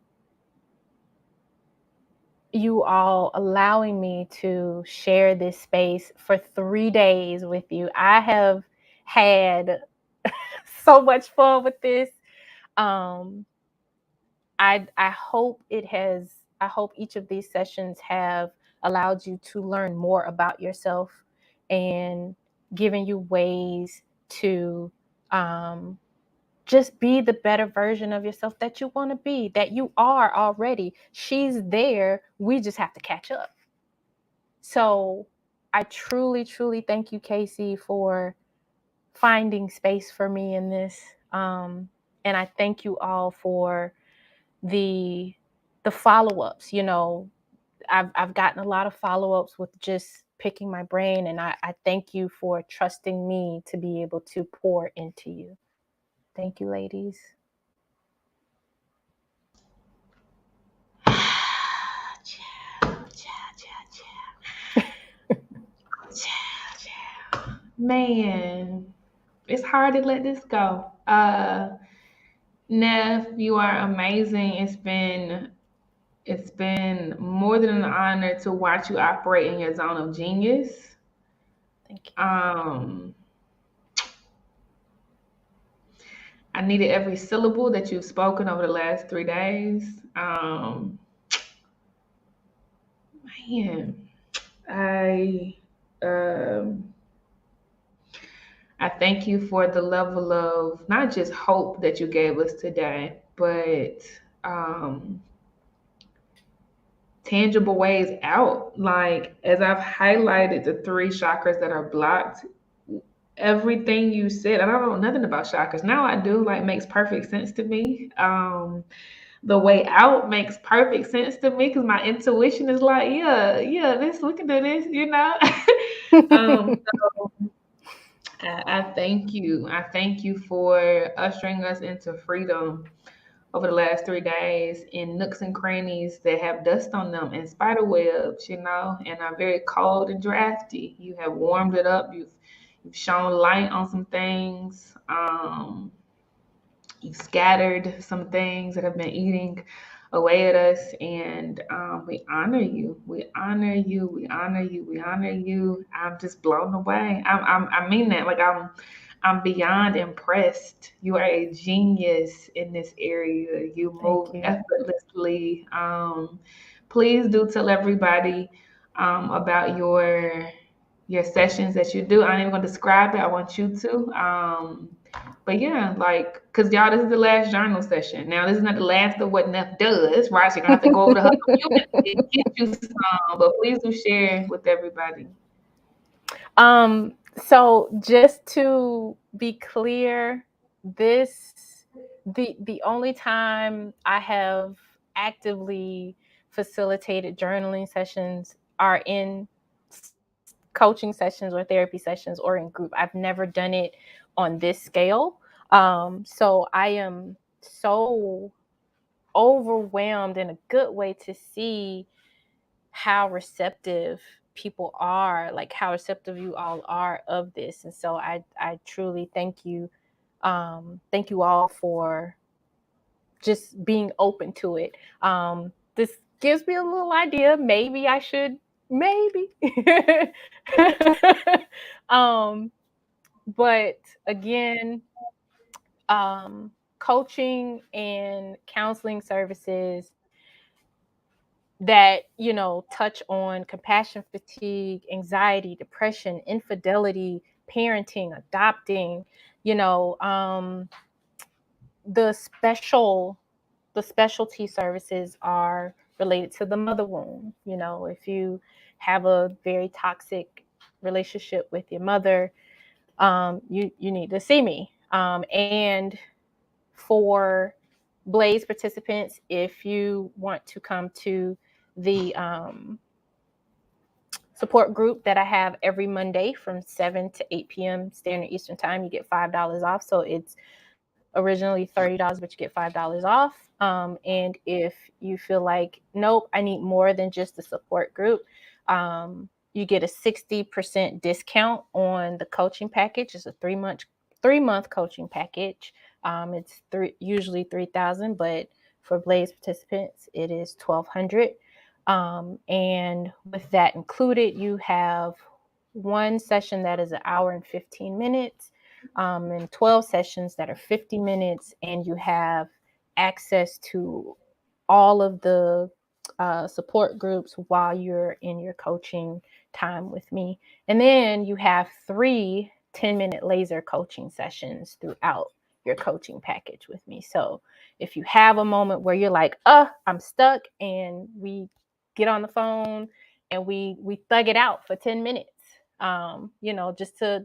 you all allowing me to share this space for 3 days with you. I have had so much fun with this. I hope I hope each of these sessions have allowed you to learn more about yourself and giving you ways to just be the better version of yourself that you want to be, that you are already. She's there. We just have to catch up. So I truly, truly thank you, Casey, for finding space for me in this. And I thank you all for the follow-ups. You know, I've gotten a lot of follow-ups with just picking my brain, and I thank you for trusting me to be able to pour into you. Thank you, ladies. Man, it's hard to let this go. Neff, you are amazing. It's been more than an honor to watch you operate in your zone of genius. Thank you. I needed every syllable that you've spoken over the last 3 days. Man, I thank you for the level of not just hope that you gave us today, but tangible ways out. Like, as I've highlighted the 3 chakras that are blocked, everything you said, and I don't know nothing about chakras. Now I do, like, makes perfect sense to me. The way out makes perfect sense to me because my intuition is like, yeah, let's look into this, you know. So I thank you. I thank you for ushering us into freedom over the last 3 days in nooks and crannies that have dust on them and spider webs, you know, and are very cold and drafty. You have warmed it up. You've shown light on some things. You've scattered some things that have been eating away at us, and we honor you. We honor you. We honor you. We honor you. I'm just blown away. I mean that. Like, I'm beyond impressed. You are a genius in this area. You move effortlessly. Please do tell everybody about your sessions that you do. I ain't even gonna describe it. I want you to. But yeah, like, cause y'all, this is the last journal session. Now, this is not the last of what Neff does, right? So you're gonna have to go over to her community and get you some. But please do share with everybody. So just to be clear, the only time I have actively facilitated journaling sessions are in coaching sessions or therapy sessions or in group. I've never done it on this scale. So I am so overwhelmed in a good way to see how receptive people are, like how receptive you all are of this. And so I truly thank you. Thank you all for just being open to it. This gives me a little idea. Maybe I should, maybe. But again, coaching and counseling services that, you know, touch on compassion fatigue, anxiety, depression, infidelity, parenting, adopting, you know, the specialty services are related to the mother wound. You know, if you have a very toxic relationship with your mother, you need to see me. And for Blaze participants, if you want to come to the support group that I have every Monday from 7 to 8 p.m. Standard Eastern Time, you get $5 off. So it's originally $30, but you get $5 off. And if you feel like, nope, I need more than just the support group, you get a 60% discount on the coaching package. It's a 3-month coaching package. It's usually $3,000, but for Blaze participants, it is $1,200. And with that included, you have one session that is 1 hour and 15 minutes, and 12 sessions that are 50 minutes, and you have access to all of the support groups while you're in your coaching time with me. And then you have 3 10-minute laser coaching sessions throughout your coaching package with me. So if you have a moment where you're like, I'm stuck, and we get on the phone and we thug it out for 10 minutes, just to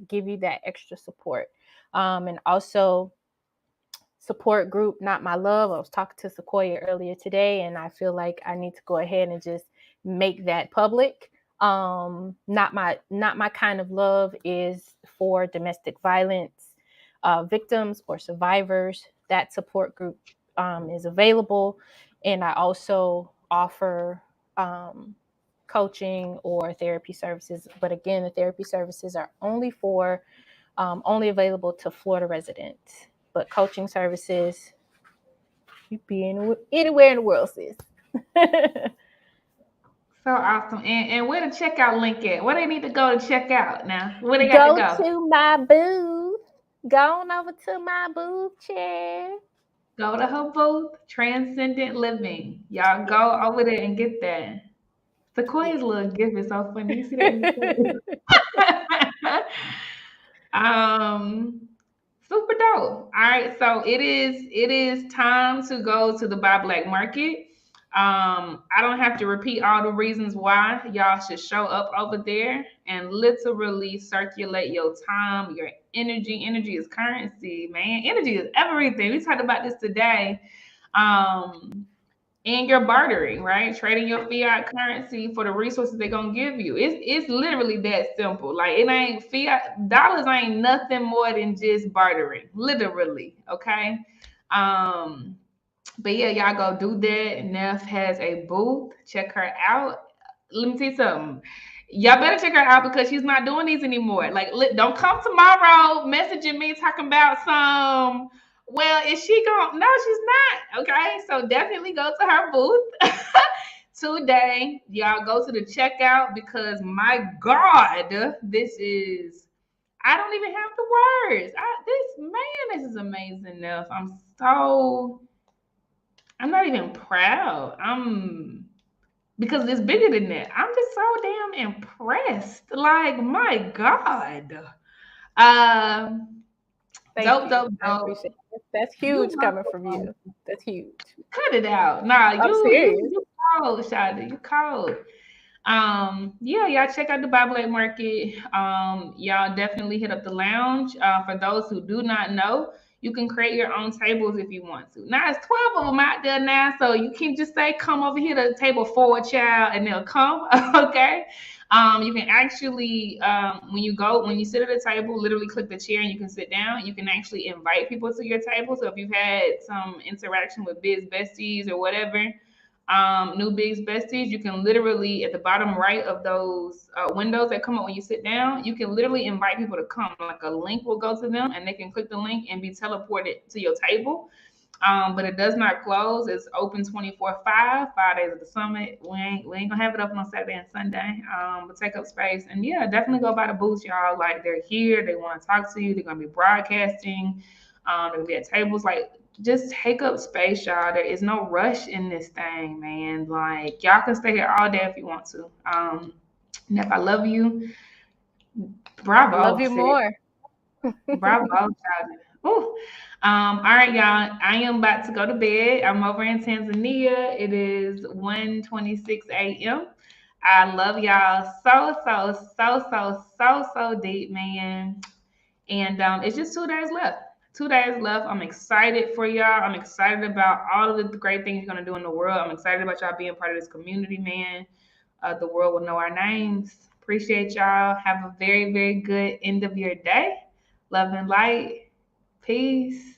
give you that extra support. And also support group, Not My Love. I was talking to Sequoia earlier today, and I feel like I need to go ahead and just make that public. Not My Kind of Love is for domestic violence victims or survivors. That support group is available. And I also offer coaching or therapy services. But again, the therapy services are only available to Florida residents. But coaching services, you be anywhere in the world, sis. So awesome. And where the checkout link at? Where they need to go to check out now? Where they got to go? Go to my booth. Go on over to my booth, chair. Go to her booth, Transcendent Living. Y'all go over there and get that. Sequoia's little gift is so funny. You see that? Super dope. All right, so it is time to go to the Buy Black Market. I don't have to repeat all the reasons why y'all should show up over there and literally circulate your time, your energy. Energy is currency, man. Energy is everything. We talked about this today. And you're bartering, right? Trading your fiat currency for the resources they're gonna give you. It's literally that simple. Like, it ain't fiat dollars ain't nothing more than just bartering, literally. Okay. But yeah, y'all go do that. Neff has a booth. Check her out. Let me tell you something. Y'all better check her out because she's not doing these anymore. Like, don't come tomorrow messaging me talking about some. Well, is she going? No, she's not. Okay, so definitely go to her booth today. Y'all go to the checkout because my God, this is. I don't even have the words. This is amazing enough. I'm not even proud. Because it's bigger than that. I'm just so damn impressed. Like, my God. Dope. That's huge coming from you. That's huge. Cut it out. Nah, you cold, Shada. You cold. Yeah, y'all check out the Buy Black Market. Y'all definitely hit up the lounge. For those who do not know, you can create your own tables if you want to. Now it's 12 of them out there now, so you can't just say come over here to table 4, child, and they'll come. Okay. You can actually, when you sit at a table, literally click the chair and you can sit down. You can actually invite people to your table. So if you've had some interaction with Biz Besties or whatever, new Biz Besties, you can literally, at the bottom right of those windows that come up when you sit down, you can literally invite people to come. Like, a link will go to them and they can click the link and be teleported to your table. But it does not close. It's open 24/5, 5 days of the summit. We ain't gonna have it open on Saturday and Sunday. But take up space. And yeah, definitely go by the booths, y'all. Like, they're here, they want to talk to you, they're gonna be broadcasting, they're gonna be at tables. Like, just take up space, y'all. There is no rush in this thing, man. Like, y'all can stay here all day if you want to. And if I love you, bravo. I love you more. Bravo, child. Ooh. All right, y'all. I am about to go to bed. I'm over in Tanzania. It is 1:26 a.m. I love y'all so deep, man. And it's just 2 days left. 2 days left. I'm excited for y'all. I'm excited about all of the great things you're gonna do in the world. I'm excited about y'all being part of this community, man. The world will know our names. Appreciate y'all. Have a very, very good end of your day. Love and light. Peace.